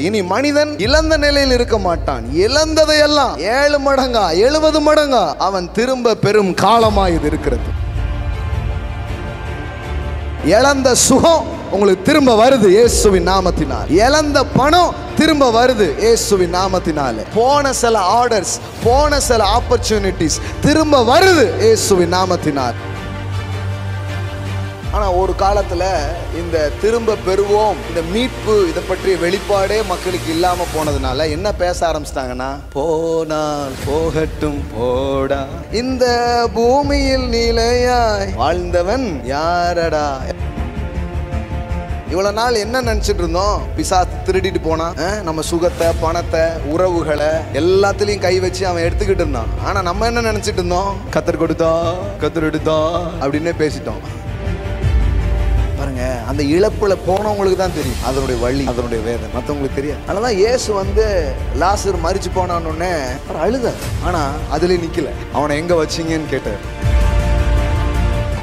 இனி மனிதன் இழந்த நிலையில் இருக்க மாட்டான். இழந்ததையெல்லாம் 7 மடங்கா 70 மடங்கா அவன் திரும்ப பெறும் காலமா இது இருக்கிறது. இழந்த சுகம் உங்களுக்கு திரும்ப வருது இயேசுவின் நாமத்தினால். இழந்த பணம் திரும்ப வருது இயேசுவின் நாமத்தினால. போன சில ஆர்டர்ஸ், போன சில ஆப்பர்ச்சுனிட்டிஸ் திரும்ப வருது இயேசுவின் நாமத்தினால். ஆனா ஒரு காலத்துல இந்த திரும்ப பெறுவோம், இந்த மீட்பு, இதை பற்றிய வெளிப்பாடே மக்களுக்கு இல்லாம போனதுனால என்ன பேச ஆரம்பிச்சிட்டாங்கன்னா, போனால் போகட்டும் போடா, இந்த பூமியில் நிலையாய் வாழ்ந்தவன் யாரடா. இவ்வளவு நாள் என்ன நினைச்சிட்டு இருந்தோம்? பிசாசு திருடிட்டு போனா நம்ம சுகத்தை, பணத்தை, உறவுகளை எல்லாத்துலயும் கை வச்சு அவன் எடுத்துக்கிட்டு இருந்தான். ஆனா நம்ம என்ன நினைச்சிட்டு இருந்தோம்? கத்தர் கொடுத்தா கத்தர் எடுத்தா அப்படின்னே பேசிட்டோம். பாருங்க, அந்த இழப்புல போனவங்களுக்கு தான் தெரியும் அதனுடைய வலி, அதனுடைய வேதனை. மற்றவங்களுக்கு தெரியாது. அதனாலதான் இயேசு லாசர் மரிச்சு போனான்னு அழுத. ஆனா அதுல நிக்கல. அவனை எங்க வச்சீங்கன்னு கேட்டார்.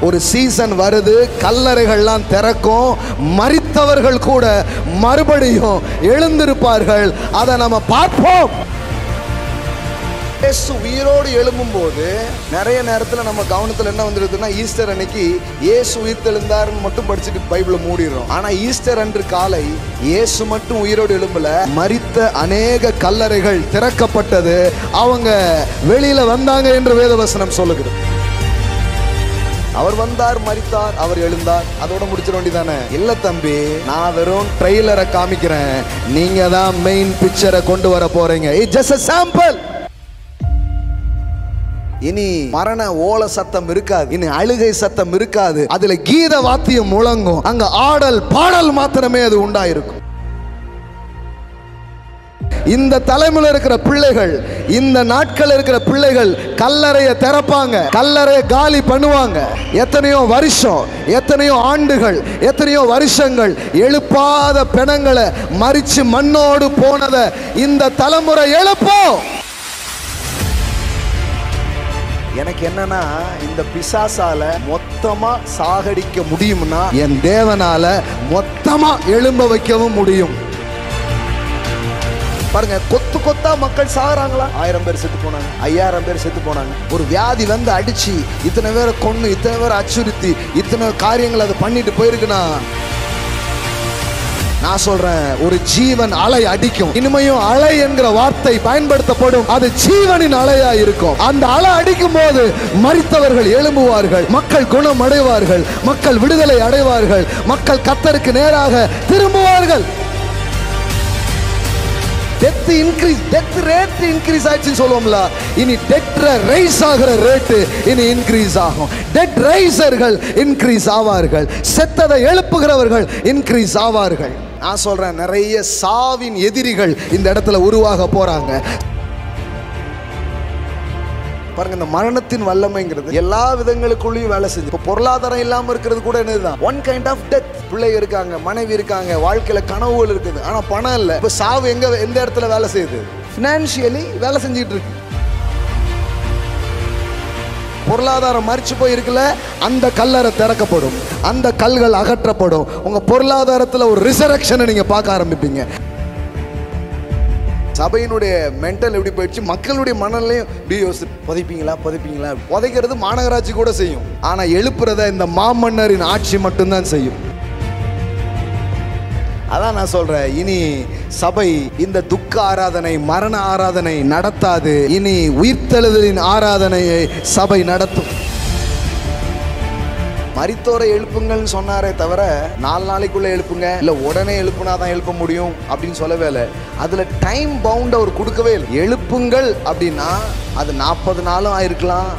ஒரு சீசன் வருது, கல்லறைகள்லாம் திறக்கும், மரித்தவர்கள் கூட மறுபடியும் எழுந்திருப்பார்கள். அதை நம்ம பார்ப்போம். இயேசு உயிரோடு எழும்பும் போது நிறைய நேரத்தில் நம்ம கவனத்தில் என்ன வந்துருதுன்னா, ஈஸ்டர் அன்னைக்கு இயேசு உயிர்த்தெழுந்தாருன்னு மட்டும் படிச்சுட்டு பைபிளை மூடிடுறோம். ஆனா ஈஸ்டர் அன்று காலை இயேசு மட்டும் உயிரோடு எழும்பல, மரித்த அநேக கல்லறைகள் திறக்கப்பட்டது, அவங்க வெளியில வந்தாங்க என்று வேதவசனம் சொல்லுகிறது. அவர் வந்தார், மரித்தார், அவர் எழுந்தார், அதோட முடிச்சிட வேண்டியதானே? இல்ல தம்பி, நான் வெறும் ட்ரெய்லரை காமிக்கிறேன், நீங்க தான் மெயின் பிக்சரை கொண்டு வர போறீங்க. It's just a sample. இனி மரண ஓல சத்தம் இருக்காது, இனி அழுகை சத்தம் இருக்காது, அதுல கீத வாத்தியம் முழங்கும், அங்க ஆடல் பாடல் மாத்திரமே அது உண்டாயிருக்கும். இந்த தலைமுறை இருக்கிற பிள்ளைகள், இந்த நாட்கள் இருக்கிற பிள்ளைகள் கல்லறையை திறப்பாங்க, கல்லறையை காலி பண்ணுவாங்க. எத்தனையோ வருஷம், எத்தனையோ ஆண்டுகள், எத்தனையோ வருஷங்கள் எழுப்பாத பிணங்களை மரிச்சு மண்ணோடு போனதை இந்த தலைமுறை எழுப்போம். எனக்கு என்னன்னா, இந்த பிசாசால மொத்தமா சாகடிக்க முடியும்னா என் தேவனால மொத்தமா எழும்ப வைக்கவும் முடியும். பாருங்க, கொத்து கொத்தா மக்கள் சாகுறாங்களா? 1000 பேர் செத்து போனாங்க, 5000 பேர் செத்து போனாங்க. ஒரு வியாதி அடிச்சு இத்தனை பேரை கொன்னு, இத்தனை பேரை அச்சுறுத்தி, இத்தனை காரியங்கள் அதை பண்ணிட்டு போயிருக்குன்னா, நான் சொல்றேன், ஒரு ஜீவன் அலை அடிக்கும். இனிமையும் அலை என்கிற வார்த்தை பயன்படுத்தப்படும். அது ஜீவனின் அலையா இருக்கும். அந்த அலை அடிக்கும் போது மரித்தவர்கள் எழும்புவார்கள், மக்கள் குணம் அடைவார்கள், மக்கள் விடுதலை அடைவார்கள், மக்கள் கர்த்தருக்கு நேராக திரும்புவார்கள். Death increase, death rate increase ஆயிடுச்சுன்னு சொல்லுவோம்ல, இனி டெத் ரைஸ் ஆகிற ரேட்டு இனி இன்க்ரீஸ் ஆகும். டெத் ரைசர்கள் இன்க்ரீஸ் ஆவார்கள், செத்ததை எழுப்புகிறவர்கள் இன்க்ரீஸ் ஆவார்கள். நான் சொல்றேன், நிறைய சாவின் எதிரிகள் இந்த இடத்துல உருவாக போறாங்க. பாருங்க, இந்த மரணத்தின் வல்லமைங்கிறது எல்லா விதங்களுக்குள்ளேயும் வேலை செஞ்சு. இப்போ பொருளாதாரம் இல்லாம இருக்கிறது கூட என்னதுதான், ஒன் கைண்ட் ஆஃப் டெத். பிள்ளைங்க இருக்காங்க, மனைவி இருக்காங்க, வாழ்க்கையில கனவுகள் இருக்குது, ஆனா பணம் இல்லை. இப்போ சாவு எந்த இடத்துல வேலை செய்யுது? பினான்சியலி வேலை செஞ்சுட்டு இருக்கு. பொருளாதாரம் மரிச்சு போயிருக்குல்ல, அந்த கல்லறை திறக்கப்படும், அந்த கல்கள் அகற்றப்படும். உங்க பொருளாதாரத்துல ஒரு ரிசரக்ஷனை நீங்க பார்க்க ஆரம்பிப்பீங்க. சபையினுடைய மென்டல் எப்படி போயிடுச்சு, மக்களுடைய மனநிலையும் புதைப்பீங்களா புதைப்பீங்களா. புதைக்கிறது மாநகராட்சி கூட செய்யும், ஆனா எழுப்புறத இந்த மாமன்னரின் ஆட்சி மட்டும்தான் செய்யும். அதான் நான் சொல்றேன், இனி சபை இந்த துக்க ஆராதனை, மரண ஆராதனை நடத்தாது. இனி உயிர்த்தெழுதலின் ஆராதனையை சபை நடத்தும். மரித்தோரை எழுப்புங்கள்னு சொன்னாரே தவிர 4 நாளைக்குள்ள எழுப்புங்க, இல்ல உடனே எழுப்புனாதான் எழுப்ப முடியும் அப்படின்னு சொல்லவே இல்லை. அதுல டைம் பவுண்ட் அவர் கொடுக்கவே இல்லை. எழுப்புங்கள் அப்படின்னா அது 40 நாளும் ஆயிருக்கலாம்,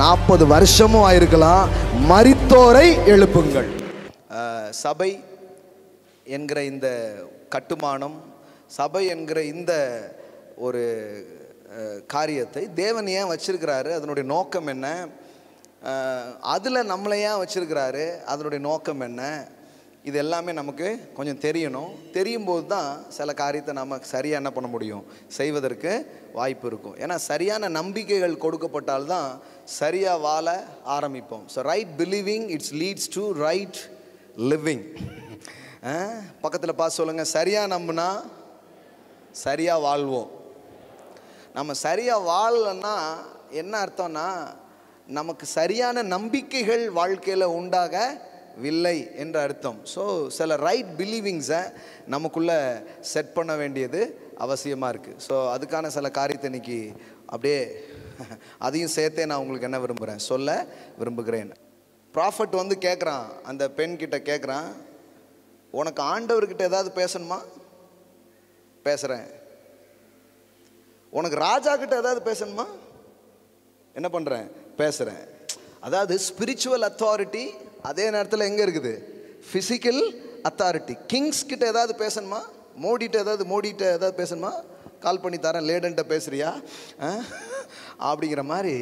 40 வருஷமும் ஆயிருக்கலாம். மரித்தோரை எழுப்புங்கள். சபை என்கிற இந்த கட்டுமானம், சபை என்கிற இந்த ஒரு காரியத்தை தேவன் ஏன் வச்சிருக்கிறாரு, அதனுடைய நோக்கம் என்ன, அதில் நம்மளை ஏன் வச்சிருக்கிறாரு, அதனுடைய நோக்கம் என்ன, இது எல்லாமே நமக்கு கொஞ்சம் தெரியணும். தெரியும் போது தான் சில காரியத்தை நம்ம சரியாக என்ன பண்ண முடியும், செய்வதற்கு வாய்ப்பு இருக்கும். ஏன்னா சரியான நம்பிக்கைகள் கொடுக்கப்பட்டால்தான் சரியாக வாழ ஆரம்பிப்போம். So right believing it's leads to right living. பக்கத்தில் பார்த்து சொல்லுங்கள், சரியாக நம்பினா சரியாக வாழ்வோம். நம்ம சரியாக வாழலன்னா என்ன அர்த்தம்னா, நமக்கு சரியான நம்பிக்கைகள் வாழ்க்கையில் உண்டாகவில்லை என்ற அர்த்தம். ஸோ சில ரைட் பிலீவிங்ஸை நமக்குள்ளே செட் பண்ண வேண்டியது அவசியமாக இருக்குது. ஸோ அதுக்கான சில காரியத்தை இன்னைக்கு அப்படியே அதையும் சேர்த்தே நான் உங்களுக்கு என்ன விரும்புகிறேன், சொல்ல விரும்புகிறேன். ப்ராஃபட் வந்து கேட்குறான், அந்த பெண்கிட்ட கேட்குறான், உனக்கு ஆண்டவர்கிட்ட ஏதாவது பேசணுமா? பேசுகிறேன். உனக்கு ராஜா கிட்ட ஏதாவது பேசணுமா? என்ன பண்ணுறேன்? பேசுகிறேன். அதாவது ஸ்பிரிச்சுவல் அத்தாரிட்டி அதே நேரத்தில் எங்கே இருக்குது? Physical authority. கிங்ஸ் கிட்ட ஏதாவது பேசணுமா? மோடிட்ட ஏதாவது பேசணுமா? கால் பண்ணி தரேன், லேடன்ட்ட பேசுறியா அப்படிங்கிற மாதிரி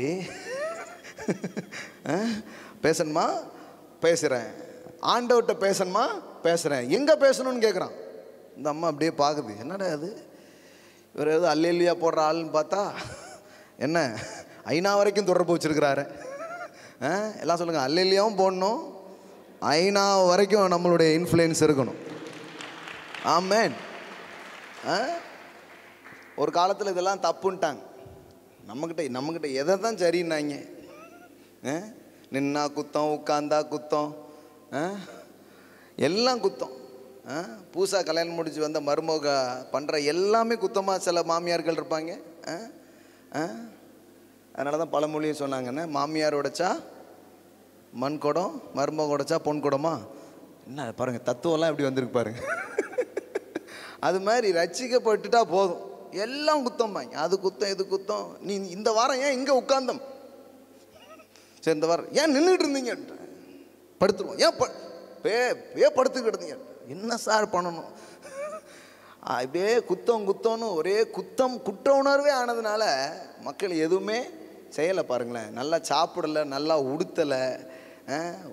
பேசணுமா? பேசுகிறேன். ஆண்டவர்கிட்ட பேசணுமா? பேசுகிறேன். எங்கே பேசணும்னு கேட்குறான். இந்த அம்மா அப்படியே பார்க்குது, என்னடா அது, இவர் ஏதோ அல்லேலியா போடுற ஆள்னு பார்த்தா என்ன ஐநா வரைக்கும் தொடர்பு வச்சுருக்கிறாரு. எல்லாம் சொல்லுங்கள், அல்லேலியாவும் போடணும், ஐநா வரைக்கும் நம்மளுடைய இன்ஃப்ளூயன்ஸ் இருக்கணும். ஆமேன். ஒரு காலத்தில் இதெல்லாம் தப்புன்ட்டாங்க. நம்மக்கிட்ட எதை தான் சரின்னாங்க. நின்னா குத்தம், உட்காந்தா குத்தம், எல்லாம் குத்தம். பூசா கல்யாணம் முடிச்சு வந்த மருமக பண்ணுற எல்லாமே குத்தமாக சில மாமியார்கள் இருப்பாங்க. அதனால தான் பழமொழியும் சொன்னாங்கன்னு, மாமியார் உடைச்சா மண் குடம், மருமக உடைச்சா பொன் குடமா. என்ன பாருங்கள், தத்துவம்லாம் எப்படி வந்திருக்கு பாருங்க. அது மாதிரி ரட்சிக்கப்பட்டுட்டா போதும், எல்லாம் குத்தம் வாங்க. அது குத்தம், இது குத்தம். நீ இந்த வாரம் ஏன் இங்கே உட்கார்ந்தோம், சரி இந்த வாரம் ஏன் நின்றுட்டு இருந்தீங்க, படுத்துருவோம், ஏன் படுத்துக்கிட்டு இருந்தீங்க, என்ன சார் பண்ணணும், இப்படியே குத்தம்னு ஒரே குற்ற உணர்வே ஆனதுனால மக்கள் எதுவுமே செய்யலை. பாருங்களேன், நல்லா சாப்பிடலை, நல்லா உடுத்தலை,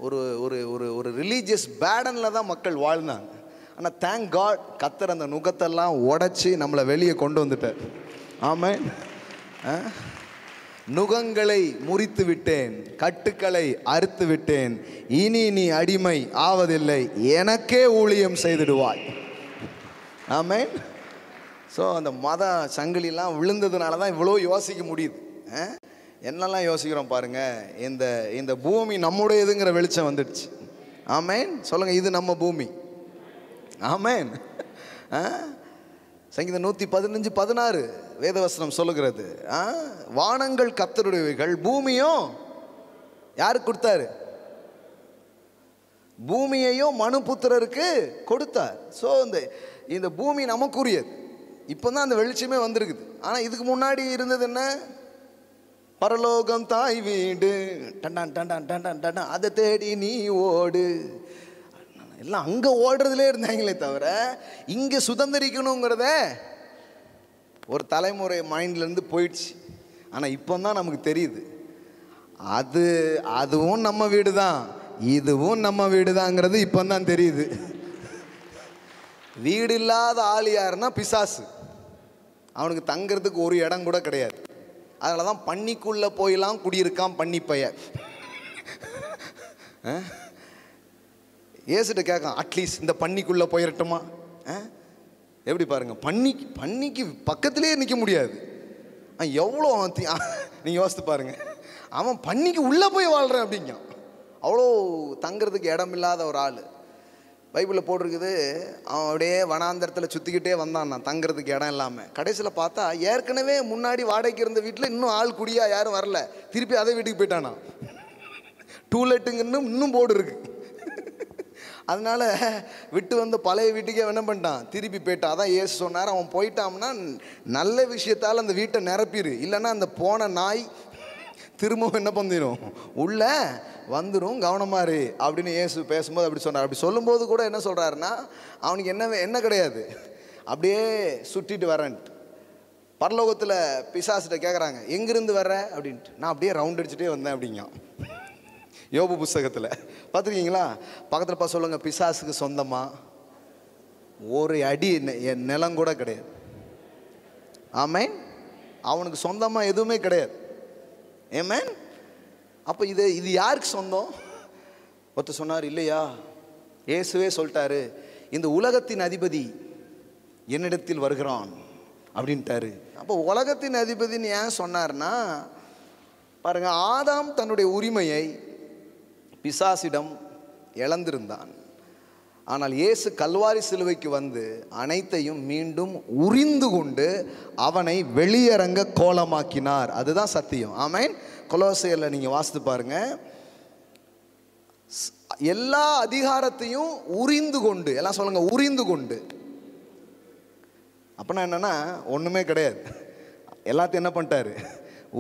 ஒரு ஒரு ஒரு ஒரு ரிலீஜியஸ் பேடனில் தான் மக்கள் வாழ்ந்தாங்க. ஆனால் தேங்க் காட், கர்த்தர் அந்த நுகத்தெல்லாம் உடைச்சி நம்மளை வெளியே கொண்டு வந்துட்டார். ஆமென். நுகங்களை முறித்து விட்டேன், கட்டுக்களை அறுத்து விட்டேன், இனி நீ அடிமை ஆவதில்லை, எனக்கே ஊழியம் செய்திடுவாய். ஆமென். ஸோ அந்த மத சங்கிலிலாம் விழுந்ததுனால தான் இவ்வளோ யோசிக்க முடியுது. என்னெல்லாம் யோசிக்கிறோம் பாருங்கள். இந்த பூமி நம்முடையதுங்கிற வெளிச்சம் வந்துடுச்சு. ஆமென். சொல்லுங்கள், இது நம்ம பூமி. ஆமென். சங்கீதம் 115:16 வேதவசனம் சொல்லுகிறது, வானங்கள் கர்த்தருடையவைகள், பூமியும் யாருக்கு கொடுத்தாரு? பூமியையும் மனுபுத்திரருக்கு கொடுத்தார். ஸோ இந்த பூமி நமக்குரியது. இப்போ தான் அந்த வெளிச்சமே வந்திருக்குது. ஆனால் இதுக்கு முன்னாடி இருந்தது என்ன? பரலோகம் தாய் வீடு, டண்டான் டண்டான் டண்டான் டண்டான், அதை தேடி நீ ஓடு. எல்லாம் அங்கே ஓடுறதுலே இருந்தாங்களே தவிர இங்கே சுதந்திரிக்கணுங்கிறத ஒரு தலைமுறை மைண்ட்லேருந்து போயிடுச்சு. ஆனால் இப்போ தான் நமக்கு தெரியுது, அதுவும் நம்ம வீடு தான், இதுவும் நம்ம வீடு தாங்கிறது இப்போ தான் தெரியுது. வீடு இல்லாத ஆள் யாருன்னா பிசாசு. அவனுக்கு தங்கிறதுக்கு ஒரு இடம் கூட கிடையாது. அதனால தான் பன்னிக்குள்ளே போயெல்லாம் குடியிருக்கான் பன்னிப்பைய. ஏசுகிட்ட கேட்கான், அட்லீஸ்ட் இந்த பன்னிக்குள்ளே போயிடட்டுமா? எப்படி பாருங்கள், பன்னிக்கு பக்கத்துலேயே நிற்க முடியாது. எவ்வளோ நீங்கள் யோசித்து பாருங்கள். அவன் பன்னிக்கு உள்ளே போய் வாழ்கிறேன் அப்படிங்க. அவ்வளோ தங்கிறதுக்கு இடம் இல்லாத ஒரு ஆள். பைபிளில் போட்டிருக்குது, அவன் அப்படியே வனாந்தரத்தில் சுற்றிக்கிட்டே வந்தான், நான் தங்கிறதுக்கு இடம் இல்லாமல். கடைசியில் பார்த்தா ஏற்கனவே முன்னாடி வாடகைக்கு இருந்த வீட்டில் இன்னும் ஆள் குடியாக யாரும் வரல, திருப்பி அதே வீட்டுக்கு போயிட்டானா. டூலெட்டுங்கன்னு இன்னும் போர்டு இருக்கு. அதனால் விட்டு வந்து பழைய வீட்டுக்கே என்ன பண்ணிட்டான், திருப்பி போயிட்டான். அதான் ஏசு சொன்னார், அவன் போயிட்டான்னா நல்ல விஷயத்தால் அந்த வீட்டை நிரப்பிடு, இல்லைன்னா அந்த போன நாய் திரும்பவும் என்ன பண்ணிடும், உள்ளே வந்துடும், கவனமாக இரு அப்படின்னு ஏசு பேசும்போது அப்படி சொன்னார். அப்படி சொல்லும்போது கூட என்ன சொல்கிறாருன்னா, அவனுக்கு என்ன கிடையாது, அப்படியே சுற்றிட்டு வரேன்ட்டு. பரலோகத்தில் பிசாசிட்ட கேட்குறாங்க, எங்கேருந்து வர்ற அப்படின்ட்டு. நான் அப்படியே ரவுண்ட் அடிச்சுட்டே வந்தேன் அப்படிங்க. யோபு புஸ்தகத்தில் பார்த்துருக்கீங்களா? பக்கத்தில் பார்த்து சொல்லுங்கள், பிசாசுக்கு சொந்தமாக ஒரு அடி நிலம் கூட கிடையாது. ஆமென். அவனுக்கு சொந்தமாக எதுவுமே கிடையாது. ஆமென். அப்போ இது யாருக்கு சொந்தம்? ஒருத்தர் சொன்னார், இல்லையா இயேசுவே சொல்லிட்டாரு, இந்த உலகத்தின் அதிபதி என்னிடத்தில் வருகிறான், அப்படின்ட்டாரு. அப்போ உலகத்தின் அதிபதினு ஏன் சொன்னார்னா, பாருங்க, ஆதாம் தன்னுடைய உரிமையை பிசாசிடம் இழந்திருந்தான். ஆனால் இயேசு கல்வாரி சிலுவைக்கு வந்து அனைத்தையும் மீண்டும் உரிந்து கொண்டு அவனை வெளியரங்க கோலமாக்கினார். அதுதான் சத்தியம். ஆமென். கொலோசையர்ல நீங்க வாசித்து பாருங்க, எல்லா அதிகாரத்தையும் உரிந்து கொண்டு, எல்லாம் சொல்லுங்க, உரிந்து கொண்டு. அப்படின்னா என்னன்னா, ஒண்ணுமே கிடையாது, எல்லாத்தையும் என்ன பண்ணிட்டாரு,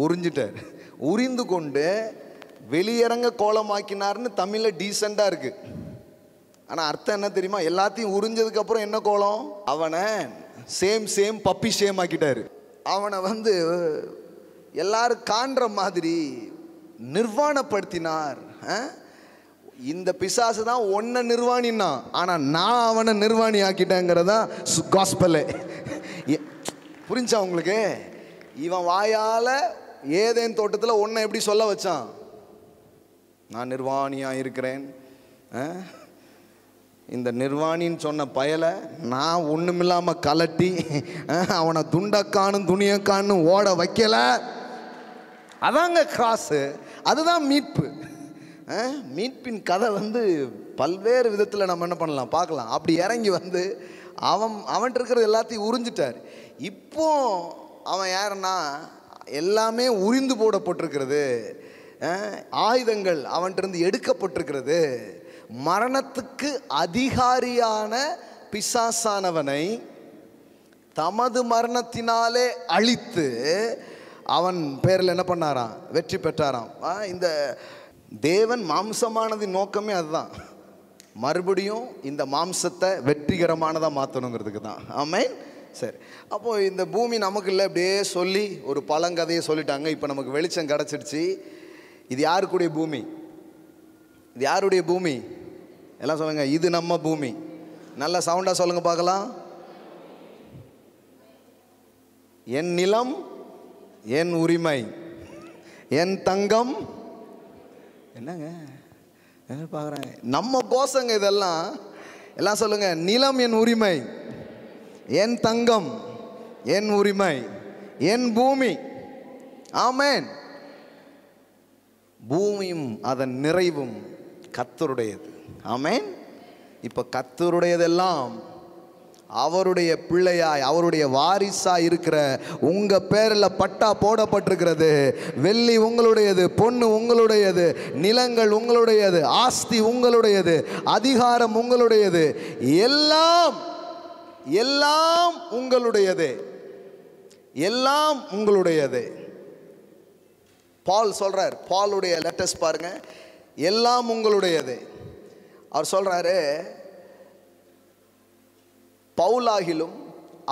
உறிஞ்சிட்டார். உரிந்து கொண்டு வெளியரங்க கோலமாக்கினார்னு தமிழ்ல டீசெண்டா இருக்கு. ஆனா அர்த்தம் என்ன தெரியுமா? எல்லாத்தையும் உறிஞ்சதுக்கு அப்புறம் என்ன கோலம்? அவனை சேம் பப்பி ஷேம் ஆக்கிட்டாரு. அவனை வந்து எல்லாரும் காண்ற மாதிரி நிர்வாணப்படுத்தினார். இந்த பிசாசு தான் ஒன்ன நிர்வாணின்னா, ஆனா நான் அவனை நிர்வாணி ஆக்கிட்டேங்கிறதா காஸ்பலே. புரிஞ்சா உங்களுக்கு? இவன் வாயால ஏதேன் தோட்டத்தில் ஒன்ன எப்படி சொல்ல வச்சான்? நான் நிர்வாணியா இருக்கிறேன். இந்த நிர்வாணின்னு சொன்ன பயலை நான் ஒண்ணுமில்லாம கலட்டி அவனை துண்டக்கானும் துணியக்கான்னு ஓட வைக்கல. அதாங்க கிராஸ், அதுதான் மீட்பு. மீட்பின் கதை வந்து பல்வேறு விதத்தில் நம்ம என்ன பண்ணலாம், பார்க்கலாம். அப்படி இறங்கி வந்து அவன் இருக்கிறது எல்லாத்தையும் உறிஞ்சிட்டார். இப்போ அவன் யாருன்னா, எல்லாமே உரிந்து போடப்பட்டிருக்கிறது, ஆயுதங்கள் அவன்கிட்ட எடுக்கப்பட்டிருக்கிறது. மரணத்துக்கு அதிகாரியான பிசாசானவனை தமது மரணத்தினாலே அழித்து அவன் பேரில் என்ன பண்ணாராம், வெற்றி பெற்றாராம். இந்த தேவன் மாம்சமானதின் நோக்கமே அதுதான். மறுபடியும் இந்த மாம்சத்தை வெற்றிகரமானதாக மாற்றணுங்கிறதுக்கு தான். ஆமென். சரி, அப்போது இந்த பூமி நமக்கு இல்லை அப்படியே சொல்லி ஒரு பழங்கதையை சொல்லிட்டாங்க. இப்போ நமக்கு வெளிச்சம் கிடச்சிடுச்சு. இது யாருக்குடைய பூமி? இது யாருடைய பூமி? எல்லாம் சொல்லுங்க, இது நம்ம பூமி. நல்ல சவுண்டாக சொல்லுங்க பார்க்கலாம். என் நிலம், என் உரிமை, என் தங்கம். என்னங்க பார்க்குறேன், நம்ம கோசங்க இதெல்லாம். எல்லாம் சொல்லுங்க, நிலம் என் உரிமை, என் தங்கம் என் உரிமை, என் பூமி. ஆமென். பூமியும் அதன் நிறைவும் கர்த்தருடையது. ஆமென். இப்போ கர்த்தருடையதெல்லாம் அவருடைய பிள்ளையாய், அவருடைய வாரிசாய் இருக்கிற உங்க பேரில் பட்டா போடப்பட்டிருக்கிறது. வெள்ளி உங்களுடையது, பொண்ணு உங்களுடையது, நிலங்கள் உங்களுடையது, ஆஸ்தி உங்களுடையது, அதிகாரம் உங்களுடையது, எல்லாம் எல்லாம் உங்களுடையது, எல்லாம் உங்களுடையது. பால் சொல்றார், பாலுடைய லெட்டர்ஸ் பாருங்க, எல்லாம் உங்களுடையது. அவர் சொல்றாரு, பவுலாகிலும்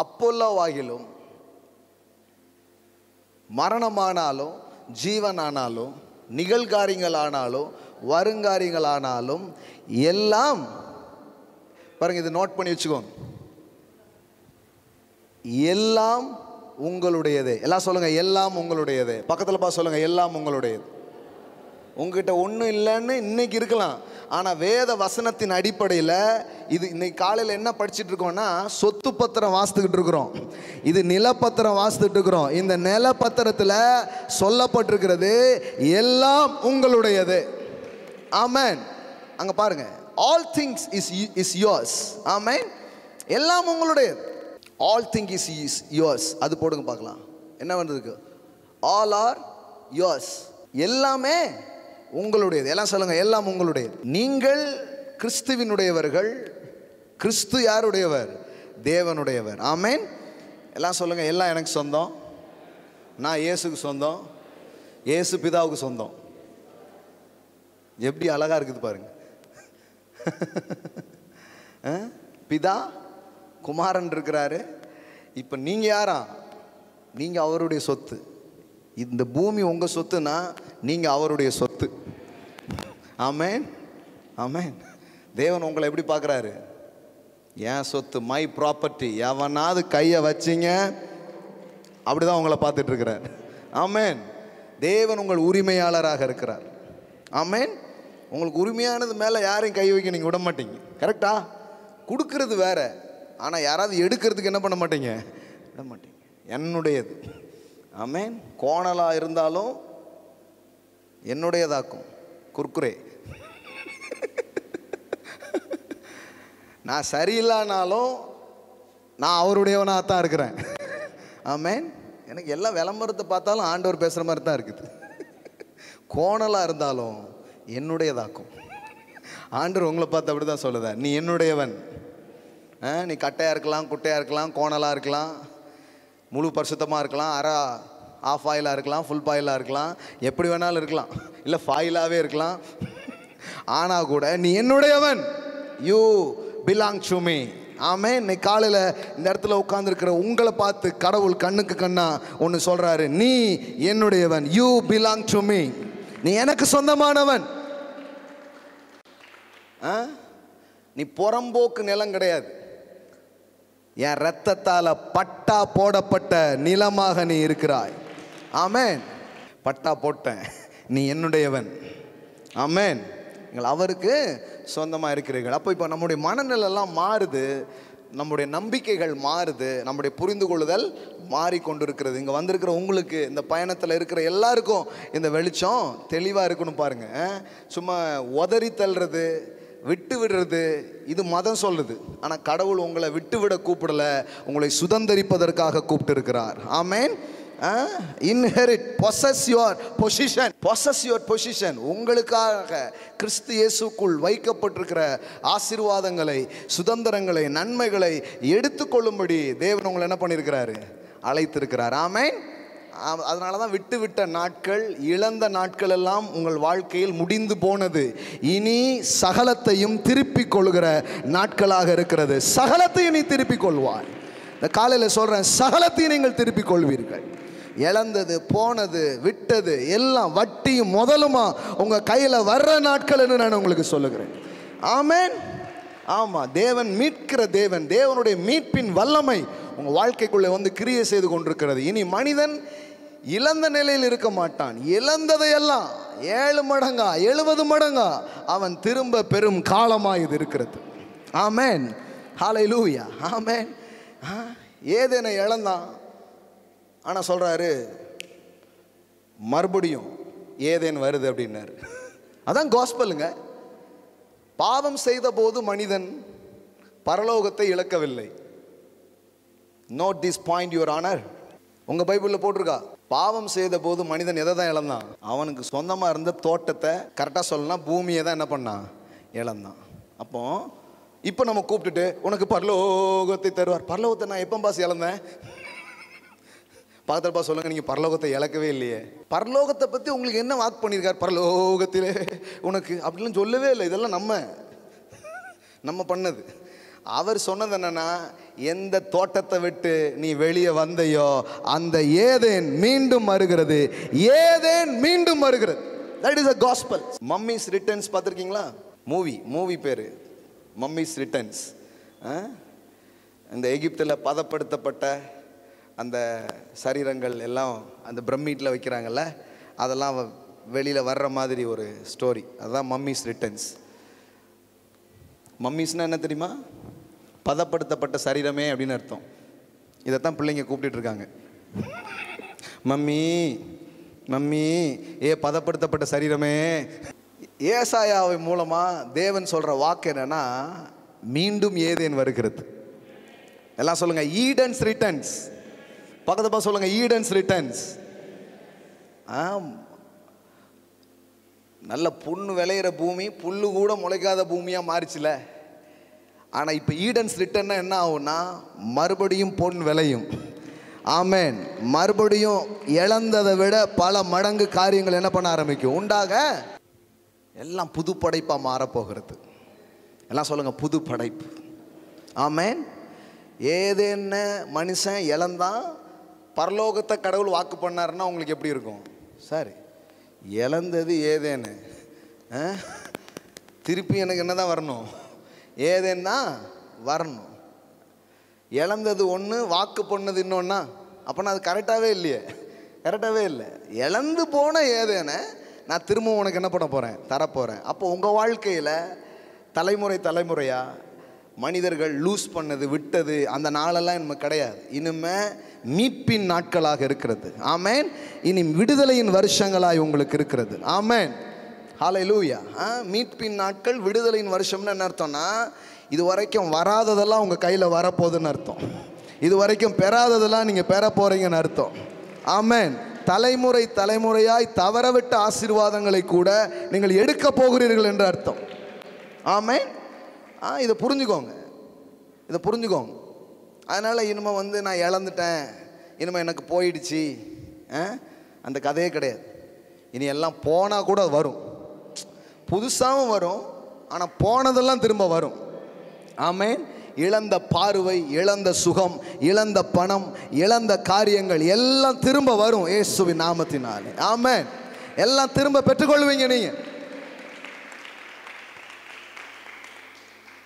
அப்போல்லோவாகிலும் மரணமானாலும் ஜீவனானாலும் நிகழ்காரியங்களானாலும் வருங்காரியங்களானாலும் எல்லாம், பாருங்க, இது நோட் பண்ணி வச்சுக்கோங்க, எல்லாம் உங்களுடையது. எல்லாம் சொல்லுங்க, எல்லாம் உங்களுடையது. பக்கத்தில் பார்த்து சொல்லுங்க, எல்லாம் உங்களுடையது. உங்ககிட்ட ஒன்றும் இல்லைன்னு இன்னைக்கு இருக்கலாம், ஆனால் வேத வசனத்தின் அடிப்படையில் இது இன்னைக்கு காலையில் என்ன படிச்சுட்டு இருக்கோம்னா, சொத்து பத்திரம் வாசித்துக்கிட்டு இருக்கிறோம். இது நிலப்பத்திரம் வாசித்துட்டு இருக்கிறோம். இந்த நிலப்பத்திரத்தில் சொல்லப்பட்டிருக்கிறது எல்லாம் உங்களுடையது. ஆமென். அங்கே பாருங்க, all things is yours. Amen. எல்லாம் உங்களுடையது. All things is yours. அது போடுங்க பார்க்கலாம் என்ன வந்திருக்கு. All are yours. எல்லாமே உங்களுடையது. எல்லாம் சொல்லுங்க, எல்லாம் உங்களுடையது. நீங்கள் கிறிஸ்துவினுடையவர்கள். கிறிஸ்து யாருடையவர்? தேவனுடையவர். ஆமென். எல்லாம் சொல்லுங்க, எல்லாம் எனக்கு சொந்தம். நான் இயேசுக்கு சொந்தம், இயேசு பிதாவுக்கு சொந்தம். எப்படி அழகா இருக்குது பாருங்க. பிதா குமாரன் இருக்கிறாரு. இப்போ நீங்க யாரா? நீங்க அவருடைய சொத்து. இந்த பூமி உங்க சொத்துனா நீங்க அவருடைய சொத்து. ஆமென். ஆமென். தேவன் உங்களை எப்படி பார்க்குறாரு? என் சொத்து, மை ப்ராப்பர்ட்டி. எவனாவது கையை வச்சிங்க அப்படிதான் உங்களை பார்த்துட்டு இருக்கிறார். ஆமென். தேவன் உங்கள் உரிமையாளராக இருக்கிறார். ஆமென். உங்களுக்கு உரிமையானது மேலே யாரையும் கை வைக்க நீங்கள் விட மாட்டீங்க. கரெக்டா? கொடுக்கறது வேற, ஆனால் யாராவது எடுக்கிறதுக்கு என்ன பண்ண மாட்டீங்க, விட மாட்டீங்க. என்னுடையது. ஆமென். கோணலாக இருந்தாலும் என்னுடையதாக்கும். குர்குரே. நான் சரியில்லைனாலும் நான் அவருடையவனாக தான் இருக்கிறேன். ஆமென். எனக்கு எல்லாம் விளம்பரத்தை பார்த்தாலும் ஆண்டவர் பேசுகிற மாதிரி தான் இருக்குது. கோணலாக இருந்தாலும் என்னுடையதாக்கும். ஆண்டவர் உங்களை பார்த்து அப்படி தான் சொல்லுத, நீ என்னுடையவன். நீ கட்டையாக இருக்கலாம், குட்டையாக இருக்கலாம், கோணலாக இருக்கலாம், முழு பரிசுத்தமாக இருக்கலாம், ஆஃப் ஆயிலாக இருக்கலாம், ஃபுல் பாயிலாக இருக்கலாம், எப்படி வேணாலும் இருக்கலாம், இல்லை ஃபாயிலாகவே இருக்கலாம். ஆனால் கூட நீ என்னுடையவன். You belong to me. ஆமென். இன்னைக்கு காலையில் இந்த இடத்துல உட்கார்ந்துருக்கிற உங்களை பார்த்து கடவுள் கண்ணுக்கு கண்ணா ஒன்று சொல்கிறாரு, நீ என்னுடையவன். You belong to me. நீ எனக்கு சொந்தமானவன். நீ புறம்போக்கு நிலம் கிடையாது. என் இரத்தத்தால் பட்டா போடப்பட்ட நிலமாக நீ இருக்கிறாய். ஆமென். பட்டா போட்டேன், நீ என்னுடையவன். ஆமென். நீங்கள் அவருக்கு சொந்தமாக இருக்கிறீர்கள். அப்போ இப்போ நம்முடைய மனநிலையெல்லாம் மாறுது, நம்முடைய நம்பிக்கைகள் மாறுது, நம்முடைய புரிந்து கொள்ளுதல் மாறிக்கொண்டிருக்கிறது. இங்கே வந்திருக்கிற உங்களுக்கு, இந்த பயணத்தில் இருக்கிற எல்லாருக்கும் இந்த வெளிச்சம் தெளிவாக இருக்கணும் பாருங்கள். சும்மா உதறி தள்ளுறது, விட்டு விடுறது, இது மதம் சொல்லுது. ஆனால் கடவுள் உங்களை விட்டு விட கூப்பிடல, உங்களை சுதந்தரிப்பதற்காக கூப்பிட்டு இருக்கிறார். ஆமென். Inherit, possess your position. Possess your position. உங்களுக்காக கிறிஸ்து இயேசுக்குள் வைக்கப்பட்டிருக்கிற ஆசீர்வாதங்களை, சுதந்திரங்களை, நன்மைகளை எடுத்துக்கொள்ளும்படி தேவன் உங்களை என்ன பண்ணியிருக்கிறாரு? அழைத்திருக்கிறார். ஆமென். அதனால தான் விட்டு விட்ட நாட்கள், இழந்த நாட்கள் எல்லாம் உங்கள் வாழ்க்கையில் முடிந்து போனது. இனி சகலத்தையும் திருப்பிக் கொள்கிற நாட்களாக இருக்கிறது. சகலத்தையும் நீ திருப்பிக் கொள்வாய். இந்த காலையில் சொல்கிறேன், சகலத்தையும் நீங்கள் திருப்பிக் கொள்வீர்கள். இழந்தது, போனது, விட்டது எல்லாம் வட்டியும் முதலுமா உங்கள் கையில் வர்ற நாட்கள் என்று நான் உங்களுக்கு சொல்லுகிறேன். ஆமென். ஆமாம், தேவன் மீட்கிற தேவன். தேவனுடைய மீட்பின் வல்லமை உங்கள் வாழ்க்கைக்குள்ளே வந்து கிரியை செய்து கொண்டிருக்கிறது. இனி மனிதன் இழந்த நிலையில் இருக்க மாட்டான். இழந்ததையெல்லாம் 7 மடங்கா 70 மடங்கா அவன் திரும்ப பெரும் காலமாக இது இருக்கிறது. ஆமென். ஹல்லேலூயா. ஆமென். ஏதேனை இழந்தான், ஆனால் சொல்கிறாரு மறுபடியும் ஏதேன் வருது அப்படின்னாரு. அதான் காஸ்பலுங்க. பாவம் செய்த போது மனிதன் பரலோகத்தை இழக்கவில்லை. Note this point your honour. உங்கள் பைபிளில் போட்டிருக்கா, பாவம் செய்த போது மனிதன் எதை தான் இழந்தான்? அவனுக்கு சொந்தமாக இருந்த தோட்டத்தை, கரெக்டாக சொல்லலாம் பூமியை தான் என்ன பண்ணான்? இழந்தான். அப்போ இப்போ நம்ம கூப்பிட்டுட்டு உனக்கு பரலோகத்தை தருவார். பரலோகத்தை நான் எப்போ பாஸ் இழந்தேன்? பக்கத்தில் பா சொல்லுங்க, நீங்கள் பரலோகத்தை இழக்கவே இல்லையே. பரலோகத்தை பற்றி உங்களுக்கு என்ன வாக்கு பண்ணியிருக்கார்? பரலோகத்திலே உனக்கு அப்படிலாம் சொல்லவே இல்லை. இதெல்லாம் நம்ம பண்ணது. அவர் சொன்னது என்னன்னா, எந்த தோட்டத்தை விட்டு நீ வெளியே வந்தையோ அந்த ஏதேன் மீண்டும் வருகிறது. ஏதேன் மீண்டும் வருகிறது. That is a gospel. Mummy's returns பார்த்துருக்கீங்களா? மூவி பேர் மம்மிஸ் ரிட்டர்ன்ஸ். இந்த எகிப்தில் பதப்படுத்தப்பட்ட அந்த சரீரங்கள் எல்லாம் அந்த பிரம்மீட்டில் வைக்கிறாங்கல்ல, அதெல்லாம் வெளியில் வர்ற மாதிரி ஒரு ஸ்டோரி. அதுதான் மம்மிஸ் ரிட்டர்ன்ஸ். மம்மிஸ்னால் என்ன தெரியுமா? பதப்படுத்தப்பட்ட சரீரமே அப்படின்னு அர்த்தம். இதைத்தான் பிள்ளைங்க கூப்பிட்டு இருக்காங்க. மம்மி மம்மி, பதப்படுத்தப்பட்ட சரீரமே. ஏசாயாவை மூலமாக தேவன் சொல்கிற வாக்கு என்னன்னா, மீண்டும் ஏதேன் வருகிறது. எல்லாம் சொல்லுங்க, ஈடன்ஸ் ரிட்டர்ன்ஸ். பக்கத்து சொல்லுங்க, ஈடன்ஸ் ரிட்டர்ன்ஸ். நல்ல புண்ணு விளையிற பூமி புல்லு கூட முளைக்காத பூமியாக மாறிச்சுல. ஆனால் இப்போ ஈடன்ஸ் ரிட்டர்ன்னா என்ன ஆகும்னா, மறுபடியும் பொன் விளையும். ஆமென். மறுபடியும் இழந்ததை விட பல மடங்கு காரியங்கள் என்ன பண்ண ஆரம்பிக்கும்? உண்டாக எல்லாம் புது படைப்பாக மாறப்போகிறது. எல்லாம் சொல்லுங்க, புது படைப்பு. ஆமென். ஏதேன்ன மனுஷன் இழந்தான், பரலோகத்தை கடவுள் வாக்கு பண்ணாருன்னா உங்களுக்கு எப்படி இருக்கும்? சரி, இழந்தது ஏதேன்னு, திருப்பி எனக்கு என்ன தான் வரணும்? ஏதேன்னா வரணும். இழந்தது ஒன்று, வாக்கு பண்ணது இன்னொன்னா. அப்போனா அது கரெக்டாகவே இல்லையே. கரெக்டாகவே இல்லை. இழந்து போன ஏதேனை நான் திரும்பவும் உனக்கு என்ன பண்ண போகிறேன்? தரப்போகிறேன். அப்போ உங்கள் வாழ்க்கையில் தலைமுறையாக மனிதர்கள் லூஸ் பண்ணது விட்டது அந்த நாளெல்லாம் இனிமே கிடையாது. இனிமே மீட்பின் நாட்களாக இருக்கிறது. ஆமேன். இனி விடுதலையின் வருஷங்களாய் உங்களுக்கு இருக்கிறது. ஆமேன். ஹல்லேலூயா. மீட்பின் நாட்கள், விடுதலையின் வருஷம்னு என்ன அர்த்தம்னா, இது வரைக்கும் வராததெல்லாம் உங்கள் கையில் வரப்போகுதுன்னு அர்த்தம். இது வரைக்கும் பெறாததெல்லாம் நீங்கள் பெற போகிறீங்கன்னு அர்த்தம். ஆமேன். தலைமுறை தலைமுறையாய் தவறவிட்ட ஆசீர்வாதங்களை கூட நீங்கள் எடுக்க போகிறீர்கள் என்று அர்த்தம். ஆமேன். இதை புரிஞ்சுக்கோங்க, இதை புரிஞ்சுக்கோங்க. அதனால் இனிமே நான் இழந்துட்டேன், இனிமேல் எனக்கு போயிடுச்சு, அந்த கதையே கிடையாது. இனி எல்லாம் போனால் கூட வரும், புதுசாகவும் வரும், ஆனால் போனதெல்லாம் திரும்ப வரும். ஆமேன். இழந்த பார்வை, இழந்த சுகம், இழந்த பணம், இழந்த காரியங்கள் எல்லாம் திரும்ப வரும் இயேசுவின் நாமத்தினாலே. ஆமேன். எல்லாம் திரும்ப பெற்றுக்கொள்வீங்க நீங்கள்.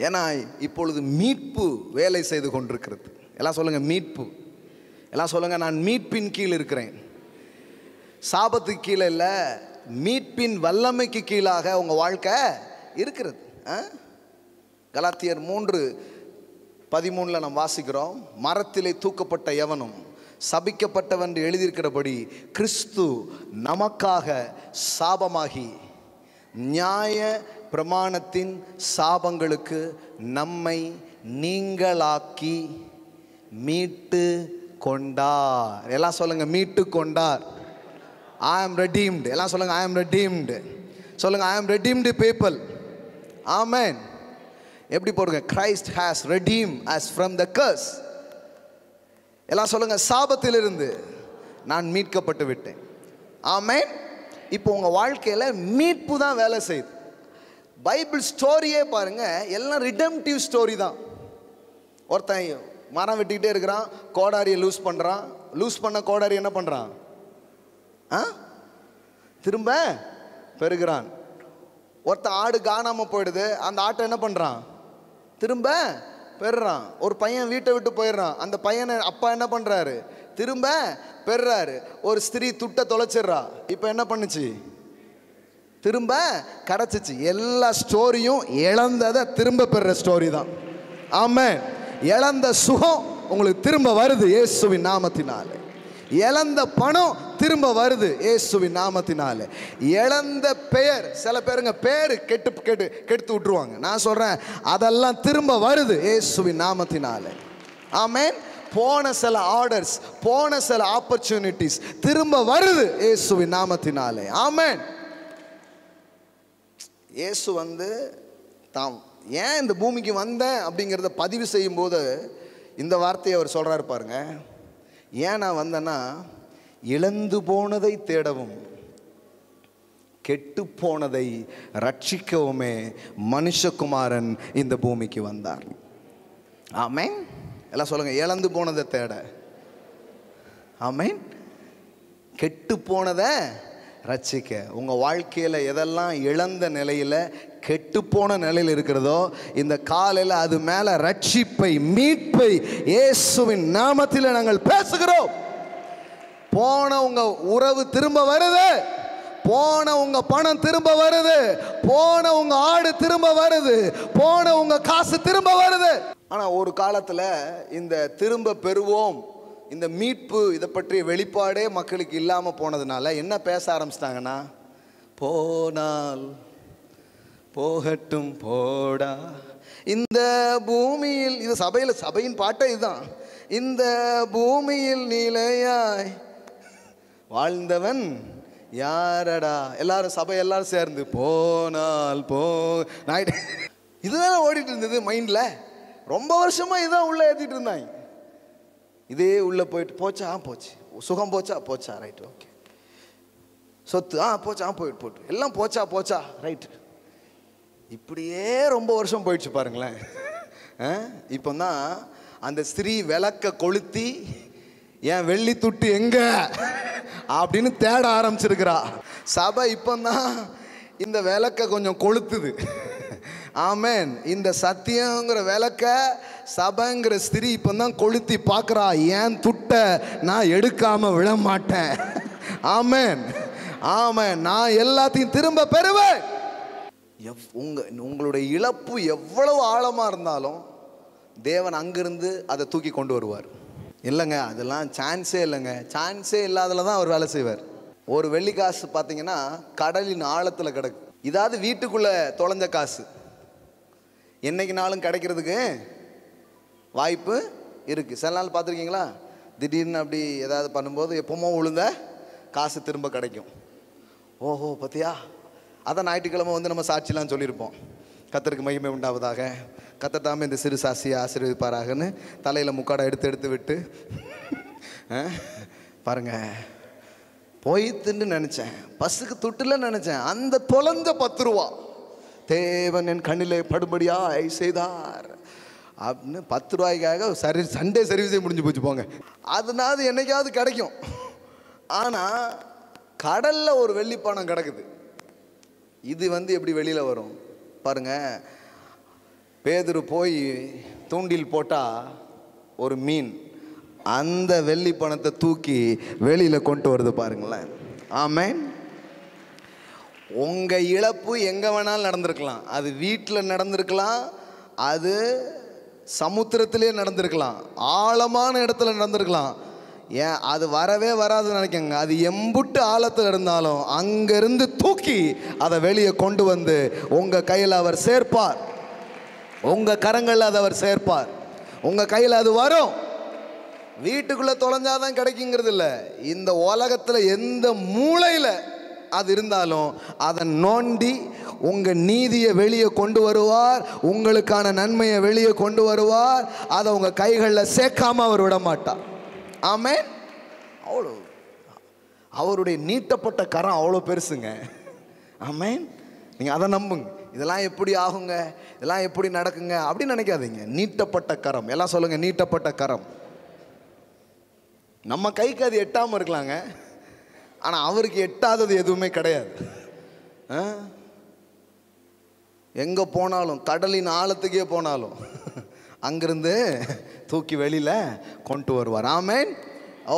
ஏன்னா இப்பொழுது மீட்பு வேலை செய்து கொண்டிருக்கிறது. எல்லாம் சொல்லுங்க மீட்பு. எல்லாம் சொல்லுங்க நான் மீட்பின் கீழ் இருக்கிறேன். சாபத்துக்கு கீழே இல்லை, மீட்பின் வல்லமைக்கு கீழாக உங்கள் வாழ்க்கை இருக்கிறது. கலாத்தியர் 3:13 நாம் வாசிக்கிறோம், மரத்திலே தூக்கப்பட்ட எவனும் சபிக்கப்பட்டவன் என்று எழுதியிருக்கிறபடி கிறிஸ்து நமக்காக சாபமாகி நியாய பிரமாணத்தின் சாபங்களுக்கு நம்மை நீங்களாக்கி மீட்டு கொண்டார். எல்லாம் சொல்லுங்க மீட்டு கொண்டார். I am redeemed. எல்லாம் சொல்லுங்க I am redeemed. சொல்லுங்க I am redeemed people. Amen. எப்படி போடுங்க? Christ has redeemed us from the curse. எல்லாம் சொல்லுங்க சாபத்திலிருந்து நான் மீட்கப்பட்டு விட்டேன். ஆமென். இப்போ உங்க வாழ்க்கையில மீட்பு தான் வேலை செய்யுது. பைபிள் ஸ்டோரியே பாருங்க, எல்லாம் ரிடெம்டிவ் ஸ்டோரி தான். ஒருத்தன் மரம் வெட்டிக்கிட்டே இருக்கிறான், கோடாரியை லூஸ் பண்ணுறான். லூஸ் பண்ண கோடாரி என்ன பண்ணுறான்? திரும்ப பெருகிறான். ஒருத்தன் ஆடு காணாமல் போயிடுது, அந்த ஆட்டை என்ன பண்ணுறான்? திரும்ப பெறுறான். ஒரு பையன் வீட்டை விட்டு போயிடுறான், அந்த பையனை அப்பா என்ன பண்ணுறாரு? திரும்ப பெறுறாரு. ஒரு ஸ்திரீ துட்டை தொலைச்சிட்றா, இப்போ என்ன பண்ணுச்சு? திரும்ப கிடச்சிச்சு. எல்லா ஸ்டோரியும் இழந்ததை திரும்ப பெறுற ஸ்டோரி தான். ஆமென். இழந்த சுகம் உங்களுக்கு திரும்ப வருது இயேசுவின் நாமத்தினாலே. இழந்த பணம் திரும்ப வருது இயேசுவின் நாமத்தினாலே. இழந்த பெயர், சில பேருங்க பேர் கெடுத்து விட்டுருவாங்க. நான் சொல்றேன் அதெல்லாம் திரும்ப வருது இயேசுவின் நாமத்தினாலே. ஆமென். போன சில ஆர்டர்ஸ், போன சில ஆப்பர்ச்சுனிட்டிஸ் திரும்ப வருது இயேசுவின் நாமத்தினாலே. ஆமென். இயேசு தாம் ஏன் இந்த பூமிக்கு வந்தேன் அப்படிங்கிறத பதிவு செய்யும் போது இந்த வார்த்தையை அவர் சொல்றாரு பாருங்க. ஏன் நான் வந்தேன்னா, இழந்து போனதை தேடவும் கெட்டு போனதை ரட்சிக்கவுமே மனுஷகுமாரன் இந்த பூமிக்கு வந்தார். ஆமென். எல்லாம் சொல்லுங்க இழந்து போனதை தேட. ஆமென். கெட்டு போனதை ரட்சிக்க. உங்கள் வாழ்க்கையில் எதெல்லாம் இழந்த நிலையில், கெட்டுப்போன நிலையில் இருக்கிறதோ, இந்த காலையில் அது மேலே ரட்சிப்பை, மீட்பை இயேசுவின் நாமத்தில் நாங்கள் பேசுகிறோம். போன உங்கள் உறவு திரும்ப வருது, போன உங்கள் பணம் திரும்ப வருது, போன உங்கள் ஆடு திரும்ப வருது, போன உங்கள் காசு திரும்ப வருது. ஆனால் ஒரு காலத்தில் இந்த திரும்ப பெறுவோம், இந்த மீட்பு, இதை பற்றிய வெளிப்பாடே மக்களுக்கு இல்லாமல் போனதுனால என்ன பேச ஆரம்பிச்சிட்டாங்கன்னா, போனால் போகட்டும் போடா இந்த பூமியில். இது சபையின் பாட்டே இதுதான். இந்த பூமியில் நிலையாய் வாழ்ந்தவன் யாரடா. எல்லாரும் சபை எல்லாரும் சேர்ந்து போனால் இதுதான் ஓடிட்டு இருந்தது மைண்டில். ரொம்ப வருஷமா இதான் உள்ள ஏற்றிட்டு இருந்தாங்க. இதே உள்ளே போயிட்டு போச்சா போச்சு, சுகம் போச்சா ரைட்டு, ஓகே, சொத்து போச்சா போட்டு எல்லாம் போச்சா ரைட்டு. இப்படியே ரொம்ப வருஷம் போயிடுச்சு பாருங்களேன். இப்போ தான் அந்த ஸ்திரீ விளக்க கொளுத்தி என் வெள்ளி துட்டு எங்க அப்படின்னு தேட ஆரம்பிச்சிருக்கிறா. சபை இப்போ தான் இந்த விளக்க கொஞ்சம் கொளுத்துது. ஆமென். இந்த சத்தியங்கிற விளக்க சபைங்கிற ஸ்திரீ இப்போ தான் கொளுத்தி பார்க்குறா. ஏன் துட்டை நான் எடுக்காம விட மாட்டேன். ஆமென். ஆமென். நான் எல்லாத்தையும் திரும்ப பெறுவேன். உங்களுடைய இழப்பு எவ்வளவு ஆழமாக இருந்தாலும் தேவன் அங்கிருந்து அதை தூக்கி கொண்டு வருவார். இல்லைங்க, அதெல்லாம் சான்ஸே இல்லைங்க. சான்ஸே இல்லாததில் தான் அவர் வேலை செய்வார். ஒரு வெள்ளி காசு பார்த்தீங்கன்னா கடலின் ஆழத்தில் கிடக்கு. இதாவது வீட்டுக்குள்ளே தொலைஞ்ச காசு என்னைக்குனாலும் கிடைக்கிறதுக்கு வாய்ப்பு இருக்குது. சில நாள் பார்த்துருக்கீங்களா, திடீர்னு அப்படி ஏதாவது பண்ணும்போது எப்போமோ விழுந்த காசு திரும்ப கிடைக்கும். ஓஹோ பார்த்தியா, அதான் ஞாயிற்றுக்கிழமை வந்து நம்ம சாட்சிலாம் சொல்லியிருப்போம். கர்த்தருக்கு மகிமை உண்டாவதாக, கர்த்தர் தாமே இந்த சிறு சாட்சியை ஆசீர்வதிப்பாராகன்னு தலையில் முக்காடை எடுத்து விட்டு பாருங்க, போயித்துன்னு நினச்சேன், பஸ்ஸுக்கு துட்டில் நினச்சேன், அந்த தொலைஞ்ச 10 ரூபா தேவன் என் கண்ணிலே படுபடியாய் செய்தார் அப்படின்னு 10 ரூபாய்க்காக சண்டே சர்வீஸே முடிஞ்சு போச்சு போங்க. அதனால என்னைக்காவது கிடைக்கும். ஆனால் கடலில் ஒரு வெள்ளி பணம் கிடக்குது. இது வந்து எப்படி வெளியில் வரும் பாருங்க. பேதுரு போய் தூண்டில் போட்டால் ஒரு மீன் அந்த வெள்ளி பணத்தை தூக்கி வெளியில் கொண்டு வருது பாருங்களேன். ஆமென். உங்கள் இழப்பு எங்கே வேணாலும் நடந்திருக்கலாம். அது வீட்டில் நடந்திருக்கலாம், அது சமுத்திரத்திலே நடந்திருக்கலாம், ஆழமான இடத்துல நடந்திருக்கலாம். ஏன் அது வரவே வராதுன்னு நினைக்கங்க. அது எம்புட்டு ஆழத்தில் இருந்தாலும் அங்கேருந்து தூக்கி அதை வெளியே கொண்டு வந்து உங்கள் கையில் அவர் சேர்ப்பார். உங்கள் கரங்களில் அதை அவர் சேர்ப்பார். உங்கள் கையில் அது வரும். வீட்டுக்குள்ளே தொலைஞ்சாதான் கிடைக்குங்கிறது இல்லை. இந்த உலகத்தில் எந்த மூலையில் அது இருந்தாலும் அதை நோண்டி உங்கள் நீதியை வெளியே கொண்டு வருவார். உங்களுக்கான நன்மையை வெளியே கொண்டு வருவார். அதை உங்கள் கைகளில் சேர்க்காமல் அவர் விட மாட்டார். ஆமென். அவ்வளோ அவருடைய நீட்டப்பட்ட கரம் அவ்வளோ பெருசுங்க. ஆமென். நீங்கள் அதை நம்புங்க. இதெல்லாம் எப்படி ஆகுங்க, இதெல்லாம் எப்படி நடக்குங்க அப்படின்னு நினைக்காதீங்க. நீட்டப்பட்ட கரம். எல்லாம் சொல்லுங்கள், நீட்டப்பட்ட கரம். நம்ம கைக்கு அது எட்டாமல் இருக்கலாங்க, ஆனால் அவருக்கு எட்டாதது எதுவுமே கிடையாது. எங்கே போனாலும், கடலின் ஆழத்துக்கே போனாலும் அங்கிருந்து தூக்கி வெளியில் கொண்டு வருவார். ஆமென்.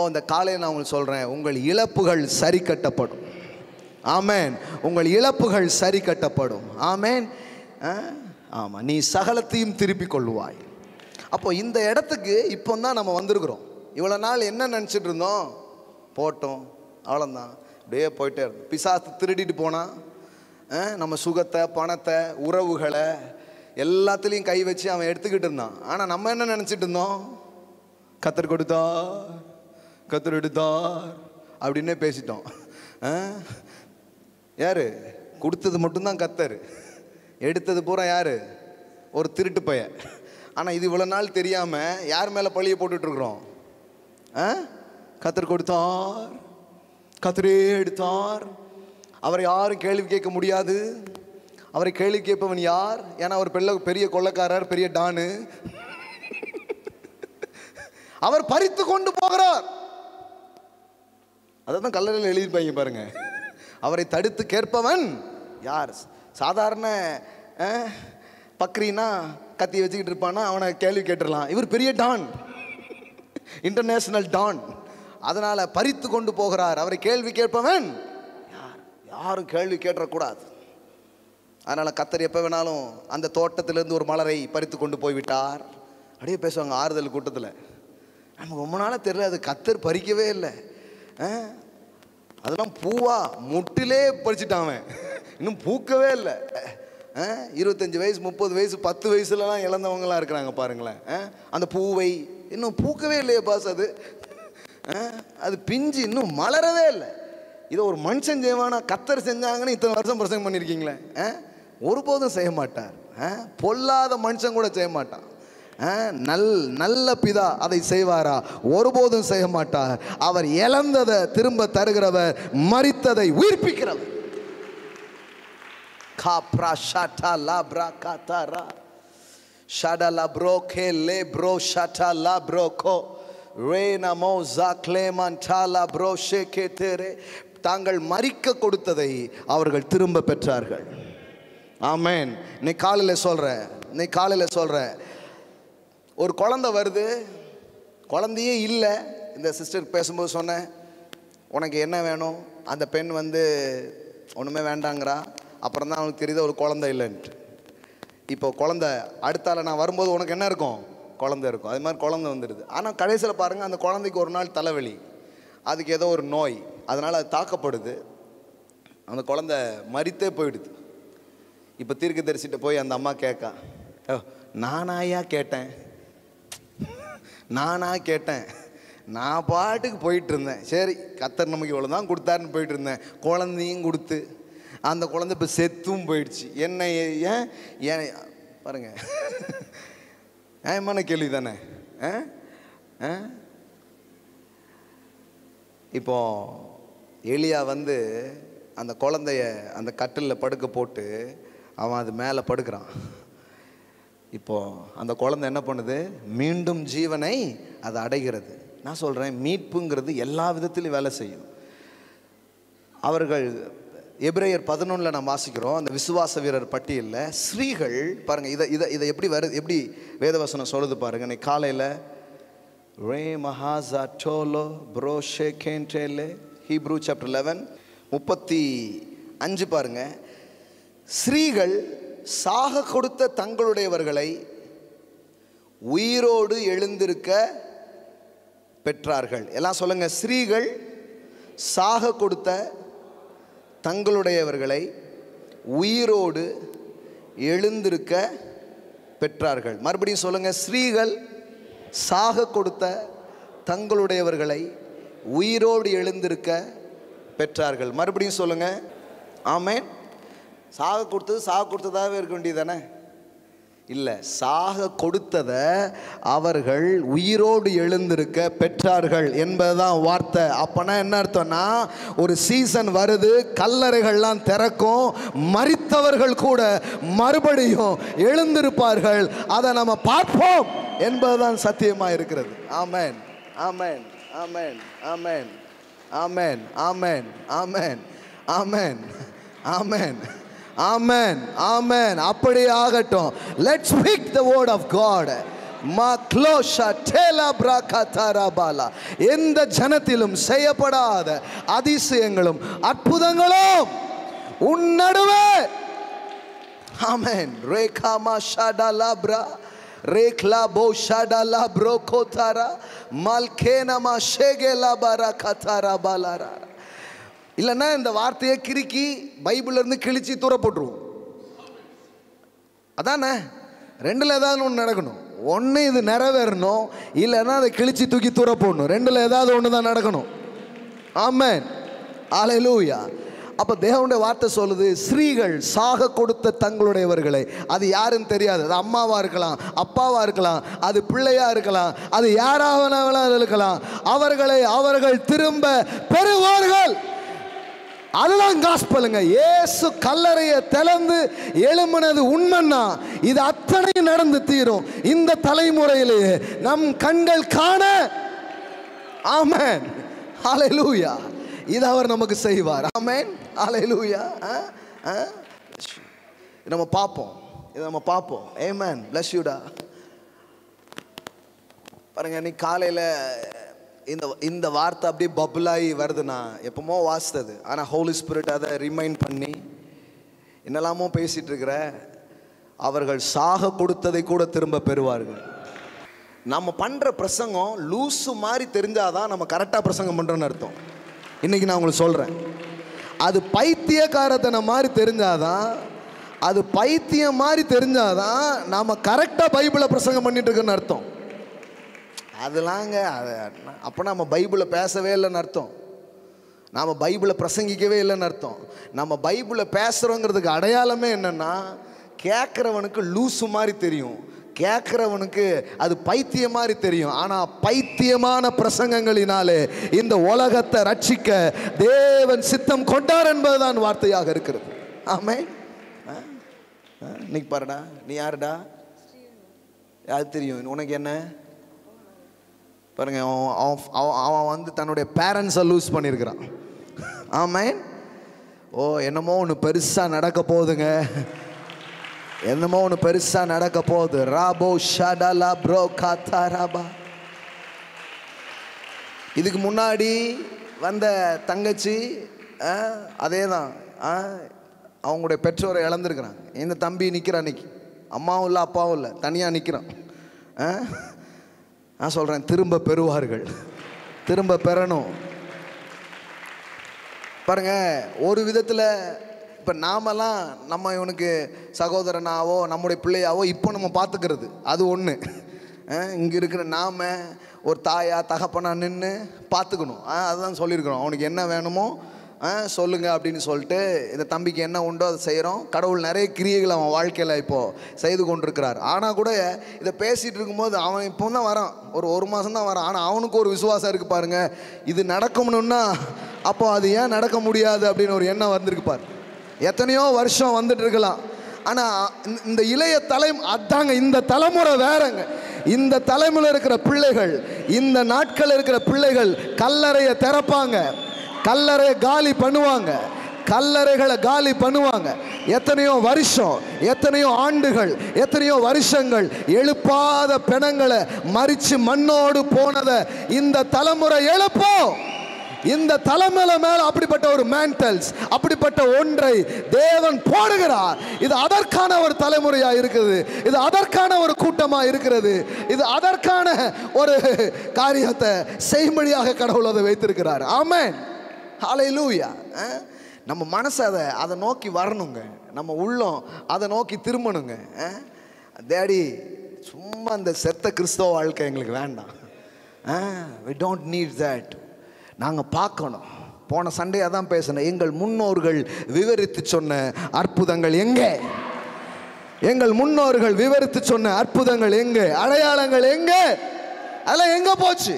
இந்த காலையில் நான் உங்களுக்கு சொல்கிறேன், உங்கள் இழப்புகள் சரி கட்டப்படும். ஆமென். உங்கள் இழப்புகள் சரி கட்டப்படும். ஆமென். ஆமாம், நீ சகலத்தையும் திருப்பி கொள்ளுவாய். அப்போ இந்த இடத்துக்கு இப்போ தான் நம்ம வந்திருக்கிறோம். இவ்வளோ நாள் என்ன நினச்சிட்டு இருந்தோம், போட்டோம் அவ்வளோதான், அப்படியே போயிட்டே இருந்தோம். பிசாசு திருடிட்டு போனால் நம்ம சுகத்தை, பணத்தை, உறவுகளை எல்லாத்துலேயும் கை வச்சு அவன் எடுத்துக்கிட்டு இருந்தான். ஆனால் நம்ம என்ன நினச்சிட்டு இருந்தோம், கத்தர் கொடுத்தார், கத்தர் எடுத்தார் அப்படின்னே பேசிட்டோம். யார் கொடுத்தது மட்டும்தான் கத்தர், எடுத்தது பூரா யார், ஒரு திருட்டு பையன். ஆனால் இது இவ்வளோ நாள் தெரியாமல் யார் மேலே பழியை போட்டுட்ருக்குறோம். கத்தர் கொடுத்தார், கத்தரே எடுத்தார். அவரை யாரும் கேள்வி கேட்க முடியாது. அவரை கேள்வி கேட்பவன் யார்? ஏன்னா அவர் பெரிய கொள்ளைக்காரர், பெரிய டானு. அவர் பறித்து கொண்டு போகிறார். அதான் கல்லறையில் எழுதியிருப்பாங்க பாருங்க. அவரை தடுத்து கேட்பவன் யார்? சாதாரண பக்ரீனா கத்தி வச்சுக்கிட்டு இருப்பானா அவனை கேள்வி கேட்டுடலாம். இவர் பெரிய டான், இன்டர்நேஷனல் டான். அதனால பறித்து கொண்டு போகிறார். அவரை கேள்வி கேட்பவன் யார்? யாரும் கேள்வி கேட்டக்கூடாது. அதனால கத்தர் எப்போ வேணாலும் அந்த தோட்டத்திலிருந்து ஒரு மலரை பறித்து கொண்டு போய்விட்டார் அப்படியே பேசுவாங்க ஆறுதல் கூட்டத்தில். நமக்கு ரொம்ப நாளாக தெரியல, அது கத்தர் பறிக்கவே இல்லை. அதெல்லாம் பூவா முட்டிலே பறிச்சுட்டான், இன்னும் பூக்கவே இல்லை. 25 வயசு, 30 வயசு, 10 வயசுலலாம் இழந்தவங்களாம் இருக்கிறாங்க பாருங்களேன். அந்த பூவை இன்னும் பூக்கவே இல்லையே பாஸ், அது பிஞ்சு இன்னும் மலரவே இல்லை. இதை ஒரு மனுஷன் செய்வானா? கத்தர் செஞ்சாங்கன்னு இத்தனை வருஷம் பிரசங்கம் பண்ணியிருக்கீங்களே, ஒருபோதும் செய்ய மாட்டார். பொல்லாத மனுஷன் கூட செய்ய மாட்டான். நல்ல பிதா அதை செய்வாரா? ஒருபோதும் செய்ய மாட்டார். அவர் இழந்ததை திரும்ப தருகிறவர், மரித்ததை உயிர்ப்பிக்கிறவர். காப்ரா ஷாட்டா லாப்ரா காத்தாரா ஷாடா லாப்ரோ கே லே ப்ரோ ஷாட்டா லாப்ரோ கோ ரேனா மோசா க்ளேமன்டா லாப்ரோ ஷேகே தேரே. தாங்கள் மரிக்க கொடுத்ததை அவர்கள் திரும்ப பெற்றார்கள். ஆமென். இன்னைக்கு காலையில் சொல்கிறேன், ஒரு குழந்தை வருது, குழந்தையே இல்லை. இந்த சிஸ்டர் பேசும்போது சொன்னேன், உனக்கு என்ன வேணும்? அந்த பெண் ஒன்றுமே வேண்டாங்கிறா. அப்புறம் தான் அவனுக்கு தெரியுது ஒரு குழந்தை இல்லைன்ட்டு. இப்போ குழந்தை அடுத்தால நான் வரும்போது உனக்கு என்ன இருக்கும்? குழந்தை இருக்கும். அது மாதிரி குழந்தை வந்துடுது. ஆனால் கடைசியில் பாருங்கள், அந்த குழந்தைக்கு ஒரு நாள் தலைவலி, அதுக்கு ஏதோ ஒரு நோய், அதனால் அது தாக்கப்படுது, அந்த குழந்தை மரித்தே போயிடுது. இப்போ தீர்க்கதரிசிட்ட போய் அந்த அம்மா கேட்கா, நானாயா கேட்டேன், நான் பாட்டுக்கு போயிட்டு இருந்தேன், சரி கர்த்தர் நமக்கு இவ்வளோ தான் கொடுத்தாருன்னு போயிட்டு இருந்தேன், குழந்தையும் கொடுத்து அந்த குழந்தை இப்போ செத்தும் போயிடுச்சு, என்ன ஏன் பாருங்க, நியாயமான கேள்வி தானே. இப்போ எலியா வந்து அந்த குழந்தைய அந்த கட்டிலில் படுக்க போட்டு அவன் அது மேலே படுக்கிறான். இப்போ அந்த குழந்தை என்ன பண்ணுது, மீண்டும் ஜீவனை அது அடைகிறது. நான் சொல்கிறேன், மீட்புங்கிறது எல்லா விதத்திலும் வேலை செய்யும். அவர்கள் எபிரேயர் 11 நாம் வாசிக்கிறோம், அந்த விசுவாச வீரர் பட்டியலில் ஸ்ரீகள் பாருங்கள், இதை எப்படி வருது, எப்படி வேதவசனம் சொல்லுது பாருங்கள். இன்னைக்கு காலையில் ரே மஹாசா டோலோ ப்ரோஷே கேன்டேலே ஹீப்ரூ சாப்டர் 11:35 பாருங்க, ஸ்ரீகள் சாக கொடுத்த தங்களுடையவர்களை உயிரோடு எழுந்திருக்க பெற்றார்கள். எல்லாம் சொல்லுங்க, ஸ்ரீகள் சாக கொடுத்த தங்களுடையவர்களை உயிரோடு எழுந்திருக்க பெற்றார்கள். மறுபடியும் சொல்லுங்க, ஸ்ரீகள் சாக கொடுத்த தங்களுடையவர்களை உயிரோடு எழுந்திருக்க பெற்றார்கள். மறுபடியும் சொல்லுங்க, ஆமென். சாக கொடுத்ததாகவே இருக்க வேண்டியது தானே? இல்லை, சாக கொடுத்ததை அவர்கள் உயிரோடு எழுந்திருக்க பெற்றார்கள் என்பதுதான் வார்த்தை. அப்போனா என்ன அர்த்தம்னா, ஒரு சீசன் வருது, கல்லறைகள்லாம் திறக்கும், மரித்தவர்கள் கூட மறுபடியும் எழுந்திருப்பார்கள், அதை நம்ம பார்ப்போம் என்பதுதான் சத்தியமாக இருக்கிறது. ஆமென், ஆமென், ஆமென், ஆமென், ஆமென், ஆமென், ஆமென், ஆமென், ஆமென், ஆமென், ஆமென். அப்படியே ஆகட்டும். Let's speak the word of God. எந்த ஜனத்திலும் செய்யப்படாத அதிசயங்களும் அற்புதங்களும் உன் நடுவே. ஆமென். ரேகாமா ஷடலப்ரா ரேக்லா போ ஷடலா ப்ரோ கோதாரா மல்கேனமா ஷேகேலா பரா கதாரா பாலாரா. இல்லைன்னா இந்த வார்த்தையை கிறுக்கி பைபிள்லேருந்து கிழிச்சி தூர போட்டுருவோம். அதானே, ரெண்டில் ஏதாவது ஒன்று நடக்கணும். ஒன்று இது நிறைவேறணும், இல்லைன்னா அதை கிழிச்சி தூக்கி தூர போடணும். ரெண்டில் ஏதாவது ஒன்று தான் நடக்கணும். ஆமென், அல்லேலூயா. அப்போ தேவனுடைய வார்த்தை சொல்லுது, ஸ்ரீகள் சாக கொடுத்த தங்களுடையவர்களை, அது யாருன்னு தெரியாது, அது அம்மாவாக இருக்கலாம், அப்பாவாக இருக்கலாம், அது பிள்ளையாக இருக்கலாம், அது யாராவது இருக்கலாம், அவர்களை அவர்கள் திரும்ப பெறுவார்கள். அதுதான் காஸ்பலுங்க. இயேசு கல்லறையை திறந்து எழும்பினது உண்மைன்னா இது அத்தனையும் நடந்து தீரும் இந்த தலைமுறையிலேயே நம் கண்கள் காண. ஆமென், ஹல்லேலூயா. இது அவர் நமக்கு செய்வார். ஆமென், ஹல்லேலூயா. நம்ம பார்ப்போம், இதை நம்ம பார்ப்போம். ஆமென், bless you டா. பாருங்க, இன்னைக்கு காலையில் இந்த வார்த்தை அப்படியே பபுளாகி வருதுண்ணா, எப்பமோ வாசித்தது, ஆனால் ஹோலி ஸ்பிரிட் அதை ரிமைண்ட் பண்ணி என்னெல்லாமோ பேசிகிட்டு இருக்கிற, அவர்கள் சாக கொடுத்ததை கூட திரும்ப பெறுவார்கள். நம்ம பண்ணுற பிரசங்கம் லூசு மாதிரி தெரிஞ்சாதான் நம்ம கரெக்டாக பிரசங்கம் பண்ணுறோன்னு அர்த்தம். இன்றைக்கி நான் உங்களுக்கு சொல்கிறேன், அது பைத்தியக்காரத்தனை மாதிரி தெரிஞ்சாதான், அது பைத்தியம் மாதிரி தெரிஞ்சாதான் நாம் கரெக்டாக பைபிளை பிரசங்கம் பண்ணிட்டு இருக்கோன்னு அர்த்தம். அதெல்லாங்க அப்போ நம்ம பைபிளை பேசவே இல்லைன்னு அர்த்தம், நாம் பைபிளை பிரசங்கிக்கவே இல்லைன்னு அர்த்தம். நம்ம பைபிளை பேசுகிறோங்கிறதுக்கு அடையாளமே என்னென்னா, கேட்குறவனுக்கு லூசு மாதிரி தெரியும், கேட்குறவனுக்கு அது பைத்தியம் மாதிரி தெரியும். ஆனால் பைத்தியமான பிரசங்கங்களினாலே இந்த உலகத்தை ரட்சிக்க தேவன் சித்தம் கொண்டார் என்பதுதான் வார்த்தையாக இருக்கிறது. ஆமென். இன்னைக்கு பாருடா, நீ யாருடா, அது தெரியும் உனக்கு என்ன பாருங்க. அவன் வந்து தன்னுடைய பேரண்ட்ஸை லூஸ் பண்ணியிருக்கிறான். ஆமென். ஓ, என்னமோ ஒன்று பெருசாக நடக்க போகுதுங்க, என்னமோ ஒன்று பெருசாக நடக்க போகுது. ராபோ ஷடலா ப்ரோ காத்தாராபா. இதுக்கு முன்னாடி வந்த தங்கச்சி அதே தான், அவங்களுடைய பெற்றோரை இழந்திருக்கிறாங்க. இந்த தம்பி நிற்கிறான், அன்னைக்கு அம்மாவும் இல்லை அப்பாவும் இல்லை, தனியாக நிற்கிறான். நான் சொல்கிறேன், திரும்ப பெறுவார்கள், திரும்ப பெறணும். பாருங்க, ஒரு விதத்தில் இப்போ நாமெல்லாம் நம்ம இவனுக்கு சகோதரனாவோ நம்முடைய பிள்ளையாவோ இப்போ நம்ம பார்த்துக்கிறது அது ஒன்று. இங்கே இருக்கிற நாம் ஒரு தாயா தகப்பனா நின்று பார்த்துக்கணும். அதுதான் சொல்லியிருக்கிறோம், அவனுக்கு என்ன வேணுமோ சொல்லுங்கள் அப்படின்னு சொல்லிட்டு இந்த தம்பிக்கு என்ன உண்டோ அதை செய்கிறோம். கடவுள் நிறைய கிரியைகள் அவன் வாழ்க்கையில் இப்போது செய்து கொண்டிருக்கிறார். ஆனால் கூட இதை பேசிகிட்டு இருக்கும்போது அவன் இப்போ தான் வரான், ஒரு மாதம் தான் வரான். ஆனால் அவனுக்கு ஒரு விசுவாசம் இருக்குது பாருங்கள், இது நடக்கணும்னா அப்போ அது ஏன் நடக்க முடியாது அப்படின்னு ஒரு எண்ணம் வந்திருக்கு பாரு. எத்தனையோ வருஷம் வந்துட்டு இருக்கலாம், ஆனால் இந்த இளைய அதாங்க இந்த தலைமுறை வேறங்க. இந்த தலைமுறை இருக்கிற பிள்ளைகள், இந்த நாட்கள் இருக்கிற பிள்ளைகள் கல்லறையை திறப்பாங்க, கல்லறையை காலி பண்ணுவாங்க, கல்லறைகளை காலி பண்ணுவாங்க. எத்தனையோ வருஷம், எத்தனையோ ஆண்டுகள், எத்தனையோ வருஷங்கள் எழுப்பாத பிணங்களை மறித்து மண்ணோடு போனதை இந்த தலைமுறை எழுப்போம். இந்த தலைமுறை மேல அப்படிப்பட்ட ஒரு மேண்டல்ஸ், அப்படிப்பட்ட ஒன்றை தேவன் போடுகிறார். இது அதற்கான ஒரு தலைமுறையா இருக்குது, இது அதற்கான ஒரு கூட்டமா இருக்கிறது, இது அதற்கான ஒரு காரியத்தை செய்யும்படியாக கடவுள் அதை வைத்திருக்கிறார். ஆமென், ஹல்லேலூயா. நம்ம மனசு அதை நோக்கி வரணுங்க, நம்ம உள்ளம் அதை நோக்கி திரும்பணுங்க. டேடி, சும்மா அந்த செத்த கிறிஸ்தவ வாழ்க்கை எங்களுக்கு வேண்டாம். we don't need that. நாங்கள் பார்க்கணும். போன சண்டே அதான் பேசினேன், எங்கள் முன்னோர்கள் விவரித்து சொன்ன அற்புதங்கள் எங்கே? எங்கள் முன்னோர்கள் விவரித்து சொன்ன அற்புதங்கள் எங்கே? அடையாளங்கள் எங்கே? அதெல்லாம் எங்கே போச்சு?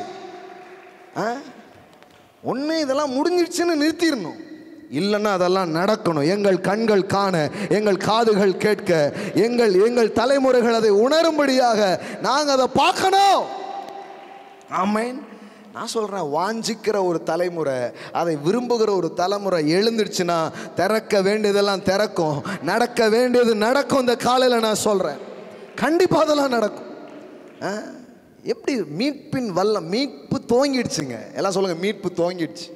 ஒன்று இதெல்லாம் முடிஞ்சிடுச்சுன்னு நிறுத்திடணும், இல்லைன்னா அதெல்லாம் நடக்கணும். எங்கள் கண்கள் காண, எங்கள் காதுகள் கேட்க, எங்கள் தலைமுறைகள் அதை உணரும்படியாக நாங்கள் அதை பார்க்கணும். ஆமென். நான் சொல்கிறேன், வாஞ்சிக்கிற ஒரு தலைமுறை, அதை விரும்புகிற ஒரு தலைமுறை எழுந்துடுச்சுன்னா திறக்க வேண்டியதெல்லாம் திறக்கும், நடக்க வேண்டியது நடக்கும். இந்த காலையில் நான் சொல்கிறேன், கண்டிப்பாக அதெல்லாம் நடக்கும். எப்படி மீட்பின் வல்லம், மீட்பு துவங்கிடுச்சுங்க. எல்லாம் சொல்லுங்கள், மீட்பு துவங்கிடுச்சு.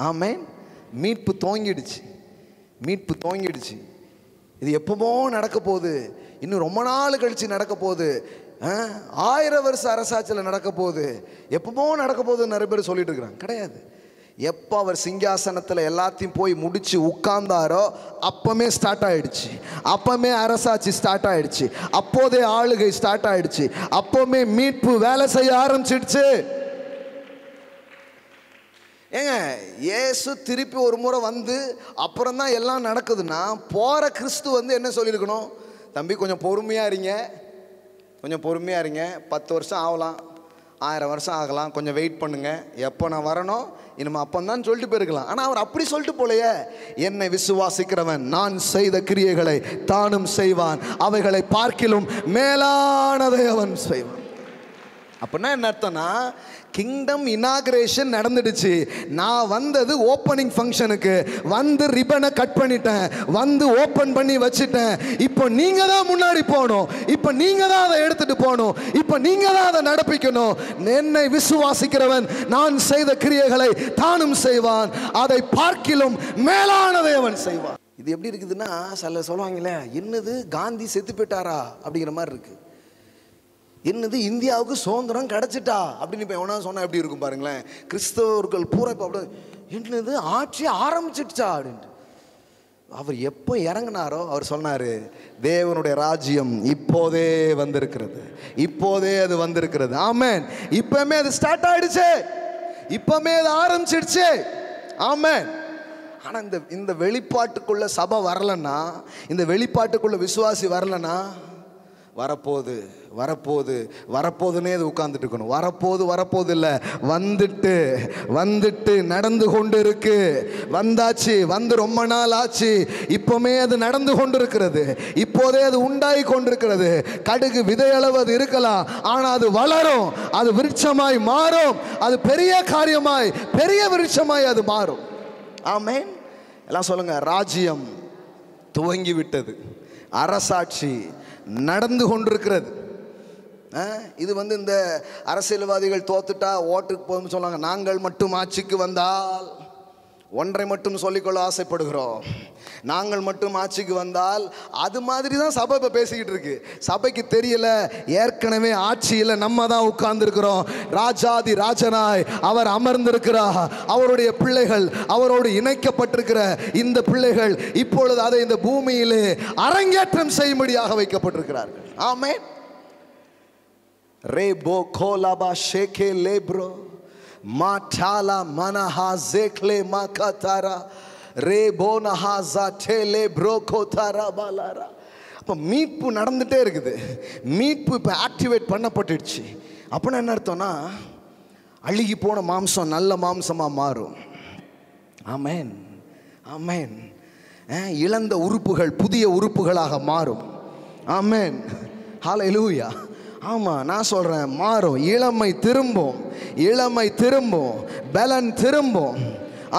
ஆமென், மீட்பு துவங்கிடுச்சு, மீட்பு துவங்கிடுச்சு. இது எப்போவோ நடக்க போகுது, இன்னும் ரொம்ப நாள் கழித்து நடக்க போகுது, 1000 வருஷ அரசாட்சியில் நடக்க போகுது, எப்போ நடக்க போகுது நிறைய பேர் சொல்லிட்டு இருக்கிறாங்க. கிடையாது. எப்போ அவர் சிங்காசனத்தில் எல்லாத்தையும் போய் முடிச்சு உட்கார்ந்தாரோ அப்பமே ஸ்டார்ட் ஆயிடுச்சு, அப்பமே அரசாட்சி ஸ்டார்ட் ஆயிடுச்சு, அப்போதே ஆளுகை ஸ்டார்ட் ஆயிடுச்சு, அப்போமே மீட்பு வேலை செய்ய ஆரம்பிச்சிடுச்சு. ஏங்க, இயேசு திருப்பி ஒரு முறை வந்து அப்புறம் தான் எல்லாம் நடக்குதுன்னா, போகிற கிறிஸ்து வந்து என்ன சொல்லியிருக்கணும்? தம்பி கொஞ்சம் பொறுமையாக இருங்க, கொஞ்சம் பொறுமையாக இருங்க, 10 வருஷம் ஆகலாம், 1000 வருஷம் ஆகலாம், கொஞ்சம் வெயிட் பண்ணுங்க, எப்போ நான் வரணும் இனிமே அப்போ தான் சொல்லிட்டு போயிருக்கலாம். ஆனால் அவர் அப்படி சொல்லிட்டு போலையே, என்னை விசுவாசிக்கிறவன் நான் செய்த கிரியைகளை தானும் செய்வான், அவைகளை பார்க்கிலும் மேலானதை அவன் செய்வான். அப்படின்னா என்ன அர்த்தம்னா, கிங்டம் இனாகிரேஷன் நடந்துடுச்சு. நான் வந்தது ஓப்பனிங் ஃபங்க்ஷனுக்கு, வந்து ரிப்பனை கட் பண்ணிட்டேன், வந்து ஓப்பன் பண்ணி வச்சுட்டேன். இப்போ நீங்க தான் முன்னாடி போகணும், இப்போ நீங்க தான் அதை எடுத்துட்டு போகணும், இப்போ நீங்க தான் அதை நடப்பிக்கணும். என்னை விசுவாசிக்கிறவன் நான் செய்த கிரியைகளை தானும் செய்வான், அதை பார்க்கிலும் மேலானதை அவன் செய்வான். இது எப்படி இருக்குதுன்னா, சில சொல்லுவாங்களே, என்னது காந்தி செத்து போயிட்டாரா அப்படிங்கிற மாதிரி இருக்கு. என்னது இந்தியாவுக்கு சுதந்திரம் கிடச்சிட்டா அப்படின்னு இப்போ எவனா சொன்னால் எப்படி இருக்கும் பாருங்களேன். கிறிஸ்தவர்கள் பூரா இப்போ அப்படி, என்னது ஆட்சி ஆரம்பிச்சிடுச்சா அப்படின்ட்டு. அவர் எப்போ இறங்கினாரோ அவர் சொன்னார், தேவனுடைய ராஜ்யம் இப்போதே வந்திருக்கிறது, இப்போதே அது வந்திருக்கிறது. ஆமென். இப்போமே அது ஸ்டார்ட் ஆயிடுச்சு, இப்போமே அது ஆரம்பிச்சிடுச்சு. ஆமென். ஆனால் இந்த வெளிப்பாட்டுக்குள்ள சபை வரலன்னா, இந்த வெளிப்பாட்டுக்குள்ள விசுவாசி வரலன்னா, வரப்போகுது வரப்போகுது வரப்போகுதுன்னே அது உட்கார்ந்துட்டு இருக்கணும். வரப்போகுது இல்லை, வந்துட்டு நடந்து கொண்டு இருக்கு. வந்தாச்சு, வந்து ரொம்ப நாள் ஆச்சு, இப்போமே அது நடந்து கொண்டு இருக்கிறது, இப்போதே அது உண்டாகி கொண்டிருக்கிறது. கடுகு விதையளவு அது இருக்கலாம், ஆனால் அது வளரும், அது விருட்சமாய் மாறும், அது பெரிய காரியமாய் பெரிய விருட்சமாய் அது மாறும். ஆமென். எல்லாம் சொல்லுங்க, ராஜ்யம் துவங்கி விட்டது, அரசாட்சி நடந்து கொண்டிருக்கிறது. இது வந்து இந்த அரசியல்வாதிகள் தோத்துட்டா ஓட்டுக்கு போகும்னு சொன்னாங்க. நாங்கள் மட்டும் ஆட்சிக்கு வந்தால் ஒன்றை மட்டும் சொல்லிக்கொள்ள ஆசைப்படுகிறோம், நாங்கள் மட்டும் ஆட்சிக்கு வந்தால் அது மாதிரி தான் சபை இப்போ பேசிக்கிட்டு இருக்கு. சபைக்கு தெரியல, ஏற்கனவே ஆட்சியில் நம்ம தான் உட்கார்ந்துருக்கிறோம். ராஜாதி ராஜனாய் அவர் அமர்ந்திருக்கிறார். அவருடைய பிள்ளைகள், அவரோடு இணைக்கப்பட்டிருக்கிற இந்த பிள்ளைகள் இப்பொழுது அதை இந்த பூமியிலே அரங்கேற்றம் செய்யும்படியாக வைக்கப்பட்டிருக்கிறார்கள். ஆமென். ரேபோ கோலாபா ஷேகே லேப்ரோ மாட்டாலா மனஹா ஜேக்லே மாகாதாரா ரேபோ நஹாசா டேலே ப்ரோகோ தாரா பாலாரா. அப்போ மீட்பு நடந்துகிட்டே இருக்குது. மீட்பு இப்போ ஆக்டிவேட் பண்ணப்பட்டுடுச்சு. அப்படின்னா என்ன அர்த்தம்னா, அழுகி போன மாம்சம் நல்ல மாம்சமாக மாறும். ஆமென், ஆமென். இழந்த உறுப்புகள் புதிய உறுப்புகளாக மாறும். ஆமென், ஹல்லேலூயா. ஆமாம், நான் சொல்கிறேன், மாறும். இளமை திரும்பும், இளமை திரும்பும், பலன் திரும்பும்.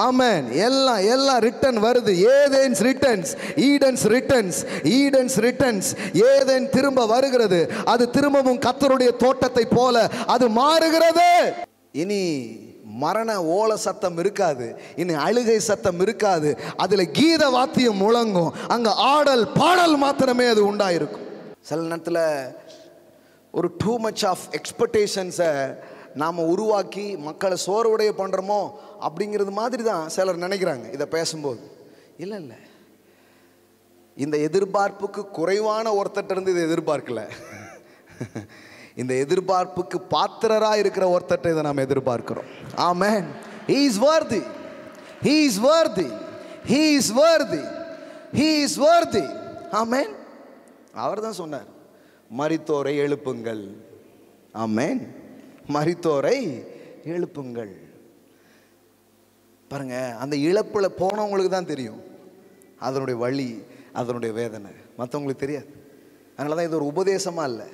ஆமென். எல்லாம் ரிட்டர்ன் வருது. Eden's returns, Eden's returns, Eden's returns. ஏதேன் திரும்ப வருகிறது. அது திரும்பவும் கர்த்தருடைய தோட்டத்தை போல அது மாறுகிறது. இனி மரண ஓல சத்தம் இருக்காது, இனி அழுகை சத்தம் இருக்காது. அதில் கீத வாத்தியம் முழங்கும். அங்கே ஆடல் பாடல் மாத்திரமே அது உண்டாயிருக்கும். சில நேரத்தில் ஒரு டூ மச் ஆஃப் எக்ஸ்பெக்டேஷன்ஸை நாம் உருவாக்கி மக்களை சோர்வுடைய பண்ணுறோமோ அப்படிங்கிறது மாதிரி தான் சிலர் நினைக்கிறாங்க இதை பேசும்போது. இல்லை இல்லை, இந்த எதிர்பார்ப்புக்கு குறைவான ஒருத்தட்டிருந்து இதை எதிர்பார்க்கல. இந்த எதிர்பார்ப்புக்கு பாத்திரராக இருக்கிற ஒருத்தட்டை இதை நாம் எதிர்பார்க்கிறோம். ஆமென். He is worthy, he is worthy, he is worthy, he is worthy. ஆமென். அவர் தான் சொன்னார், மரித்தோரை எழுப்புங்கள். ஆமென். மரித்தோரை எழுப்புங்கள். பாருங்க, அந்த இழப்புல போனவங்களுக்கு தான் தெரியும் அதனுடைய வலி, அதனுடைய வேதனை. மற்றவங்களுக்கு தெரியாது. அதனால தான் இது ஒரு உபதேசமாக இல்லை,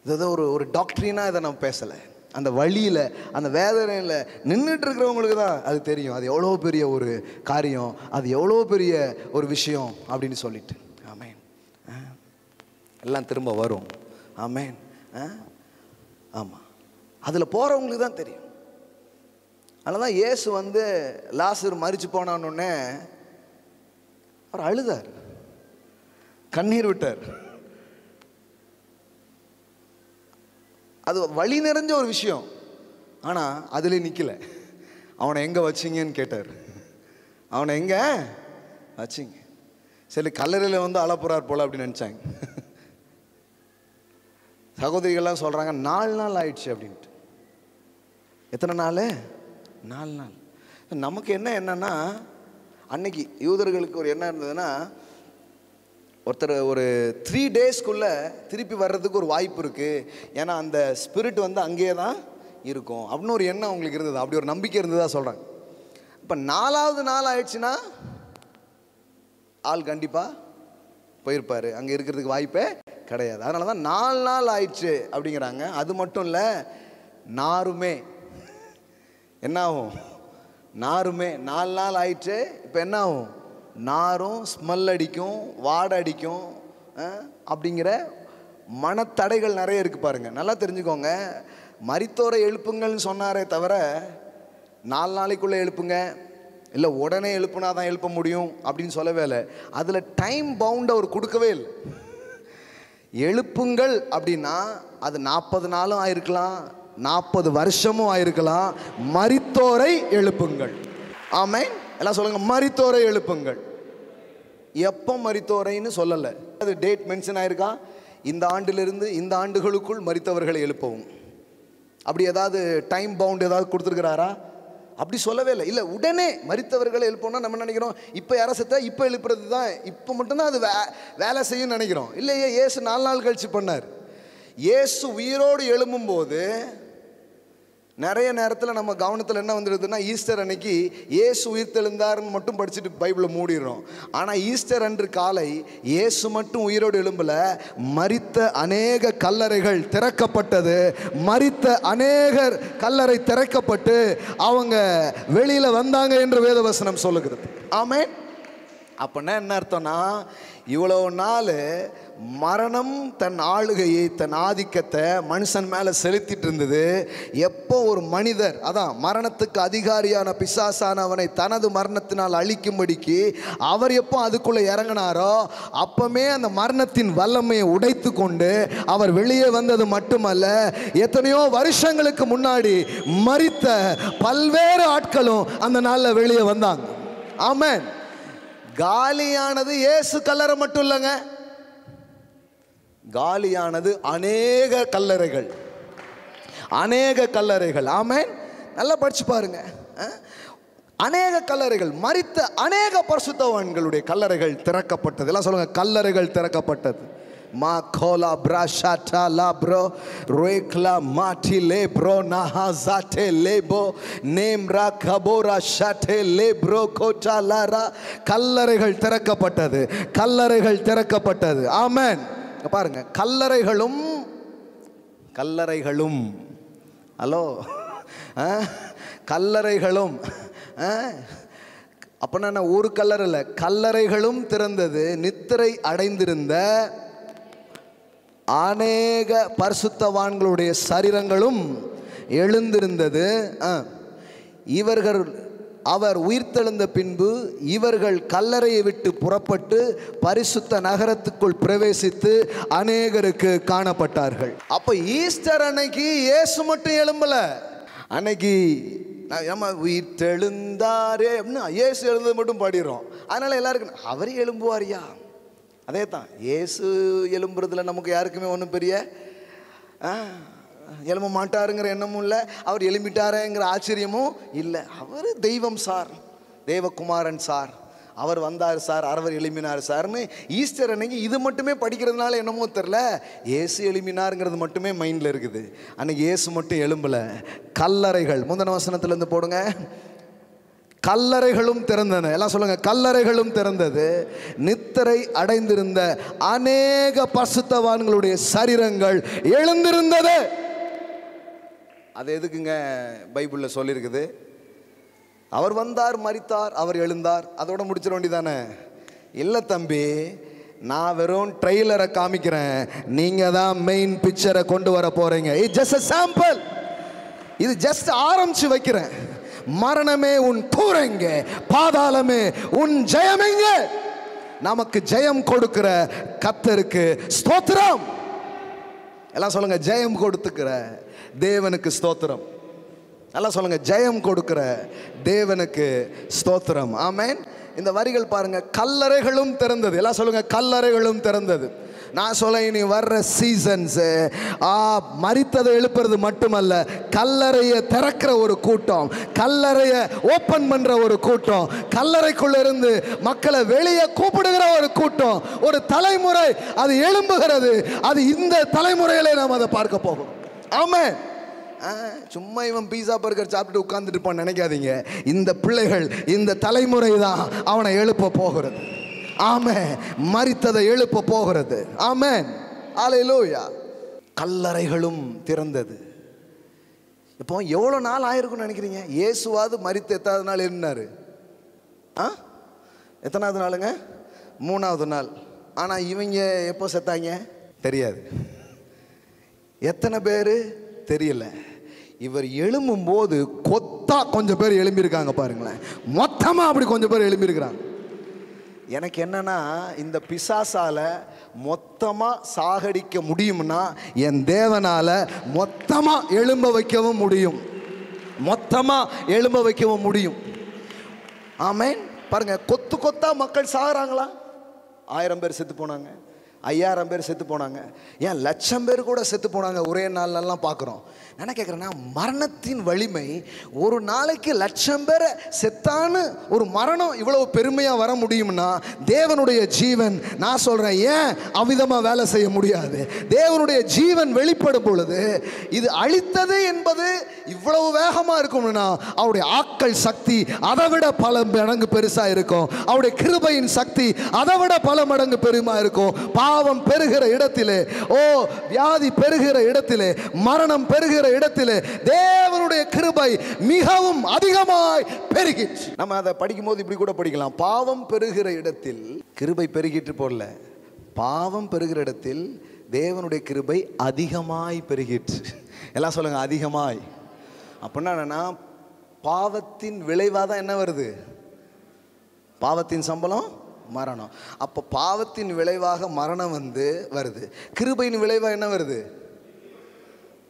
இது ஒரு டாக்டரினாக இதை நான் பேசலை. அந்த வழியில், அந்த வேதனையில் நின்றுட்டு இருக்கிறவங்களுக்கு தான் அது தெரியும். அது எவ்வளோ பெரிய ஒரு காரியம், அது எவ்வளோ பெரிய ஒரு விஷயம் அப்படின்னு சொல்லிட்டு. ஆமென். எல்லாம் திரும்ப வரும். ஆமென். ஆமாம், அதில் போகிறவங்களுக்கு தான் தெரியும். அதனால தான் இயேசு வந்து லாசர் மரிச்சு போனான்னொன்னே அவர் அழுதார், கண்ணீர் விட்டார். அது வழி நிறைஞ்ச ஒரு விஷயம். ஆனால் அதிலே நிற்கலை. அவனை எங்கே வச்சிங்கன்னு கேட்டார். அவனை எங்கே வச்சிங்க? சரி, கல்லறையில் வந்து அழப்புறார் போல அப்படின்னு நினச்சாங்க. சகோதரிகள்லாம் சொல்கிறாங்க 4 நாள் ஆயிடுச்சு அப்படின்ட்டு. எத்தனை நாள்? 4 நாள். நமக்கு என்னன்னா, அன்னைக்கு யூதர்களுக்கு ஒரு என்ன இருந்ததுன்னா, ஒருத்தர் ஒரு 3 டேஸ்க்குள்ளே திருப்பி வர்றதுக்கு ஒரு வாய்ப்பு இருக்குது. ஏன்னா அந்த ஸ்பிரிட் வந்து அங்கேயே தான் இருக்கும் அப்படின்னு ஒரு எண்ணம் அவங்களுக்கு இருந்தது. அப்படி ஒரு நம்பிக்கை இருந்ததா சொல்கிறாங்க. இப்போ 4வது நாள் ஆயிடுச்சுன்னா ஆள் கண்டிப்பாக போயிருப்பார், அங்கே இருக்கிறதுக்கு வாய்ப்பே கிடையாது. அதனால தான் 4 நாள் ஆயிடுச்சு அப்படிங்கிறாங்க. அது மட்டும் இல்லை, நாருமே என்ன ஆகும்? நாருமே 4 நாள் ஆயிடுச்சு. இப்போ என்ன ஆகும்? நாரும், ஸ்மெல் அடிக்கும், வாடை அடிக்கும். அப்படிங்கிற மனத்தடைகள் நிறைய இருக்குது. பாருங்கள், நல்லா தெரிஞ்சுக்கோங்க. மரித்தோரை எழுப்புங்கள்னு சொன்னாரே தவிர 4 நாளைக்குள்ளே எழுப்புங்க, இல்லை உடனே எழுப்புனா தான் எழுப்ப முடியும் அப்படின்னு சொல்லவே இல்லை. அதில் டைம் பவுண்ட் அவர் கொடுக்கவே இல்லை. எழுப்புங்கள் அப்படின்னா அது 40 நாளும் ஆயிருக்கலாம், 40 வருஷமும் ஆயிருக்கலாம். மரித்தோரை எழுப்புங்கள். ஆமென். எல்லாம் சொல்லுங்க, மரித்தோரை எழுப்புங்கள். எப்போ மரித்தோரைன்னு சொல்லலை, அது டேட் மென்ஷன் ஆயிருக்கா? இந்த ஆண்டிலிருந்து இந்த ஆண்டுகளுக்குள் மரித்தவர்களை எழுப்பவும். அப்படி ஏதாவது டைம் பவுண்ட் ஏதாவது கொடுத்துருக்கிறாரா? அப்படி சொல்லவே இல்லை. இல்லை, உடனே மரித்தவர்களை எழுப்போம்னா நம்ம நினைக்கிறோம் இப்போ யாரை செத்தா இப்போ எழுப்புறது தான், இப்போ மட்டும்தான் அது வேலை செய்யும் நினைக்கிறோம். இல்லையே, இயேசு 4 நாள் கழிச்சு பண்ணார். இயேசு உயிரோடு எழும்பும்போது நிறைய நேரத்தில் நம்ம கவனத்தில் என்ன வந்துடுதுன்னா, ஈஸ்டர் அன்னைக்கு இயேசு உயிர்த்தெழுந்தார்னு மட்டும் படிச்சுட்டு பைபிளை மூடிடுறோம். ஆனால் ஈஸ்டர் அன்று காலை இயேசு மட்டும் உயிரோடு எழும்பல, மரித்த அநேக கல்லறைகள் திறக்கப்பட்டது. மரித்த அநேகர் கல்லறை திறக்கப்பட்டு அவங்க வெளியில் வந்தாங்க என்று வேதவசனம் சொல்லுகிறது. ஆமென். அப்படின்னா என்ன அர்த்தம்னா, இவ்வளவு நாள் மரணம் தன் ஆளுகையை, தன் ஆதிக்கத்தை மனுஷன் மேலே செலுத்திட்டு இருந்தது. எப்போ ஒரு மனிதர், அதான் மரணத்துக்கு அதிகாரியான பிசாசானவனை தனது மரணத்தினால் அழிக்கும்படிக்கு அவர் எப்போ அதுக்குள்ளே இறங்கினாரோ அப்பமே அந்த மரணத்தின் வல்லமையை உடைத்து கொண்டு அவர் வெளியே வந்தது மட்டுமல்ல, எத்தனையோ வருஷங்களுக்கு முன்னாடி மரித்த பல்வேறு ஆட்களும் அந்த நாளில் வெளியே வந்தாங்க. ஆமென். காலியானது இயேசு கல்லறை மட்டும் இல்லைங்க, காலியானது அநேக கல்லறைகள், அநேக கல்லறைகள். ஆமென். நல்லா படிச்சு பாருங்க. அநேக கல்லறைகள், மரித்த அநேக பரிசுத்தவான்களுடைய கல்லறைகள் திறக்கப்பட்டது. எல்லாம் சொல்லுங்க, கல்லறைகள் திறக்கப்பட்டது. மா கோலா பிராஷாட்டா லாப்ரோ ரோக்லா மாட்டி லேப்ரோ நஹாசாட்டே லேபோ நேம்ரா கபோரா ஷாட்டே லேப்ரோ கோட்டா லாரா. கல்லறைகள் திறக்கப்பட்டது, கல்லறைகள் திறக்கப்பட்டது. ஆமென். பாருங்க, கல்லறைகளும் கல்லறைகளும் ஹலோ கல்லறைகளும் அப்படின்னா ஒரு கல்லறை இல்லை, கல்லறைகளும் திறந்தது. நித்திரை அடைந்திருந்த அநேக பரிசுத்தவான்களுடைய சரீரங்களும் எழுந்திருந்தது. இவர்கள் அவர் உயிர்த்தெழுந்த பின்பு இவர்கள் கல்லறையை விட்டு புறப்பட்டு பரிசுத்த நகரத்துக்குள் பிரவேசித்து அநேகருக்கு காணப்பட்டார்கள். அப்ப ஈஸ்டர் அன்னைக்கு இயேசு மட்டும் எழும்பல. அன்னைக்கு நம்ம உயிர்த்தெழுந்தாரே அப்படின்னு இயேசு எழுந்தது மட்டும் பாடிடுறோம். அதனால எல்லாருக்கும் அவர் எழும்புவாரியா? அதே தான், இயேசு எழும்புறதுல நமக்கு யாருக்குமே ஒன்றும் பெரிய எழும்ப மாட்டாருங்கிற எண்ணமும் இல்லை, அவர் எழும்பிட்டாருங்கிற ஆச்சரியமும் இல்லை. அவர் தெய்வம் சார், தேவகுமாரன் சார், அவர் வந்தார் சார், அவர் எழுப்பினார் சார்னு ஈஸ்டர் அன்னைக்கு இது மட்டுமே படிக்கிறதுனால என்னமோ தெரில, இயேசு எழுப்பினாருங்கிறது மட்டுமே மைண்டில் இருக்குது. அன்னைக்கு இயேசு மட்டும் எழும்பல. கல்லறைகள், முந்தின வசனத்துலேருந்து போடுங்க. கல்லறைகளும் திறந்தன. எல்லாம் சொல்லுங்க, கல்லறைகளும் திறந்தது. நித்திரை அடைந்திருந்த அநேக பரிசுத்தவான்களுடைய சரீரங்கள் எழுந்திருந்தது. அது எதுக்குங்க பைபிளில் சொல்லியிருக்குது? அவர் வந்தார், மரித்தார், அவர் எழுந்தார், அதோட முடிச்சிட வேண்டியதானே? இல்லை தம்பி, நான் வெறும் ட்ரெய்லரை காமிக்கிறேன், நீங்க தான் மெயின் பிக்சரை கொண்டு வர போறீங்க. இது ஜஸ்ட் a sample. இது ஜஸ்ட் ஆரம்பிச்சு வைக்கிறேன். மரணமே உன் கூரைங்க, பாதாளமே உன் ஜெயமெங்க. நமக்கு ஜெயம் கொடுக்கிற கர்த்தருக்கு ஸ்தோத்திரம். எல்லாம் சொல்லுங்க, ஜெயம் கொடுத்துக்கிற தேவனுக்கு ஸ்தோத்திரம். எல்லாம் சொல்லுங்க, ஜெயம் கொடுக்கிற தேவனுக்கு ஸ்தோத்திரம். ஆமென். இந்த வரிகள் பாருங்க, கல்லறைகளும் திறந்தது. எல்லாம் சொல்லுங்க, கல்லறைகளும் திறந்தது. நான் சொல்ல, இனி வர்ற சீசன்ஸ் மரித்ததை எழுப்புறது மட்டுமல்ல, கல்லறையை திறக்கிற ஒரு கூட்டம், கல்லறையை ஓப்பன் பண்ற ஒரு கூட்டம், கல்லறைக்குள்ள இருந்து மக்களை வெளியே கூப்பிடுகிற ஒரு கூட்டம், ஒரு தலைமுறை அது எழும்புகிறது. அது இந்த தலைமுறையிலே நாம் அதை பார்க்க போகும். ஆமென். சும்மா இவன் பீஸா பர்கர் சாப்பிட்டு உட்கார்ந்துட்டு இருப்பான்னு நினைக்காதீங்க. இந்த பிள்ளைகள், இந்த தலைமுறை தான் அவனை எழுப்ப போகிறது. ஆமென். மரித்ததை எழுப்ப போகிறது. ஆமென். அல்லேலூயா. கல்லறைகளும் திறந்தது. இப்போ எவ்வளோ நாள் ஆயிருக்குன்னு நினைக்கிறீங்க? இயேசுவாது மரித்து எத்தனாவது நாள் எழுந்தாரு? எத்தனாவது நாளுங்க? 3வது நாள். ஆனால் இவங்க எப்போ செத்தாங்க தெரியாது. எத்தனை பேர் தெரியல. இவர் எழும்பும் போது கொத்தா கொஞ்சம் பேர் எழும்பியிருக்காங்க பாருங்களேன். மொத்தமாக அப்படி கொஞ்சம் பேர் எழும்பியிருக்கிறாங்க. எனக்கு என்னன்னா, இந்த பிசாசால மொத்தமாக சாகடிக்க முடியும்னா என் தேவனால மொத்தமாக எழும்ப வைக்கவும் முடியும், மொத்தமாக எழும்ப வைக்கவும் முடியும். ஆமென். பாருங்க, கொத்து கொத்தா மக்கள் சாகுறாங்களா? 1000 பேர் செத்து போனாங்க, 5000 பேர் செத்து போனாங்க, ஏன் 1,00,000 பேர் கூட செத்து போனாங்க ஒரே நாள்லாம் பார்க்குறோம். என்ன கேட்குறேன்னா, மரணத்தின் வலிமை, ஒரு நாளைக்கு 1,00,000 பேரை செத்தான்னு ஒரு மரணம் இவ்வளவு பெருமையாக வர முடியும்னா தேவனுடைய ஜீவன், நான் சொல்கிறேன், ஏன் அவ்விதமாக வேலை செய்ய முடியாது? தேவனுடைய ஜீவன் வெளிப்படும் பொழுது இது அழித்தது என்பது இவ்வளவு வேகமாக இருக்கும்னா அவருடைய ஆட்கள் சக்தி அதை விட பல மடங்கு பெருசாக இருக்கும். அவருடைய கிருபையின் சக்தி அதை விட பல மடங்கு பெருமா இருக்கும். பாவம் பெருகிற இடத்திலே, வியாதி பெருகிற இடத்திலே, மரணம் பெருகிற இடத்திலே தேவனுடைய கிருபை மிகவும் அதிகமாய் பெருகிச்சு. நம்ம அதை படிக்கும் போது இப்படி கூட படிக்கலாம், பாவம் பெருகிற இடத்தில் கிருபை பெருகிட்டு போடல, பாவம் பெருகிற இடத்தில் தேவனுடைய கிருபை அதிகமாய் பெருகிட்டு. எல்லாம் சொல்லுங்க, அதிகமாய். அப்படின்னா என்னன்னா, பாவத்தின் விளைவாக தான் என்ன வருது? பாவத்தின் சம்பளம் மரணம். அப்போ பாவத்தின் விளைவாக மரணம் வருது. கிருபையின் விளைவாக என்ன வருது?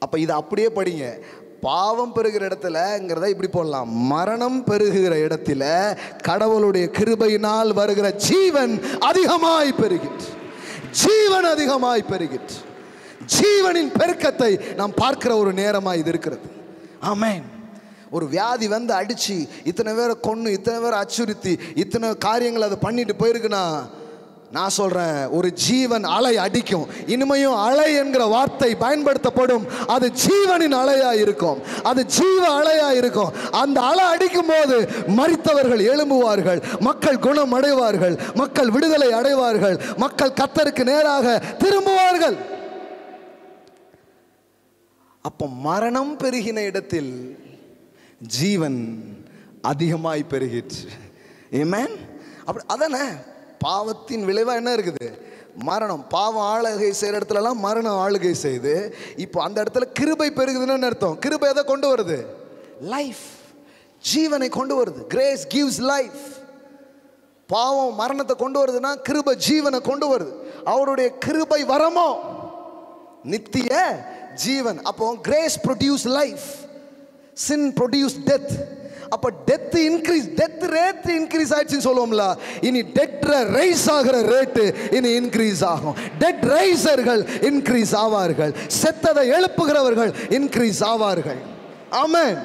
அப்போ இதை அப்படியே படிங்க. பாவம் பெருகிற இடத்துலங்கிறத இப்படி போடலாம், மரணம் பெருகிற இடத்துல கடவுளுடைய கிருபையினால் வருகிற ஜீவன் அதிகமாய் பெருகிட்டு, ஜீவன் அதிகமாய் பெருகிட்டு, ஜீவனின் பெருக்கத்தை நாம் பார்க்கிற ஒரு நேரமாக இது இருக்கிறது. ஆமென். ஒரு வியாதி அடிச்சு இத்தனை பேரை கொன்று, இத்தனை பேரை அச்சுறுத்தி, இத்தனை காரியங்கள் அதை பண்ணிட்டு போயிருக்குன்னா, நான் சொல்றேன், ஒரு ஜீவன் அலை அடிக்கும். இனிமையும் அலை என்கிற வார்த்தை பயன்படுத்தப்படும். அது ஜீவனின் அலையா இருக்கும், அது ஜீவ அலையா இருக்கும். அந்த அலை அடிக்கும் போது மரித்தவர்கள் எழும்புவார்கள், மக்கள் குணம் அடைவார்கள், மக்கள் விடுதலை அடைவார்கள், மக்கள் கர்த்தருக்கு நேராக திரும்புவார்கள். அப்போ மரணம் பெருகின இடத்தில் ஜீவன் அதிகமாய் பெருகிற்று. ஆமென். அப்படி அதானே பாவத்தின் விளைவாக என்ன இருக்குது? மரணம். பாவம் ஆளுகை செய்கிற இடத்துலலாம் மரணம் ஆளுகை செய்யுது. இப்போ அந்த இடத்துல கிருபை பெருகுதுன்னு அர்த்தம். கிருபை எதை கொண்டு வருது? லைஃப், ஜீவனை கொண்டு வருது. Grace gives life. பாவம் மரணத்தை கொண்டு வருதுன்னா கிருபை ஜீவனை கொண்டு வருது. அவருடைய கிருபை வரமோ நித்திய ஜீவன். அப்போ கிரேஸ் ப்ரொடியூஸ் லைஃப், சின் ப்ரொடியூஸ் டெத். அப்போ death increase, death rate increase ஆயிடுச்சுன்னு சொல்லுவோம்ல. இனி டெத் ரைஸ் ஆகிற ரேட்டு இனி இன்க்ரீஸ் ஆகும். டெத் ரைசர்கள் இன்க்ரீஸ் ஆவார்கள், செத்ததை எழுப்புகிறவர்கள் இன்க்ரீஸ் ஆவார்கள். ஆமென்.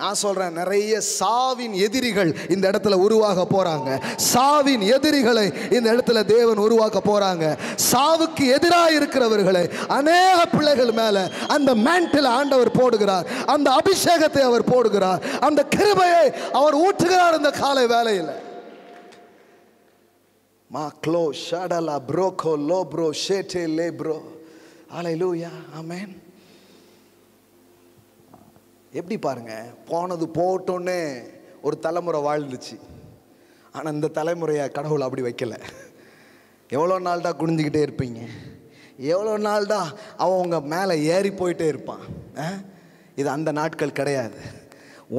நான் சொல்றேன், நிறைய சாவின் எதிரிகள் இந்த இடத்துல உருவாக போறாங்க. சாவின் எதிரிகளை இந்த இடத்துல தேவன் உருவாக்க போறாங்க. சாவுக்கு எதிராக இருக்கிறவர்களை அநேக பிள்ளைகள் மேல அந்த மேண்டில் ஆண்டவர் போடுகிறார், அந்த அபிஷேகத்தை அவர் போடுகிறார், அந்த கிருபையை அவர் ஊற்றுகிறார் இந்த காலை வேளையில். மா க்ளோ ஷடலா ப்ரோகோ லோ ப்ரோ ஷேட்டே லே ப்ரோ. ஹல்லேலூயா. ஆமென். எப்படி பாருங்க, போனது போட்டோன்னே ஒரு தலைமுறை வாழ்ந்துச்சு. ஆனால் இந்த தலைமுறையை கடவுள் அப்படி வைக்கல. எவ்வளோ நாள் தான் குனிஞ்சிக்கிட்டே இருப்பீங்க? எவ்வளோ நாள் தான் அவங்க மேலே ஏறி போயிட்டே இருப்பான்? இது அந்த நாட்கள் கிடையாது.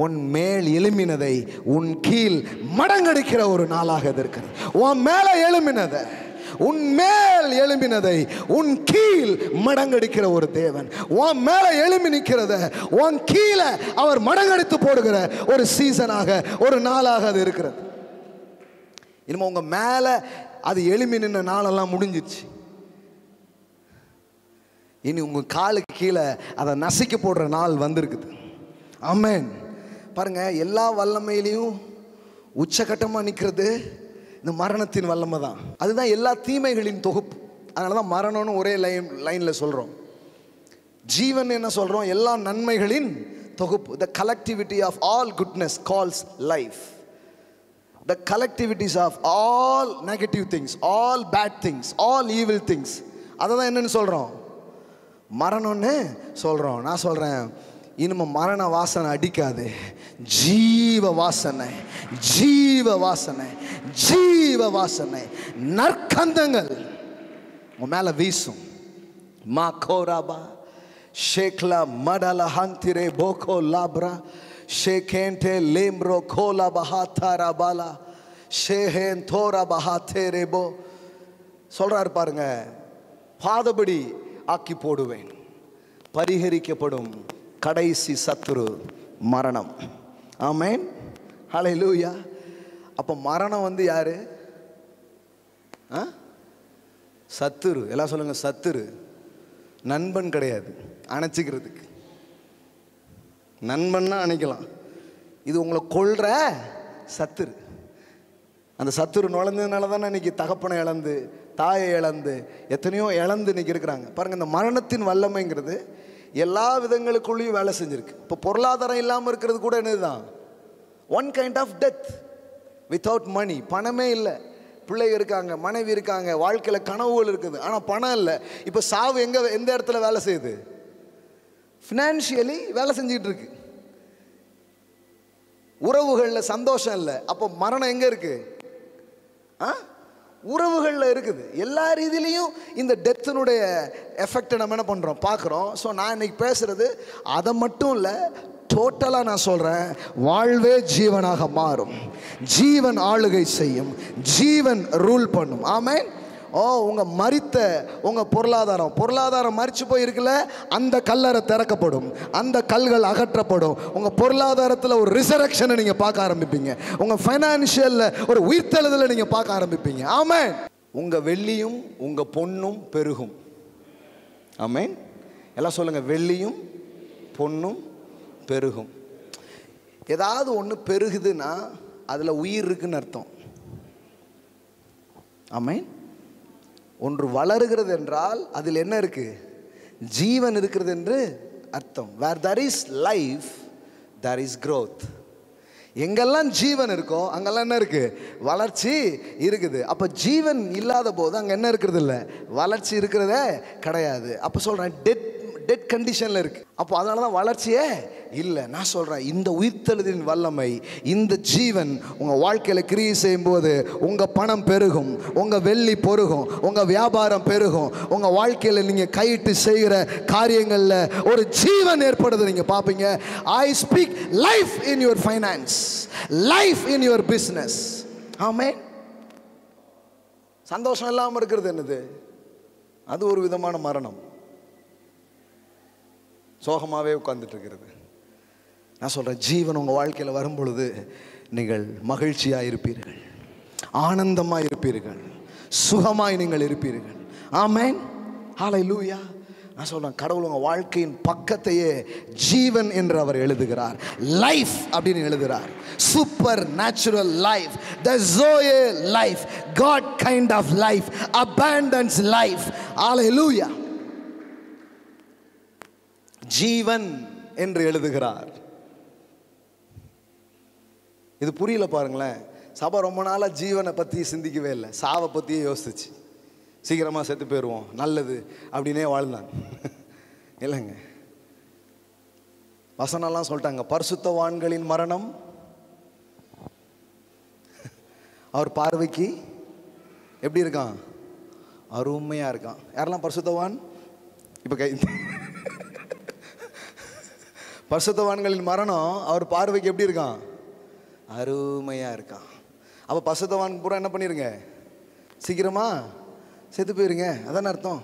உன் மேல் எழும்பினதை உன் கீழ் மடங்கடிக்கிற ஒரு நாளாக இது இருக்கிறது. உன் மேலே எழும்பினதை, உன் மேல் எழும்பினதை உன் கீழ் மடங்கடிக்கிற ஒரு தேவன். உன் மேல எழும்பி நிற்கிறத உன் கீழே அவர் மடங்கடித்து போடுகிற ஒரு சீசனாக, ஒரு நாளாக அது இருக்கிறது. இனிமே உங்க மேல அது எழும்பி நின்ற நாளெல்லாம் முடிஞ்சிச்சு. இனி உங்க காலுக்கு கீழே அதை நசுக்கி போடுற நாள் வந்திருக்குது. ஆமென். பாருங்க, எல்லா வல்லமையிலையும் உச்சகட்டமாக நிற்கிறது இந்த மரணத்தின் வல்லமை தான். அதுதான் எல்லா தீமைகளின் தொகுப்பு. அதனால தான் மரணம்னு ஒரே லைனில் சொல்கிறோம். ஜீவன் என்ன சொல்கிறோம்? எல்லா நன்மைகளின் தொகுப்பு. The collectivity of all goodness calls life. The collectivities of all negative things, all bad things, all evil things, அதை தான் என்னன்னு சொல்கிறோம்? மரணம்னு சொல்கிறோம். நான் சொல்கிறேன், இனிமே மரண வாசனை அடிக்காது. ஜீவ வாசனை, ஜீவ வாசனை, ஜீவ வாசனை, நற்கந்தங்கள் உன் மேல வீசும். மா கோராபா ஷேக்லா மடல ஹந்திரே போகோ லாப்ரா ஷேகேண்டே லேம்ரோ கோலா பஹாத்தாரா பாலா ஷேஹேன் தோரா பஹாத்தேரே போ. சொல்றாரு பாருங்க, பாதபடி ஆக்கி போடுவேன். பரிகரிக்கப்படும் கடைசி சத்துரு மரணம். ஆமென். ஹல்லேலூயா. அப்போ மரணம் யாரு? சத்துரு. எல்லாம் சொல்லுங்க, சத்துரு. நண்பன் கிடையாது அணைச்சிக்கிறதுக்கு. நண்பன்னா அணைக்கலாம், இது உங்களை கொல்ற சத்துரு. அந்த சத்துரு நுழைஞ்சதுனால தானே இன்னைக்கு தகப்பனை இழந்து, தாயை இழந்து, எத்தனையோ இழந்து இன்னைக்கு இருக்கிறாங்க. பாருங்க, இந்த மரணத்தின் வல்லமைங்கிறது எல்லா விதங்களுக்குள்ளேயும் வேலை செஞ்சிருக்கு. இப்போ பொருளாதாரம் இல்லாமல் இருக்கிறது கூட என்னதுதான்? One kind of death. Without money, பணமே இல்லை, பிள்ளைங்க இருக்காங்க, மனைவி இருக்காங்க, வாழ்க்கையில் கனவுகள் இருக்குது, ஆனால் பணம் இல்லை. இப்போ சாவு எந்த இடத்துல வேலை செய்யுது? ஃபினான்ஷியலி வேலை செஞ்சுக்கிட்டு இருக்கு. உறவுகளில் சந்தோஷம் இல்லை. அப்போ மரணம் எங்கே இருக்கு? உறவுகளில் இருக்குது. எல்லா ரீதியிலையும் இந்த டெத்தினுடைய எஃபெக்டை நம்ம என்ன பண்ணுறோம், பார்க்குறோம். ஸோ நான் இன்னைக்கு பேசுகிறது அதை மட்டும் இல்லை, டோட்டலாக நான் சொல்கிறேன். வாழ்வே ஜீவனாக மாறும், ஜீவன் ஆளுகை செய்யும், ஜீவன் ரூல் பண்ணும். ஆமென். உங்கள் மரித்த உங்கள் பொருளாதாரம் மரிச்சு போயிருக்குல்ல, அந்த கல்லறை திறக்கப்படும், அந்த கல்கள் அகற்றப்படும். உங்கள் பொருளாதாரத்தில் ஒரு ரிசரக்ஷனை நீங்கள் பார்க்க ஆரம்பிப்பீங்க. உங்கள் ஃபைனான்ஷியலில் ஒரு உயிர்த்தெழுதலை நீங்கள் பார்க்க ஆரம்பிப்பீங்க. ஆமென். உங்கள் வெள்ளியும் உங்கள் பொன்னும் பெருகும். ஆமென். எல்லாம் சொல்லுங்கள், வெள்ளியும் பொன்னும் பெருகும். ஏதாவது ஒன்று பெருகுதுன்னா அதில் உயிர் இருக்குன்னு அர்த்தம். ஆமென். ஒன்று வளருகிறது என்றால் அதில் என்ன இருக்கு, ஜீவன் இருக்கிறது என்று அர்த்தம். where there is life there is growth. எங்கெல்லாம் ஜீவன் இருக்கோ அங்கெல்லாம் என்ன இருக்கு, வளர்ச்சி இருக்குது. அப்போ ஜீவன் இல்லாத போது அங்கே என்ன இருக்கிறது இல்லை, வளர்ச்சி இருக்கிறதே கிடையாது. அப்போ சொல்கிறேன், டெட் கண்டிஷனில் இருக்குது. அப்போ அதனால தான் வளர்ச்சியே இல்லை. நான் சொல்கிறேன், இந்த உயிர்த்தெழுதின் வல்லமை, இந்த ஜீவன் உங்கள் வாழ்க்கையில் கிரியை செய்யும்போது உங்கள் பணம் பெருகும், உங்கள் வெள்ளி பெருகும், உங்கள் வியாபாரம் பெருகும். உங்கள் வாழ்க்கையில் நீங்கள் கையிட்டு செய்கிற காரியங்களில் ஒரு ஜீவன் ஏற்படுது நீங்கள் பார்ப்பீங்க. I speak life in your finance, life in your business. ஆமென். சந்தோஷம் இல்லாமல் இருக்கிறது என்னது, அது ஒரு விதமான மரணம். சோகமாகவே உட்கார்ந்துட்டு இருக்கிறது. நான் சொல்கிறேன், ஜீவன் உங்கள் வாழ்க்கையில் வரும் பொழுது நீங்கள் மகிழ்ச்சியாக இருப்பீர்கள், ஆனந்தமாக இருப்பீர்கள், சுகமாய் நீங்கள் இருப்பீர்கள். ஆமென். ஹல்லேலூயா. நான் சொல்கிறேன், கடவுள் உங்கள் வாழ்க்கையின் பக்கத்தையே ஜீவன் என்று அவர் எழுதுகிறார், லைஃப் அப்படின்னு எழுதுகிறார். Supernatural life, the zoe life, God kind of life, abundance life. ஹல்லேலூயா. ஜீவன் என்று எழுதுகிறார். இது புரியல பாருங்களேன். சபை ரொம்ப நாளாக ஜீவனை பற்றி சிந்திக்கவே இல்லை, சாவை பற்றியே யோசிச்சு சீக்கிரமாக செத்து போயிடுவோம் நல்லது அப்படின்னே வாழ்ந்தான். இல்லைங்க, வசனம்லாம் சொல்லிட்டாங்க, பரிசுத்தவான்களின் மரணம் அவர் பார்வைக்கு எப்படி இருக்கான், அருமையாக இருக்கான். யாரெல்லாம் பரிசுத்தவான்? இப்போ கை. பரிசுத்தவான்களின் மரணம் அவர் பார்வைக்கு எப்படி இருக்கான், அருமையாக இருக்கான். அப்போ பரிசுத்தவான் பூரா என்ன பண்ணிருங்க, சீக்கிரமா செத்து போயிருங்க. அதான அர்த்தம்.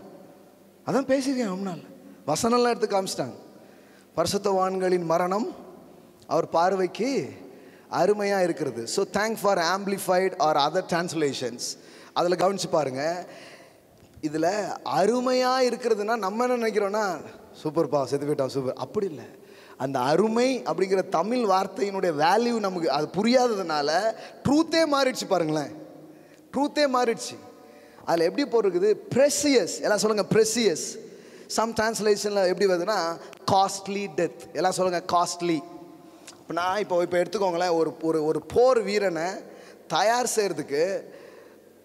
அதான் பேசியிருக்கேன் ரொம்ப நாள். வசனம்லாம் எடுத்து காமிச்சிட்டாங்க. பரிசுத்தவான்களின் மரணம் அவர் பார்வைக்கு அருமையாக இருக்கிறது. So thank for amplified or other translations. அதில் கவனிச்சு பாருங்க. இதில் அருமையாக இருக்கிறதுனா நம்ம என்ன நினைக்கிறோன்னா, சூப்பர்ப்பா செத்து போயிட்டான் சூப்பர், அப்படி இல்லை. அந்த அருமை அப்படிங்கிற தமிழ் வார்த்தையினுடைய வேல்யூ நமக்கு அது புரியாததுனால ட்ரூத்தே மாறிடுச்சு. பாருங்களேன், ட்ரூத்தே மாறிடுச்சு. அதில் எப்படி போட்டிருக்குது, ப்ரெசியஸ். எல்லாம் சொல்லுங்கள், ப்ரெசியஸ். சம் டிரான்ஸ்லேஷனில் எப்படி வருதுன்னா காஸ்ட்லி டெத். எல்லாம் சொல்லுங்கள், காஸ்ட்லி. இப்போ நான் இப்போ எடுத்துக்கோங்களேன், ஒரு போர் வீரனை தயார் செய்கிறதுக்கு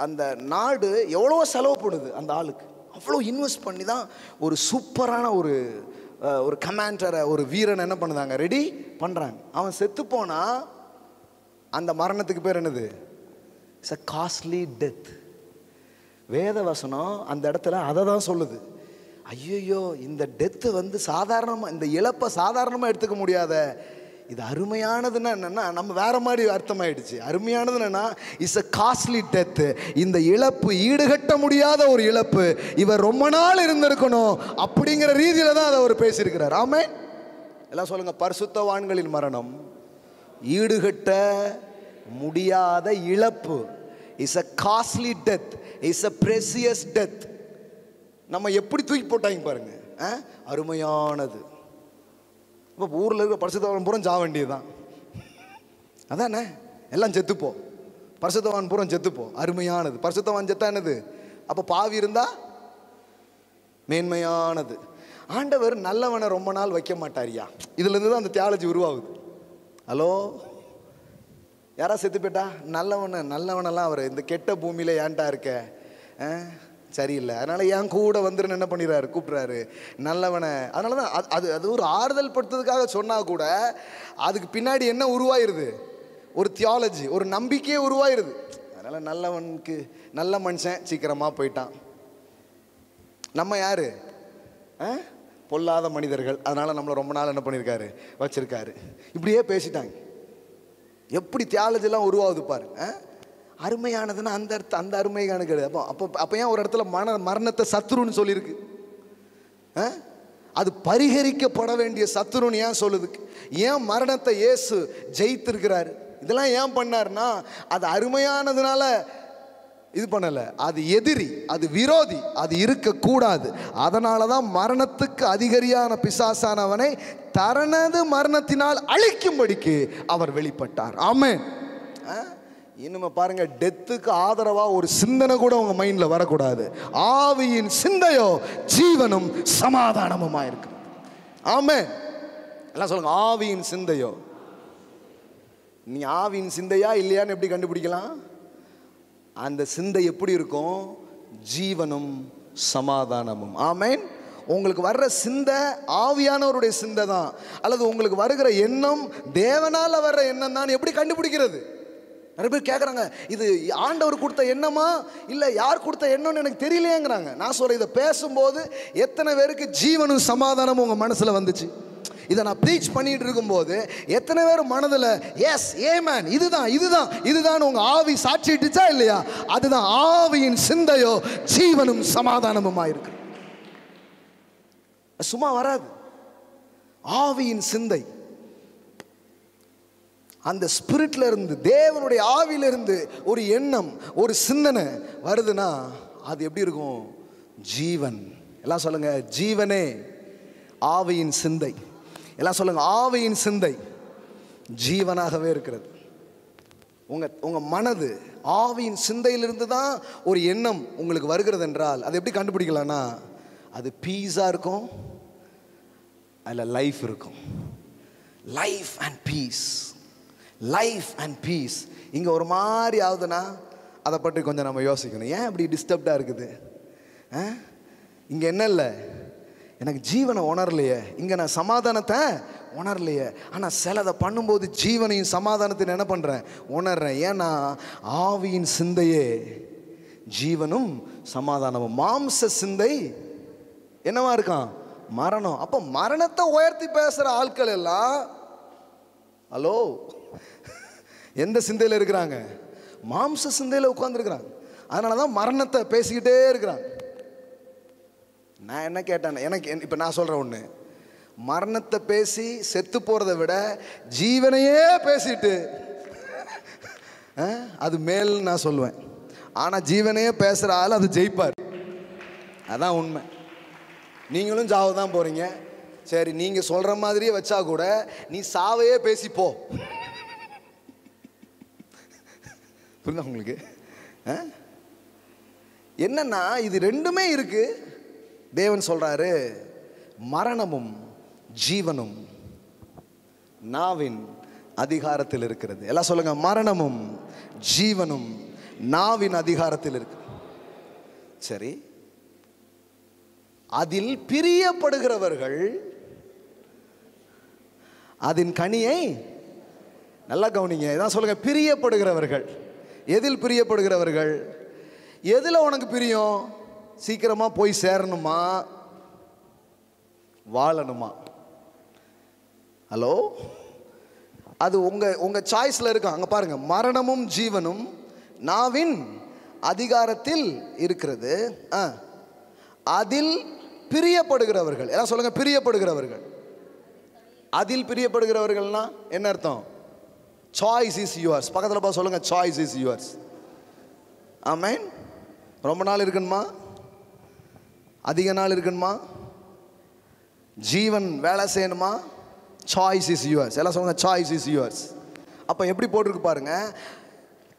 அந்த நாடு எவ்வளோ செலவு பண்ணுது அந்த ஆளுக்கு. அவ்வளோ இன்வெஸ்ட் பண்ணி தான் ஒரு சூப்பரான ஒரு கமாண்டரை, ஒரு வீரனை என்ன பண்ணுதாங்க, ரெடி பண்ணுறாங்க. அவன் செத்து போனால் அந்த மரணத்துக்கு பேர் என்னது, இட்ஸ் அ காஸ்ட்லி டெத். வேத வசனம் அந்த இடத்துல அதை தான் சொல்லுது. ஐயோ, இந்த டெத்து வந்து சாதாரணமாக, இந்த இழப்பை சாதாரணமாக எடுத்துக்க முடியாத, இது அருமையானதுன்னா என்னென்னா நம்ம வேற மாதிரி அர்த்தமாயிடுச்சு. அருமையானது என்னன்னா, இட்ஸ் அ காஸ்ட்லி டெத்து. இந்த இழப்பு ஈடுகட்ட முடியாத ஒரு இழப்பு, இவர் ரொம்ப நாள் இருந்திருக்கணும் அப்படிங்கிற ரீதியில் தான் அதை அவர் பேசியிருக்கிறார். ஆமென். எல்லாம் சொல்லுங்க, பரிசுத்தவான்களின் மரணம் ஈடுகட்ட முடியாத இழப்பு, it's a costly death, it's a precious death. நம்ம எப்படி தூக்கி போட்டாங்க பாருங்க, அருமையானது. இப்போ ஊரில் இருக்கிற பரிசுத்தவான் பூரா ஜாக வேண்டியது தான். அதானே, எல்லாம் செத்துப்போ, பரிசுத்தவான் பூரா செத்துப்போ, அருமையானது. பரிசுத்தவான் செத்தா என்னது, அப்போ பாவி இருந்தா மேன்மையானது. ஆண்டவர் நல்லவனை ரொம்ப நாள் வைக்க மாட்டாரியா. இதுலேருந்து தான் அந்த தியாலஜி உருவாகுது. ஹலோ, யாரா செத்து போயிட்டா, நல்லவனெல்லாம் அவர் இந்த கெட்ட பூமியில் ஏன்டா இருக்க, சரியில்லை, அதனால் என் கூட வந்துருன்னு என்ன பண்ணிடுறாரு, கூப்பிட்றாரு நல்லவனை. அதனால தான் அது ஒரு ஆறுதல் படுத்துறதுக்காக சொன்னால் கூட அதுக்கு பின்னாடி என்ன உருவாயிருது, ஒரு தியாலஜி, ஒரு நம்பிக்கையே உருவாயிருது. அதனால் நல்லவனுக்கு நல்ல மனுஷன் சீக்கிரமாக போயிட்டான். நம்ம யார்? பொல்லாத மனிதர்கள். அதனால் நம்மளை ரொம்ப நாள் என்ன பண்ணியிருக்காரு, வச்சுருக்காரு. இப்படியே பேசிட்டாங்க. எப்படி தியாலஜிலாம் உருவாகுது பாரு. அருமையானதுன்னா அந்த அருமையான கிடையாது. அப்போ ஏன் ஒரு இடத்துல மரணத்தை சத்துருன்னு சொல்லியிருக்கு? அது பரிகரிக்கப்பட வேண்டிய சத்துருன்னு ஏன் சொல்லுது? ஏன் மரணத்தை இயேசு ஜெயித்திருக்கிறாரு? இதெல்லாம் ஏன் பண்ணார்னா, அது அருமையானதுனால இது பண்ணலை. அது எதிரி, அது விரோதி, அது இருக்கக்கூடாது. அதனால தான் மரணத்துக்கு அதிகாரியான பிசாசானவனை தனது மரணத்தினால் அழிக்கும்படிக்கு அவர் வெளிப்பட்டார். ஆமென். இன்னும் பாருங்க, டெத்துக்கு ஆதரவா ஒரு சிந்தனை கூட உங்க மைண்ட்ல வரக்கூடாது. ஆவியின் சிந்தையோ ஜீவனும் சமாதானமுமா இருக்கு. ஆமென். எல்லாம் சொல்லுங்க, ஆவியின் சிந்தையோ. நீ ஆவியின் சிந்தையா இல்லையான்னு எப்படி கண்டுபிடிக்கலாம்? அந்த சிந்தை எப்படி இருக்கும்? ஜீவனும் சமாதானமும். ஆமென். உங்களுக்கு வர்ற சிந்தை ஆவியானவருடைய சிந்தை தான், அல்லது உங்களுக்கு வருகிற எண்ணம் தேவனால வர்ற எண்ணம் தான் எப்படி கண்டுபிடிக்கிறது? நிறைய பேர் கேட்குறாங்க, இது ஆண்டவர் கொடுத்த எண்ணமா இல்லை யார் கொடுத்த எண்ணம்னு எனக்கு தெரியலையேங்கிறாங்க. நான் சொல்கிறேன், இதை பேசும்போது எத்தனை பேருக்கு ஜீவனும் சமாதானமும் உங்கள் மனசில் வந்துச்சு? இதை நான் ப்ரீச் பண்ணிட்டு இருக்கும்போது எத்தனை பேர் மனதில் எஸ் ஏமேன் இதுதான் இதுதான் இதுதான் உங்கள் ஆவி சாட்சிட்டுச்சா இல்லையா? அதுதான் ஆவியின் சிந்தையோ ஜீவனும் சமாதானமுமா இருக்கு. சும்மா வராது. ஆவியின் சிந்தை அந்த ஸ்பிரிட்ல இருந்து, தேவனுடைய ஆவியிலிருந்து ஒரு எண்ணம், ஒரு சிந்தனை வருதுன்னா அது எப்படி இருக்கும்? ஜீவன். எல்லாம் சொல்லுங்க, ஜீவனே ஆவியின் சிந்தை. எல்லாம் சொல்லுங்க, ஆவியின் சிந்தை ஜீவனாகவே இருக்கிறது. உங்க மனது ஆவியின் சிந்தையிலிருந்து தான் ஒரு எண்ணம் உங்களுக்கு வருகிறது என்றால் அது எப்படி கண்டுபிடிக்கலாம்னா, அது பீஸா இருக்கும், அதில் லைஃப் இருக்கும். Life and peace, life and peace. இங்கே ஒரு மாதிரி ஆகுதுன்னா அதை பற்றி கொஞ்சம் நம்ம யோசிக்கணும். ஏன் இப்படி டிஸ்டர்ப்டாக இருக்குது? இங்கே என்ன இல்லை, எனக்கு ஜீவனை உணரலையே, இங்கே நான் சமாதானத்தை உணரலையே. ஆனால் சிலதை பண்ணும்போது ஜீவனையும் சமாதானத்தையும் என்ன பண்ணுறேன், உணர்றேன். ஏன்னா ஆவியின் சிந்தையே ஜீவனும் சமாதானமும். மாம்ச சிந்தை என்னவா இருக்கான்? மரணம். அப்போ மரணத்தை உயர்த்தி பேசுகிற ஆட்கள் எல்லாம் ஹலோ எந்த சிந்தையில் இருக்கிறாங்க? மாம்ச சிந்தையில் உட்கார்ந்துருக்கிறாங்க. அதனால தான் மரணத்தை பேசிக்கிட்டே இருக்கிறாங்க. நான் என்ன கேட்டேன், எனக்கு இப்போ நான் சொல்கிறேன் ஒன்று, மரணத்தை பேசி செத்து போகிறத விட ஜீவனையே பேசிட்டு அது மேல் நான் சொல்லுவேன். ஆனால் ஜீவனையே பேசுகிற ஆள் அது ஜெயிப்பார். அதான் உண்மை. நீங்களும் சாவு தான் போகிறீங்க. சரி, நீங்கள் சொல்கிற மாதிரியே வச்சா கூட நீ சாவையே பேசிப்போ. புரியுதா உங்களுக்கு? என்னன்னா இது ரெண்டுமே இருக்கு. தேவன் சொல்றாரு, மரணமும் ஜீவனும் நாவின் அதிகாரத்தில் இருக்கிறது. எல்லாம் சொல்லுங்க, மரணமும் ஜீவனும் நாவின் அதிகாரத்தில் இருக்கு. சரி, அதில் பிரியப்படுகிறவர்கள் அதன் கனியை நல்லா கவனிங்க. இதான் சொல்லுங்க, பிரியப்படுகிறவர்கள். எதில் பிரியப்படுகிறவர்கள்? எதில் உனக்கு பிரியம்? சீக்கிரமா போய் சேரணுமா, வாழணுமா? ஹலோ, அது உங்க சாய்ஸ்ல இருக்கு. அங்க பாருங்க, மரணமும் ஜீவனும் நாவின் அதிகாரத்தில் இருக்கிறது. அதில் பிரியப்படுகிறவர்கள். எல்லாம் சொல்லுங்க, பிரியப்படுகிறவர்கள். அதில் பிரியப்படுகிறவர்கள்னா என்ன அர்த்தம்? Choice is yours. பக்கத்தில் பார்த்து சொல்லுங்க, சாய்ஸ் இஸ் யுவர்ஸ். ஆமென். ரொம்ப நாள் இருக்கணுமா, அதிக நாள் இருக்கணுமா, ஜீவன் வேலை செய்யணுமா? Choice is yours. எல்லாம் சொல்லுங்க, சாய்ஸ் இஸ் யுவர்ஸ். அப்போ எப்படி போட்டிருக்கு பாருங்க,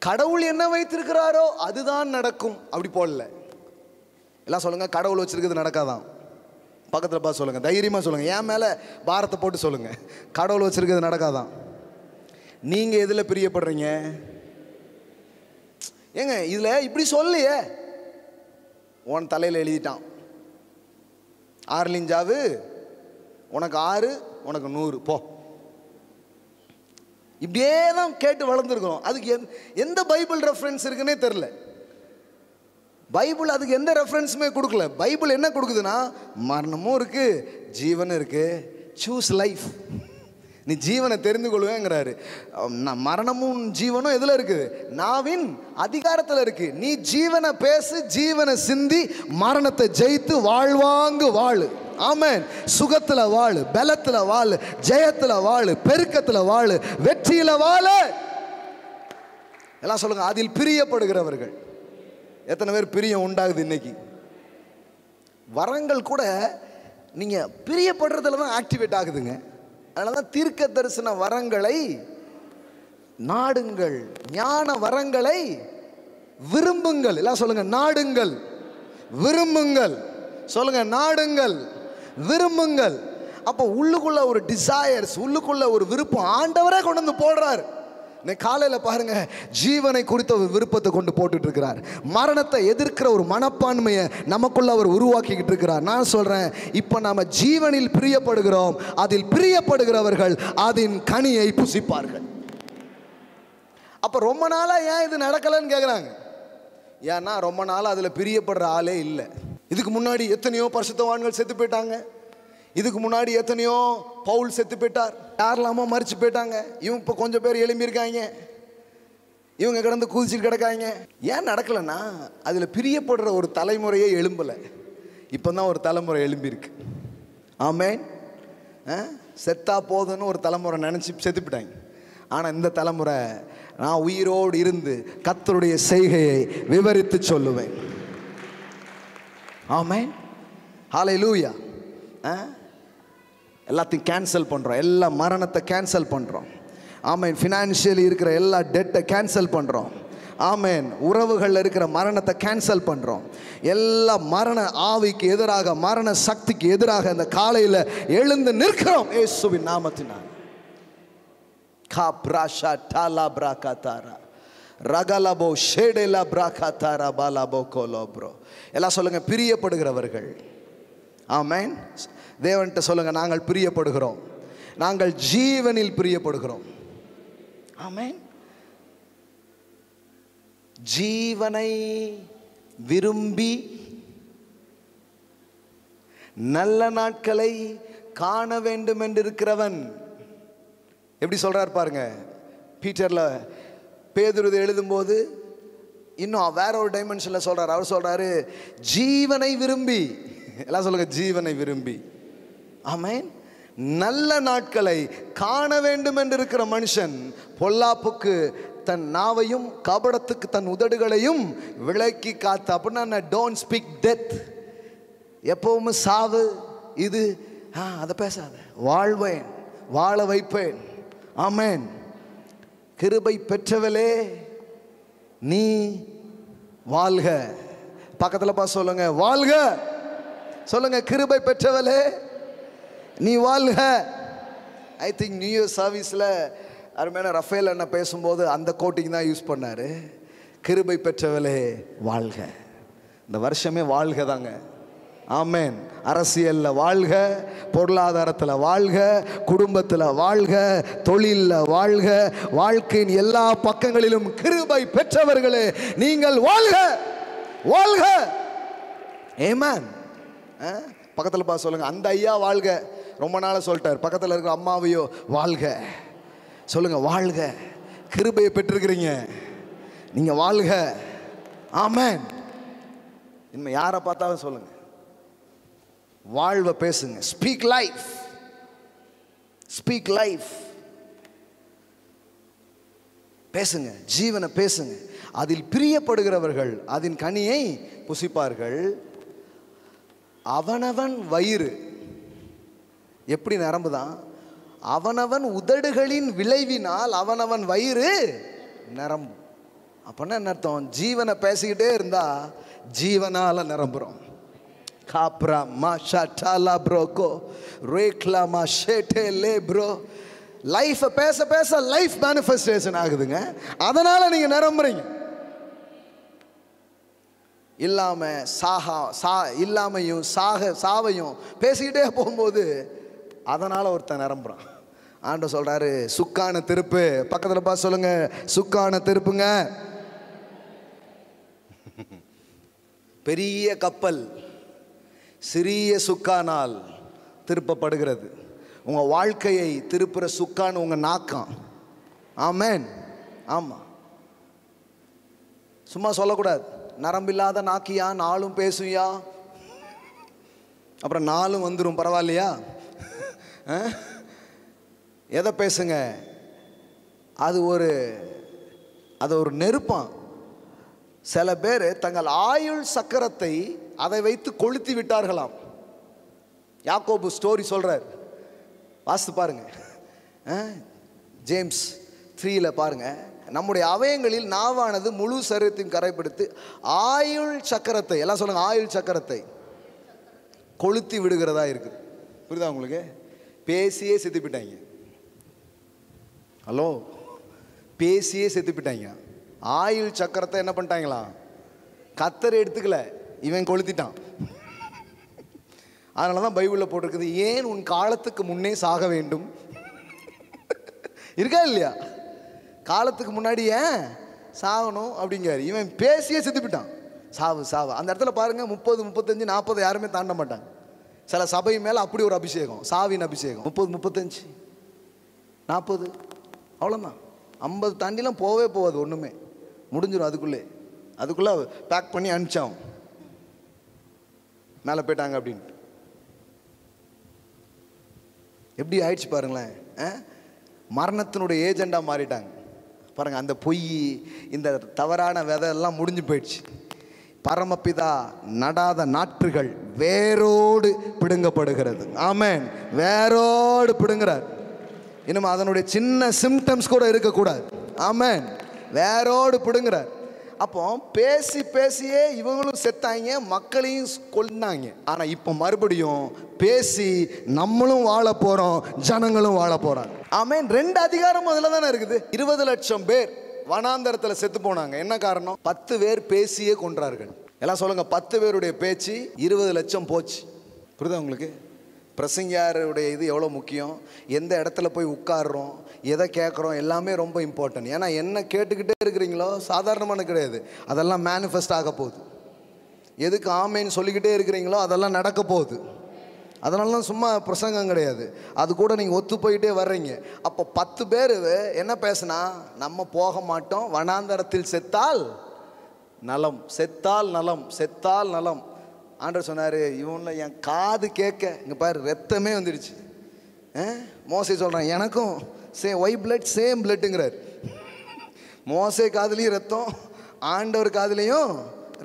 கடவுள் என்ன வைத்திருக்கிறாரோ அதுதான் நடக்கும். அப்படி போடல. எல்லாம் சொல்லுங்க, கடவுள் வச்சிருக்கிறது நடக்காதான். பக்கத்தில் பார்த்து சொல்லுங்க, தைரியமாக சொல்லுங்க, என் மேலே பாரத்தை போட்டு சொல்லுங்க, கடவுள் வச்சிருக்கிறது நடக்காதான். நீங்கள் எதில் பிரியப்படுறீங்க? ஏங்க இதில் இப்படி சொல்லையே, உன் தலையில் எழுதிட்டான், ஆர்லிஞ்சாவு உனக்கு 6 உனக்கு 100 போ. இப்படியே தான் கேட்டு வளர்ந்துருக்கிறோம். அதுக்கு எந்த பைபிள் ரெஃபரன்ஸ் இருக்குன்னே தெரில. பைபிள் அதுக்கு எந்த ரெஃபரன்ஸுமே கொடுக்கல. பைபிள் என்ன கொடுக்குதுன்னா, மரணமும் இருக்குது, ஜீவனும் இருக்குது, சூஸ் லைஃப். நீ ஜீவனை தெரிந்து கொள்வேங்கிறாரு. மரணமும் ஜீவனும் எதில் இருக்குது? நாவின் அதிகாரத்தில் இருக்குது. நீ ஜீவனை பேசு, ஜீவனை சிந்தி, மரணத்தை ஜெயித்து வாழ்வாங்கு வாழு. ஆமென். சுகத்தில் வாழு, பலத்தில் வாழு, ஜெயத்தில் வாழு, பெருக்கத்தில் வாழு, வெற்றியில் வாழு. எல்லாம் சொல்லுங்க, அதில் பிரியப்படுகிறவர்கள். எத்தனை பேர் பிரியம் உண்டாகுது இன்னைக்கு? வரங்கள் கூட நீங்கள் பிரியப்படுறதுல தான் ஆக்டிவேட் ஆகுதுங்க. அதனால தான் தீர்க்க தரிசன வரங்களை நாடுங்கள், ஞான வரங்களை விரும்புங்கள். எல்லாம் சொல்லுங்க, நாடுங்கள், விரும்புங்கள். சொல்லுங்க, நாடுங்கள், விரும்புங்கள். அப்போ உள்ளுக்குள்ள ஒரு டிசையர்ஸ், உள்ளுக்குள்ள ஒரு விருப்பம் ஆண்டவரே கொண்டு வந்து போடுறாரு. காலையில் பாருங்க, ஜீவனை குறித்த ஒரு விருப்பத்தை கொண்டு போட்டுட்டு இருக்கிறார். மரணத்தை எதிர்க்கிற ஒரு மனப்பான்மையை நமக்குள்ள அவர் உருவாக்கிக்கிட்டு இருக்கிறார். நான் சொல்றேன், இப்போ நாம ஜீவனில் பிரியப்படுகிறோம். அதில் பிரியப்படுகிறவர்கள் அதன் கனியை புசிப்பார்கள். அப்ப ரொம்ப நாளா ஏன் இது நடக்கலன்னு கேட்குறாங்க. ஏன்னா ரொம்ப நாளா அதுல பிரியப்படுற ஆளே இல்லை. இதுக்கு முன்னாடி எத்தனையோ பரிசுத்தவான்கள் செத்து போயிட்டாங்க. இதுக்கு முன்னாடி எத்தனையோ பவுல் செத்து போயிட்டார், யாரெல்லாமோ மறிச்சு போயிட்டாங்க. இவங்க இப்போ கொஞ்சம் பேர் எழும்பியிருக்காங்க, இவங்க கிடந்து குதிச்சுட்டு கிடக்காங்க. ஏன் நடக்கலைன்னா அதில் பிரியப்படுற ஒரு தலைமுறையே எழும்பலை. இப்போ தான் ஒரு தலைமுறை எழும்பியிருக்கு. ஆமென். செத்தா போதுன்னு ஒரு தலைமுறை நினச்சி செத்து போயிட்டாங்க. ஆனால் இந்த தலைமுறை, நான் உயிரோடு இருந்து கர்த்தருடைய செய்கையை விவரித்து சொல்லுவேன். ஆமென். ஹல்லேலூயா. எல்லாத்தையும் கேன்சல் பண்ணுறோம், எல்லா மரணத்தை கேன்சல் பண்ணுறோம். ஆமென். ஃபினான்ஷியலி இருக்கிற எல்லா டெட்டை கேன்சல் பண்ணுறோம். ஆமென். உறவுகளில் இருக்கிற மரணத்தை கேன்சல் பண்ணுறோம். எல்லா மரண ஆவிக்கு எதிராக, மரண சக்திக்கு எதிராக இந்த காலையில் எழுந்து நிற்கிறோம் இயேசுவின் நாமத்தினால். காப்ராஷா டாலா பிராகாதாரா ரகலபோ ஷேடேலா பிராகாதாரா பாலாபோ கோலோப்ரோ. எல்லாம் சொல்லுங்க, பிரியப்படுகிறவர்கள். ஆமென். தேவன்கிட்ட சொல்லுங்க, நாங்கள் பிரியப்படுகிறோம், நாங்கள் ஜீவனில் பிரியப்படுகிறோம். ஆமென். ஜீவனை விரும்பி நல்ல நாட்களை காண வேண்டும் என்று இருக்கிறவன். எப்படி சொல்றார் பாருங்க. பீட்டர்ல பேதுரு எழுதும்போது இன்னும் வேற ஒரு டைமென்ஷன்ல சொல்றாரு. அவர் சொல்றாரு, ஜீவனை விரும்பி. எல்லாம் சொல்லுங்க, ஜீவனை விரும்பி. ஆமென். நல்ல நாட்களை காண வேண்டும் என்று இருக்கிற மனுஷன் பொல்லாப்புக்கு தன் நாவையும் கபடத்துக்கு தன் உதடுகளையும் விலக்கி காத்து. அப்படின்னா டோன்ட் ஸ்பீக் டெத். எப்பவுமே சாவு இது அதை பேசாத. வாழ்வேன், வாழ வைப்பேன். ஆமென். கிருபை பெற்றவளே நீ வாழ்க. பக்கத்தில் பார்த்து சொல்லுங்க, வாழ்க. சொல்லுங்க, கிருபை பெற்றவளே நீ வாழ்க. ஐ திங்க் நியூ இயர் சர்வீஸில் அருமையான ரஃபேல் அண்ணா பேசும்போது அந்த கோட்டிங் தான் யூஸ் பண்ணார். கிருபை பெற்றவளே வாழ்க. இந்த வருஷமே வாழ்க தாங்க. ஆமென். அரசியலில் வாழ்க, பொருளாதாரத்தில் வாழ்க, குடும்பத்தில் வாழ்க, தொழிலில் வாழ்க, வாழ்க்கையின் எல்லா பக்கங்களிலும் கிருபை பெற்றவர்களே நீங்கள் வாழ்க, வாழ்க. ஆமென். பக்கத்தில் பார்த்து சொல்லுங்க, அந்த ஐயா வாழ்க. ரொம்ப நாளாக சொல்லிட்டார். பக்கத்தில் இருக்கிற அம்மாவையோ வாழ்க சொல்லுங்க, வாழ்க. கிருபையை பெற்றிருக்கிறீங்க, நீங்க வாழ்க. ஆமென். இனிமே யாரை பார்த்தாலும் சொல்லுங்க, வாழ்வை பேசுங்க. Speak life, speak life. பேசுங்க, ஜீவனை பேசுங்க. அதில் பிரியப்படுகிறவர்கள் அதன் கனியை புசிப்பார்கள். அவனவன் வயிறு எப்படி நிரம்புதான்? அவனவன் உதடுகளின் விளைவினால் அவனவன் வயிறு நிரம்பும். அப்படின்னா என்ன அர்த்தம்? ஜீவனை பேசிக்கிட்டே இருந்தா ஜீவனால நிரம்புறோம். காப்ரா மாஷா டாலா ப்ரோகோ ரேக்லா மாஷேட்டே லே ப்ரோ. லைஃபை பேச பேச லைஃப் மேனிஃபெஸ்டேஷன் ஆகுதுங்க. அதனால நீங்க நிரம்புறீங்க. இல்லாமையும் சாவையும் பேசிக்கிட்டே போகும்போது அதனால் ஒருத்தன் நிரம்புறான். ஆண்டவர் சொல்றாரு, சுக்கான திருப்பு. பக்கத்துல பார்த்து சொல்லுங்க, சுக்கான திருப்புங்க. பெரிய கப்பல் சிறிய சுக்கானால் திருப்பப்படுகிறது. உங்க வாழ்க்கையை திருப்புற சுக்கான் உங்க நாக்கம். ஆமென். ஆமா, சும்மா சொல்லக்கூடாது. நரம்பில்லாத நாக்கியா, நாளும் பேசுயா, அப்புறம் நாளும் வந்துடும், பரவாயில்லையா? எதை பேசுங்க? அது ஒரு நெருப்பான். சில பேர் தங்கள் ஆயுள் சக்கரத்தை அதை வைத்து கொளுத்தி விட்டார்களாம். யாக்கோபு ஸ்டோரி சொல்றார், வாசித்து பாருங்க. ஜேம்ஸ் 3 பாருங்க. நம்முடைய அவயங்களில் நாவானது முழு சரீரத்தையும் கரைப்படுத்தி ஆயுள் சக்கரத்தை, எல்லாம் சொல்லுங்க, ஆயுள் சக்கரத்தை கொளுத்தி விடுகிறதா இருக்குது. புரியுதா உங்களுக்கு? பேசியே செத்து போயிட்டாங்க. ஹலோ, பேசியே செத்து போயிட்டாங்க. ஆயுள் சக்கரத்தை என்ன பண்ணிட்டாங்களா? கத்தரை எடுத்துக்கல, இவன் கொளுத்திட்டான். அதனால தான் பைபிளில் போட்டிருக்குது, ஏன் உன் காலத்துக்கு முன்னே சாக வேண்டும். இருக்கா இல்லையா? காலத்துக்கு முன்னாடி ஏன் சாகணும் அப்படிங்கிறார். இவன் பேசியே செத்து போயிட்டான். சாவு சாவு. அந்த இடத்துல பாருங்க, 30, 35, 40 யாருமே தாண்ட மாட்டாங்க. சில சபை மேலே அப்படி ஒரு அபிஷேகம், சாவின் அபிஷேகம். 30, 35, 40 அவ்வளோதான். 50 தாண்டிலாம் போவே போகாது, ஒன்றுமே முடிஞ்சிடும். அதுக்குள்ளே பேக் பண்ணி அனுப்பிச்சான், மேலே போயிட்டாங்க அப்படின்ட்டு. எப்படி ஆயிடுச்சு பாருங்களேன். மரணத்தினுடைய ஏஜெண்டாக மாறிட்டாங்க பாருங்கள். அந்த பொய், இந்த தவறான விதை எல்லாம் முடிஞ்சு போயிடுச்சு. பரமபிதா நடாத நாற்றுகள் வேரோடு பிடுங்கப்படுகிறது. ஆமென். வேரோடு பிடுங்குறார். இன்னும் அதனுடைய சின்ன சிம்டம்ஸ் கூட இருக்கக்கூடாது. ஆமென். வேரோடு பிடுங்குறார். அப்போ பேசி பேசியே இவங்களும் செத்தாங்க, மக்களையும் கொண்டாங்க. ஆனால் இப்போ மறுபடியும் பேசி நம்மளும் வாழ போகிறோம், ஜனங்களும் வாழ போகிறாங்க. ஆமென். 2 அதிகாரம் அதில் தானே இருக்குது. 20 லட்சம் பேர் வனாந்தரத்தில் செத்து போனாங்க. என்ன காரணம்? 10 பேர் பேசியே கொன்றார்கள். எல்லாம் சொல்லுங்க, 10 பேருடைய பேச்சு 20 லட்சம் போச்சு. புரியுதா உங்களுக்கு? பிரசங்கியாருடைய இது எவ்வளோ முக்கியம். எந்த இடத்துல போய் உட்காடுறோம், எதை கேட்குறோம், எல்லாமே ரொம்ப இம்பார்ட்டன்ட். ஏன்னா என்ன கேட்டுக்கிட்டே இருக்கிறீங்களோ சாதாரணமான கிடையாது, அதெல்லாம் மேனிஃபெஸ்ட் ஆக போகுது. எதுக்கு ஆமேன்னு சொல்லிக்கிட்டே இருக்கிறீங்களோ அதெல்லாம் நடக்க போகுது. அதனால தான் சும்மா பிரசங்கம் கிடையாது, அது கூட நீங்கள் ஒத்து போயிட்டே வர்றீங்க. அப்போ 10 பேர் என்ன பேசுனா, நம்ம போக மாட்டோம், வனாந்தரத்தில் செத்தால் நலம், செத்தால் நலம், செத்தால் நலம். ஆண்டவர் சொன்னார், இவனில் என் காது கேட்க, இங்கே பாரு ரத்தமே வந்துடுச்சு. மோசே சொல்கிறான், எனக்கும் ஒய் பிளட் சேம் பிளட்டுங்கிறார். மோசே காதுலேயும் ரத்தம், ஆண்டவர் காதுலேயும்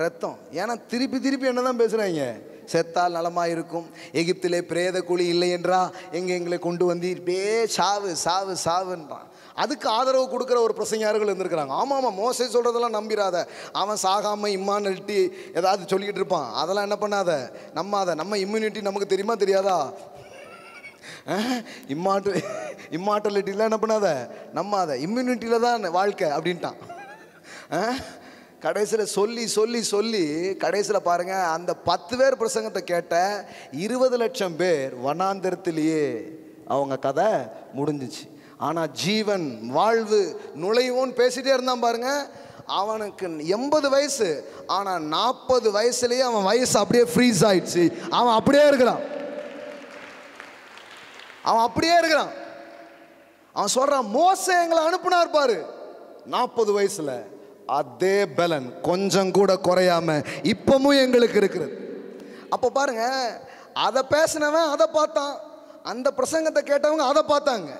ரத்தம். ஏன்னா திருப்பி திருப்பி என்ன தான் பேசுகிறாங்க, செத்தால் நலமாக இருக்கும், எகிப்திலே பிரேத குழி இல்லை என்றா எங்கே எங்களை கொண்டு வந்தீர்பே, சாவு சாவு சாவுன்றான். அதுக்கு ஆதரவு கொடுக்குற ஒரு பிரசங்கியார்கள் இருந்திருக்கிறாங்க. ஆமாம் ஆமாம், மோசே சொல்கிறதெல்லாம் நம்பிடாத, அவன் சாகாமல் இம்மானிட்டி ஏதாவது சொல்லிக்கிட்டு இருப்பான், அதெல்லாம் என்ன பண்ணாத, நம்பாத. நம்ம இம்யூனிட்டி நமக்கு தெரியுமா தெரியாதா? இம்மார்டாலிட்டிலாம் என்ன பண்ணாத, நம்பாத. இம்யூனிட்டியில் தான் வாழ்க்கை அப்படின்ட்டான். கடைசியில் சொல்லி சொல்லி சொல்லி கடைசியில் பாருங்கள், அந்த 10 பேர் பிரசங்கத்தை கேட்ட 20 லட்சம் பேர் வனாந்தரத்திலேயே அவங்க கதை முடிஞ்சிச்சு. ஆனால் ஜீவன் வாழ்வு நுழைவோன்னு பேசிகிட்டே இருந்தான் பாருங்க. அவனுக்கு 80 வயசு, ஆனால் 40 வயசுலேயே அவன் வயசு அப்படியே ஃப்ரீஸ் ஆயிடுச்சு. அவன் அப்படியே இருக்கிறான், அவன் அப்படியே இருக்கிறான். அவன் சொல்கிறான், மோசே எங்களை அனுப்புனார் பாரு 40 வயசில், அதே பலன் கொஞ்சம் கூட குறையாம இப்பவும் எங்களுக்கு இருக்கிறது. அப்போ பாருங்க, அதை பேசினவன் அதை பார்த்தான், அந்த பிரசங்கத்தை கேட்டவங்க அதை பார்த்தாங்க.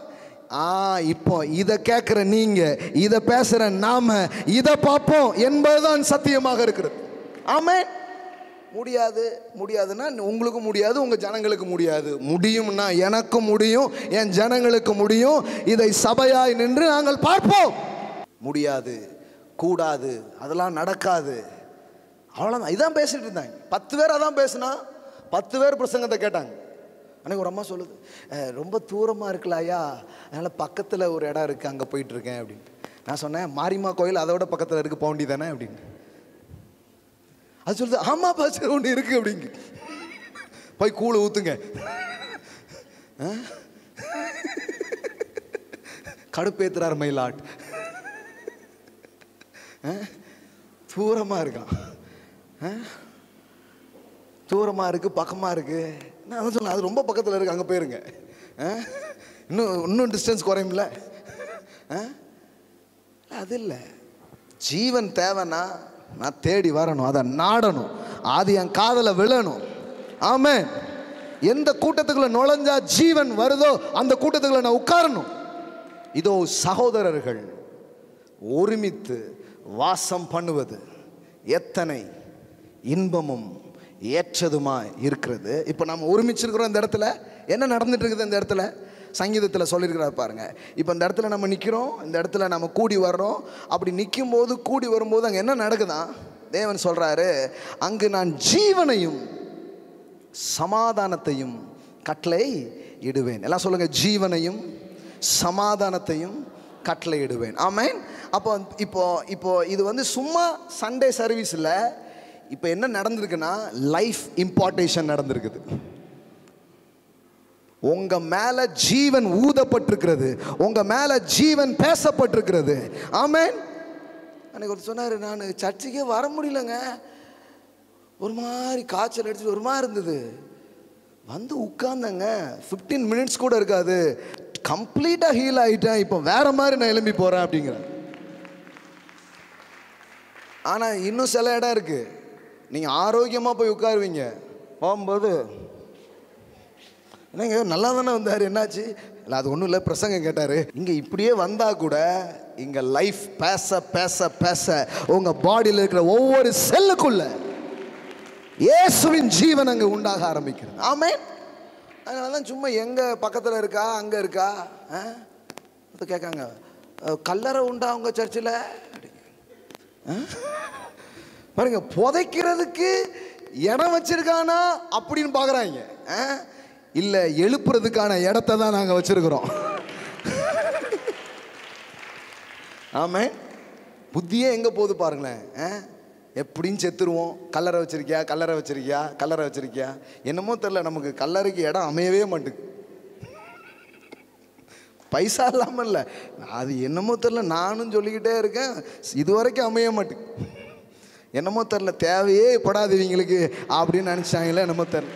இப்போ இதை கேட்குற நீங்க, இதை பேசுற நாம இதை பார்ப்போம் என்பதுதான் சத்தியமாக இருக்கிறது. ஆமென். முடியாது, முடியாதுன்னா உங்களுக்கு முடியாது, உங்க ஜனங்களுக்கு முடியாது. முடியும்னா எனக்கும் முடியும், என் ஜனங்களுக்கு முடியும். இதை சபையாய் நின்று நாங்கள் பார்ப்போம். முடியாது, கூடாது, அதெல்லாம் நடக்காது, அவ்வளோதான். இதான் பேசிட்டு இருந்தாங்க. 10 பேர் அதான் பேசுனா, 10 பேர் பிரசங்கத்தை கேட்டாங்க. அன்றைக்கி ஒரு அம்மா சொல்லுது, ரொம்ப தூரமாக இருக்கலாயா, அதனால் பக்கத்தில் ஒரு இடம் இருக்குது, அங்கே போயிட்டுருக்கேன் அப்படின்ட்டு. நான் சொன்னேன், மாரியம்மா கோயில் அதை விட பக்கத்தில் இருக்குது, போண்டி தானே அப்படின்னு. அது சொல்லுது, ஆமாம் பாஸ்டர் ஒன்று இருக்குது அப்படிங்க, போய் கூழ் ஊற்றுங்க. கடுப்பேத்துறார் மயிலாட். தூரமாக இருக்கான், தூரமாக இருக்குது, பக்கமாக இருக்குது. நான் சொன்னேன் அது ரொம்ப பக்கத்தில் இருக்குது, அங்கே போயிருங்க. இன்னும் டிஸ்டன்ஸ் குறையும்ல. அது இல்லை, ஜீவன் தேவைன்னா நான் தேடி வரணும், அதை நாடணும், அது என் காதில் விழணும். ஆமென். எந்த கூட்டத்துக்குள்ள நுழைஞ்சா ஜீவன் வருதோ அந்த கூட்டத்துக்குள்ள நான் உட்காரணும். இதோ சகோதரர்கள் ஒருமித்து வாசம் பண்ணுவது எத்தனை இன்பமும் ஏற்றதுமா இருக்கிறது. இப்போ நம்ம ஒருமிச்சிருக்கிறோம். இந்த இடத்துல என்ன நடந்துட்டு இருக்குது? இந்த இடத்துல சங்கீதத்தில் சொல்லியிருக்கிறார் பாருங்க. இப்போ இந்த இடத்துல நம்ம நிற்கிறோம், இந்த இடத்துல நம்ம கூடி வர்றோம். அப்படி நிற்கும் போது, கூடி வரும்போது அங்கே என்ன நடக்குதான்? தேவன் சொல்றாரு, அங்கு நான் ஜீவனையும் சமாதானத்தையும் கட்டளை இடுவேன். எல்லாம் சொல்லுங்க, ஜீவனையும் சமாதானத்தையும் கட்டளை இடுவேன். ஆமென். அப்போ இப்போ இப்போ இது வந்து சும்மா சண்டே சர்வீஸ் இல்லை. இப்போ என்ன நடந்திருக்குன்னா லைஃப் இம்பார்ட்டேஷன் நடந்திருக்குது. உங்க மேல ஜீவன் ஊதப்பட்டிருக்கிறது, உங்க மேல ஜீவன் பேசப்பட்டிருக்கிறது. ஆமென். அன்னைக்கு ஒரு சொன்னாரு, நான் சர்ச்சுக்கே வர முடியலங்க, ஒரு மாதிரி காய்ச்சல் அடிச்சுட்டு ஒரு மாதிரி இருந்தது. வந்து உட்கார்ந்தங்க, 15 மினிட்ஸ் கூட இருக்காது, கம்ப்ளீட்டாக ஹீல் ஆகிட்டேன், இப்போ வேற மாதிரி நான் எழும்பி போகிறேன் அப்படிங்கிறேன். ஆனால் இன்னும் சில இடம் இருக்குது, நீங்கள் ஆரோக்கியமாக போய் உட்காருவீங்க, போகும்போது என்னங்க நல்லா தானே வந்தார், என்னாச்சு? இல்லை அது ஒன்றும் இல்லை, பிரசங்கம் கேட்டார். இங்கே இப்படியே வந்தால் கூட இங்கே லைஃப் பேச பேச பேச உங்கள் பாடியில் இருக்கிற ஒவ்வொரு செல்லுக்குள்ள இயேசுவின் ஜீவன் அங்கே உண்டாக ஆரம்பிக்கிறது. ஆமென். அதனால தான் சும்மா எங்கே பக்கத்தில் இருக்கா அங்கே இருக்கா கேட்காங்க, கல்லறை உண்டா உங்கள் சர்ச்சில் பாருங்க, புதைக்கிறதுக்கு இடம் வச்சிருக்கானா அப்படின்னு பார்க்குறாங்க. இல்லை, எழுப்புறதுக்கான இடத்த தான் நாங்கள் வச்சிருக்கிறோம். ஆமென். புத்தியே எங்கே போகுது பாருங்களேன். எப்படின்னு செத்துருவோம். கல்லறை வச்சிருக்கியா, கல்லறை வச்சிருக்கியா, கல்லறை வச்சிருக்கியா, என்னமோ தெரில, நமக்கு கல்லறைக்கு இடம் அமையவே மாட்டுக்கு. பைசா இல்லாமல் இல்லை, அது என்னமோ தெரில, நானும் சொல்லிக்கிட்டே இருக்கேன், இது வரைக்கும் அமைய மாட்டுக்கு. என்னமோ தெரில, தேவையே படாது இவங்களுக்கு அப்படின்னு நினச்சாங்களே, என்னமோ தெரில.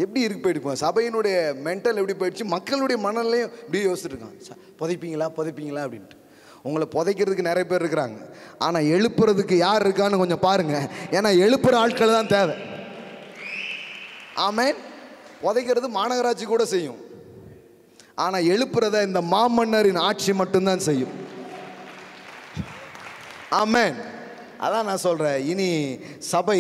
எப்படி இருக்கு போயிடுப்போம், சபையினுடைய மென்டல் எப்படி போயிடுச்சு, மக்களுடைய மனநிலையும் இப்படி யோசிச்சுட்டு இருக்கான், புதைப்பீங்களா புதைப்பீங்களா அப்படின்ட்டு. உங்களை புதைக்கிறதுக்கு நிறைய பேர் இருக்கிறாங்க, ஆனால் எழுப்புறதுக்கு யார் இருக்கான்னு கொஞ்சம் பாருங்க. ஏன்னா எழுப்புற ஆட்கள் தான் தேவை. ஆமென். புதைக்கிறது மாநகராட்சி கூட செய்யும், ஆனால் எழுப்புறத இந்த மாமன்னரின் ஆட்சி மட்டும்தான் செய்யும். ஆமென். அதான் நான் சொல்கிறேன், இனி சபை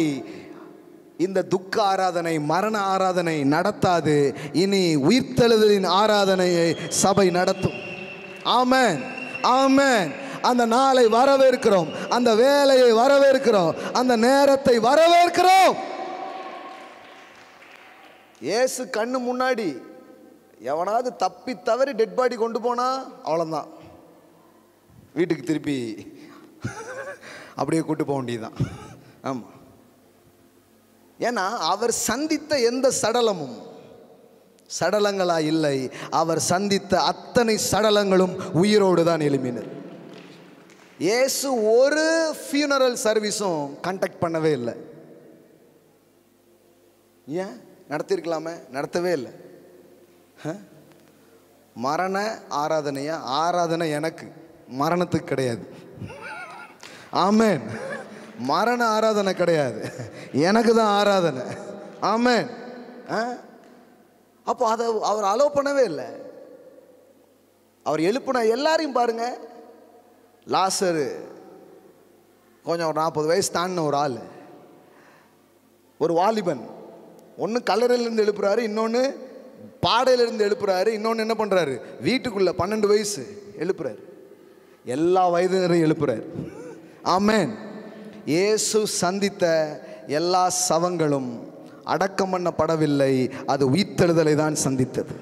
இந்த துக்க ஆராதனை, மரண ஆராதனை நடத்தாது. இனி உயிர்த்தெழுதலின் ஆராதனையை சபை நடத்தும். ஆமென், ஆமென். அந்த நாளை வரவேற்கிறோம், அந்த வேலையை வரவேற்கிறோம், அந்த நேரத்தை வரவேற்கிறோம். இயேசு கண்ணு முன்னாடி எவனாவது தப்பி தவறி டெட் பாடி கொண்டு போனா அவ்வளோதான், வீட்டுக்கு திருப்பி அப்படியே கூட்டு போக வேண்டியதுதான். ஆமாம். ஏன்னா அவர் சந்தித்த எந்த சடலமும் சடலங்களா இல்லை, அவர் சந்தித்த அத்தனை சடலங்களும் உயிரோடு தான் எழுப்பினர். இயேசு ஒரு ஃபியூனரல் சர்வீஸும் கண்டக்ட் பண்ணவே இல்லை. ஏன்? நடத்திருக்கலாமே, நடத்தவே இல்லை. மரண ஆராதனையா? ஆராதனை எனக்கு, மரணத்துக்கு கிடையாது. ஆமென். மரண ஆராதனை கிடையாது, எனக்கு தான் ஆராதனை. ஆமென். அப்போ அதை அவர் அலோவ் பண்ணவே இல்லை. அவர் எழுப்புன எல்லாரையும் பாருங்க. லாசரு கொஞ்சம் ஒரு 40 வயசு தாண்டின ஒரு ஆள், ஒரு வாலிபன். ஒன்று கல்லறையிலேருந்து எழுப்புறாரு, இன்னொன்று பாடையிலிருந்து எழுப்புறாரு, இன்னொன்று என்ன பண்ணுறாரு, வீட்டுக்குள்ளே 12 வயசு எழுப்புறாரு, எல்லா வயதினரையும் எழுப்புறாரு. ஆமென். இயேசு சந்தித்த எல்லா சவங்களும் அடக்கம் பண்ணப்படவில்லை, அது உயிர்த்தெழுதலை தான் சந்தித்தது.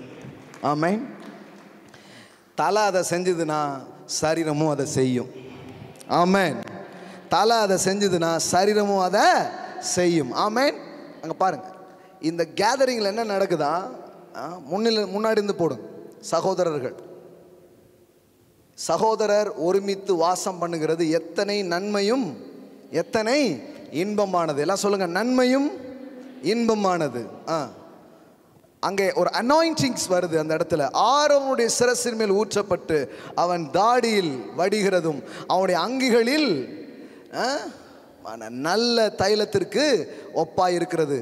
ஆமென். தலை அதை செஞ்சதுன்னா சரீரமும் அதை செய்யும். ஆமென். தலை அதை செஞ்சதுன்னா சரீரமும் அதை செய்யும். ஆமென். அங்கே பாருங்க, இந்த கேதரிங்கில் என்ன நடக்குதா, முன்னாடி இருந்து போடுங்க சகோதரர்கள். சகோதரர் ஒருமித்து வாசம் பண்ணுகிறது எத்தனை நன்மையும் எத்தனை இன்பமானது. எல்லாம் சொல்லுங்க, நன்மையும் இன்பமானது. அங்கே ஒரு அனாயிண்டிங்ஸ் வருது. அந்த இடத்துல ஆரோனுடைய சிரசின் மேல் ஊற்றப்பட்டு அவன் தாடியில் வடிகிறதும் அவனுடைய அங்கிகளில் நல்ல தைலத்திற்கு ஒப்பாய் இருக்கிறது.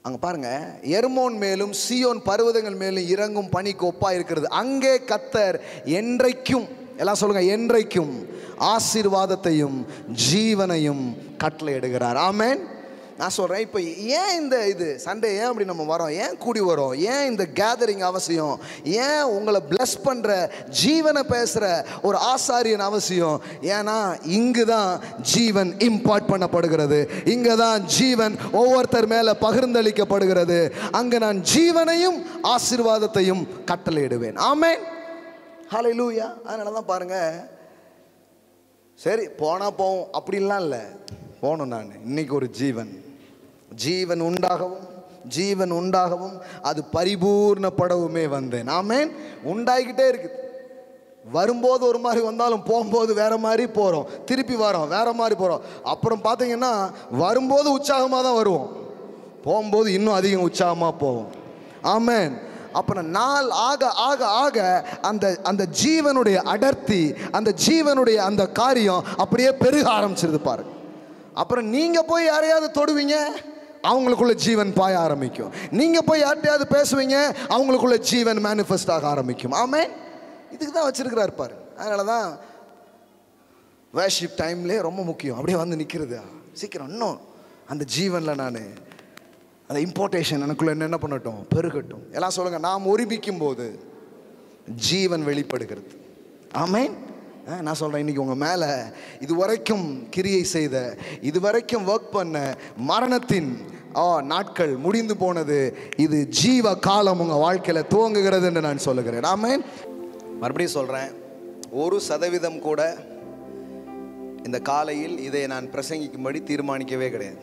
அங்க பாருங்க, எர்மோன் மேலும் சீயோன் பர்வதங்கள் மேலும் இறங்கும் பனிக்கு ஒப்பாய் இருக்கிறது. அங்கே கர்த்தர் என்றைக்கும், எல்லாம் சொல்லுங்க, என்றைக்கும் ஆசீர்வாதத்தையும் ஜீவனையும் கட்டளையிடுகிறார். ஆமென். நான் சொல்கிறேன், இப்போ ஏன் இது சண்டே ஏன் அப்படி நம்ம வரோம், ஏன் கூடி வரோம், ஏன் இந்த கேதரிங் அவசியம், ஏன் உங்களை பிளஸ் பண்ணுற ஜீவனை பேசுகிற ஒரு ஆசாரியன் அவசியம்? ஏன்னா இங்கு தான் ஜீவன் இம்பார்ட் பண்ணப்படுகிறது, இங்கே தான் ஜீவன் ஒவ்வொருத்தர் மேலே பகிர்ந்தளிக்கப்படுகிறது. அங்கே நான் ஜீவனையும் ஆசீர்வாதத்தையும் கட்டளையிடுவேன். ஆமென், ஹல்லேலூயா. அதனால தான் பாருங்கள், சரி போனால் போவோம் அப்படின்லாம் இல்லை, போகணும். நான் இன்னைக்கு ஒரு ஜீவன் உண்டாகவும் ஜீவன் உண்டாகவும் அது பரிபூர்ணப்படவுமே வந்தேன். ஆமென். உண்டாகிக்கிட்டே இருக்குது. வரும்போது ஒரு மாதிரி வந்தாலும் போகும்போது வேற மாதிரி போகிறோம், திருப்பி வரோம் வேற மாதிரி போகிறோம். அப்புறம் பார்த்தீங்கன்னா வரும்போது உற்சாகமாக தான் வருவோம், போகும்போது இன்னும் அதிகம் உற்சாகமாக போவோம். ஆமென். அப்புறம் நாள் ஆக ஆக ஆக அந்த ஜீவனுடைய அடர்த்தி, அந்த ஜீவனுடைய அந்த காரியம் அப்படியே பெருக ஆரம்பிச்சிருது பாருங்க. அப்புறம் நீங்கள் போய் யாரையாவது தொடுவீங்க, அவங்களுக்குள்ள ஜீவன் பாய ஆரம்பிக்கும். நீங்கள் போய் யார்கிட்டையாவது பேசுவீங்க, அவங்களுக்குள்ள ஜீவன் மேனிஃபெஸ்ட் ஆக ஆரம்பிக்கும். ஆமென். இதுக்கு தான் வச்சிருக்கிறார் பாரு. அதனால தான் வர்ஷிப் டைம்லேயே ரொம்ப முக்கியம், அப்படியே வந்து நிற்கிறது சீக்கிரம். இன்னும் அந்த ஜீவனில் நான் அந்த இம்போர்ட்டேஷன் எனக்குள்ள என்ன பண்ணட்டும், பெருகட்டும். எல்லாம் சொல்லுங்கள், நாம் ஒருமிக்கும் போது ஜீவன் வெளிப்படுகிறது. ஆமென். நான் சொல்கிறேன், இன்றைக்கி உங்கள் மேலே இதுவரைக்கும் கிரியை செய்த, இதுவரைக்கும் ஒர்க் பண்ண மரணத்தின் நாட்கள் முடிந்து போனது. இது ஜீவ காலம் உங்கள் வாழ்க்கையில் துவங்குகிறது என்று நான் சொல்லுகிறேன். ஆமென். மறுபடியும் சொல்கிறேன், 1% கூட இந்த காலையில் இதை நான் பிரசங்கிக்கும்படி தீர்மானிக்கவே கிடையாது,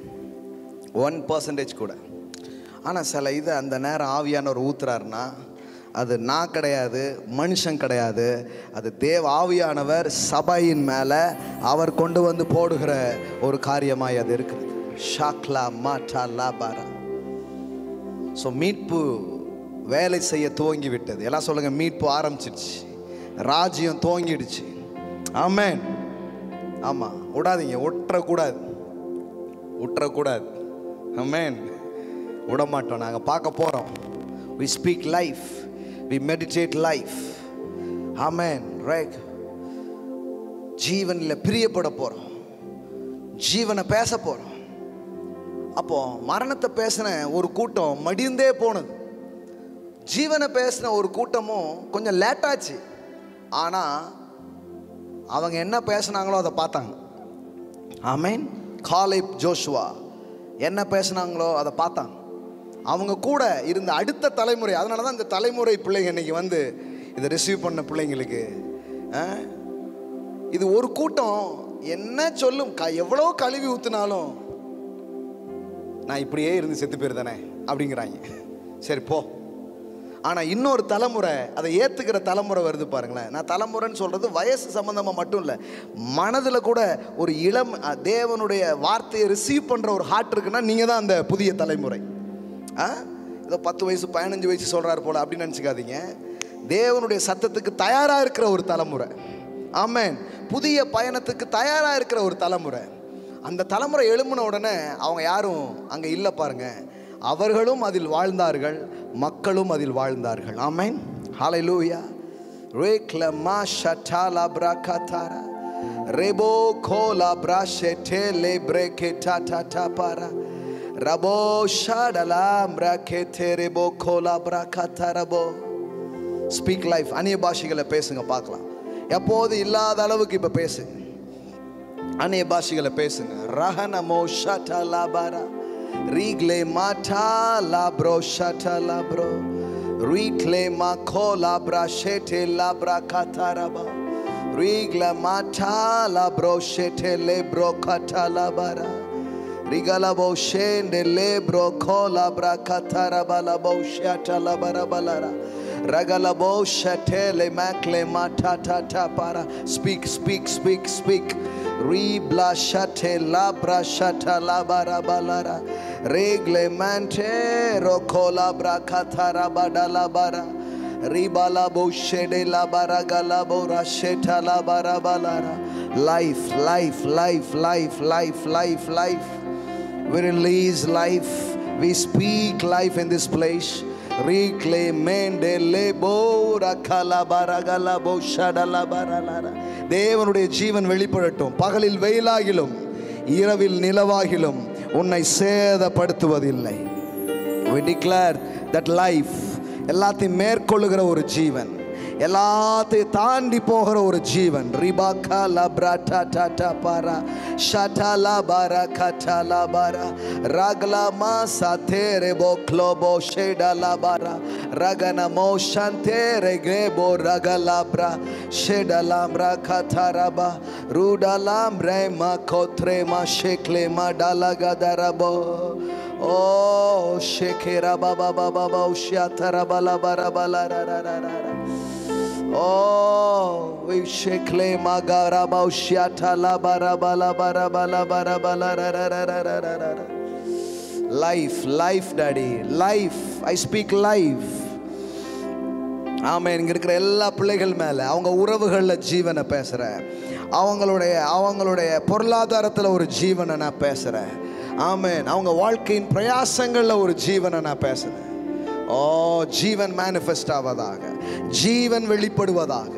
1% கூட. ஆனால் சில இதை அந்த நேரம் ஆவியானவர் ஊத்துறாருன்னா அது நான் கிடையாது, மனுஷன் கிடையாது, அது தேவ ஆவியானவர் சபையின் மேலே அவர் கொண்டு வந்து போடுகிற ஒரு காரியமாய் அது இருக்குது. ஷாக்லா மாட்டா லாபாரா. ஸோ மீட்பு வேலை செய்ய துவங்கி விட்டது. எல்லாம் சொல்லுங்கள், மீட்பு ஆரம்பிச்சிடுச்சு, ராஜ்யம் துவங்கிடுச்சு. ஆமென். ஆமாம், விடாதீங்க, விட்டுறக்கூடாது. ஆமென். விடமாட்டோம். நாங்கள் பார்க்க போகிறோம். We speak life, we meditate life. Amen. Right. ஜீவனில் பிரியப்பட போகிறோம், ஜீவனை பேச போகிறோம். அப்போ மரணத்தை பேசின ஒரு கூட்டம் மடிந்தே போனது, ஜீவனை பேசின ஒரு கூட்டமும் கொஞ்சம் லேட்டாச்சு. ஆனால் அவங்க என்ன பேசினாங்களோ அதை பார்த்தாங்க. ஆமென். காலேப், ஜோஷுவா என்ன பேசினாங்களோ அதை பார்த்தாங்க. அவங்க கூட இருந்த அடுத்த தலைமுறை, அதனால தான் இந்த தலைமுறை பிள்ளைங்க இன்றைக்கி வந்து இதை ரிசீவ் பண்ண பிள்ளைங்களுக்கு இது ஒரு கூட்டம் என்ன சொல்லும், எவ்வளோ கழுவி ஊற்றினாலும் நான் இப்படியே இருந்து செத்து போயிருந்தானே அப்படிங்கிறாங்க. சரி போ. ஆனால் இன்னொரு தலைமுறை, அதை ஏற்றுக்கிற தலைமுறை வருது பாருங்களேன். நான் தலைமுறைன்னு சொல்கிறது வயசு சம்மந்தமாக மட்டும் இல்லை, மனதில் கூட ஒரு இளம் தேவனுடைய வார்த்தையை ரிசீவ் பண்ணுற ஒரு ஹார்ட் இருக்குன்னா நீங்கள் தான் அந்த புதிய தலைமுறை. ஏதோ 10 வயசு 15 வயசு சொல்கிறார் போல் அப்படின்னு நினச்சிக்காதீங்க. தேவனுடைய சத்தத்துக்கு தயாராக இருக்கிற ஒரு தலைமுறை. ஆமென். புதிய பயணத்துக்கு தயாராக இருக்கிற ஒரு தலைமுறை. அந்த தலைமுறை எழும்பின உடனே அவங்க யாரும் அங்கே இல்லை பாருங்க, அவர்களும் அதில் வாழ்ந்தார்கள், மக்களும் அதில் வாழ்ந்தார்கள். ஆமென். ஹல்லேலூயா. ரேக்லமா ஷட்டாலா பிரகதாரா ரெபோ கோலா பிரஷெட்டே லேப்ரேகே டாடா டாபாரா ரபோ ஷாடலாம் பிரகேதே ரெபோ கோலா பிரகதாரபோ. Speak life. அந்நிய பாஷைகளை பேசுங்க பார்க்கலாம். எப்போது இல்லாத அளவுக்கு இப்போ பேசுங்க, அந்நிய பாஷைகளை பேசுங்க. ரஹனமோ ஷட்டா லாபாரா ரீக்லே மாட்டா லாப்ரோ ஷட்டா லாப்ரோ ரீக்லே மாகோ லாப்ரா ஷெட்டே லாப்ரா கதாரபா ரீக்ல மாட்டா லாப்ரோ ஷெட்டே லேப்ரோ கட்டா லாபாரா ரிகலபோ ஷெண்டே லேப்ரோ கோலா பிரா கதாரபா லாபோ ஷட்டா லாபாரா பலாரா Ragalabo shatele makle matata para. Speak, speak, speak, speak. Ribla shate labra shata labara balara. Reglemente rokola brakatara badala bara. Ribala bo shede labara galabo rasheta labara balara. Life, life, life, life, life, life, life. We release life. We speak life in this place. Reclaimende lebo rakalabara galabo shadalabara. தேவனுடைய ஜீவன் வெளிப்படட்டும். பகலில் வெயிலாகிலும் இரவில் நிலவாகிலும் உன்னை சேதப்படுத்துவதில்லை. We declare that life எல்லாத்தையும் மேற்கொள்ளுகிற ஒரு ஜீவன், எல்லாத்தையும் தாண்டி போகிற ஒரு ஜீவன். ரிபாக்கா லப்ராட்டா tata para ஷாட்டாலா para கட்டாலா para ரக்லாமா சாத்தேரே போக்லோபோ ஷேடாலா para ரகனமோ ஷாந்தேரே கேபோ ரகலாப்ரா ஷேடாலாம்ரா கத்தாரபா ரூடாலாம் rhema கோத்ரேமா ஷேக்லேமா டாலகதரபோ. Oh, shekera baba baba baba ushatara bala bara bala ra ra ra ra. Oh, we shekle magara ba ushata la bara bala bara bala bara bala ra ra ra ra ra ra. Life, life, daddy, life. I speak life. ஆமென். இங்க இருக்கிற எல்லா பிள்ளைகள் மேல, அவங்க உறவுகள்ல ஜீவனை பேசுறேன். அவங்களுடைய பொருளாதாரத்துல ஒரு ஜீவனை நான் பேசுறேன். ஆமென். அவங்க வாழ்க்கையின் பிரயாசங்கள்ல ஒரு ஜீவனை நான் பேசுறேன். ஓ, ஜீவன் மேனிஃபெஸ்ட் ஆவதாக, ஜீவன் வெளிப்படுவதாக.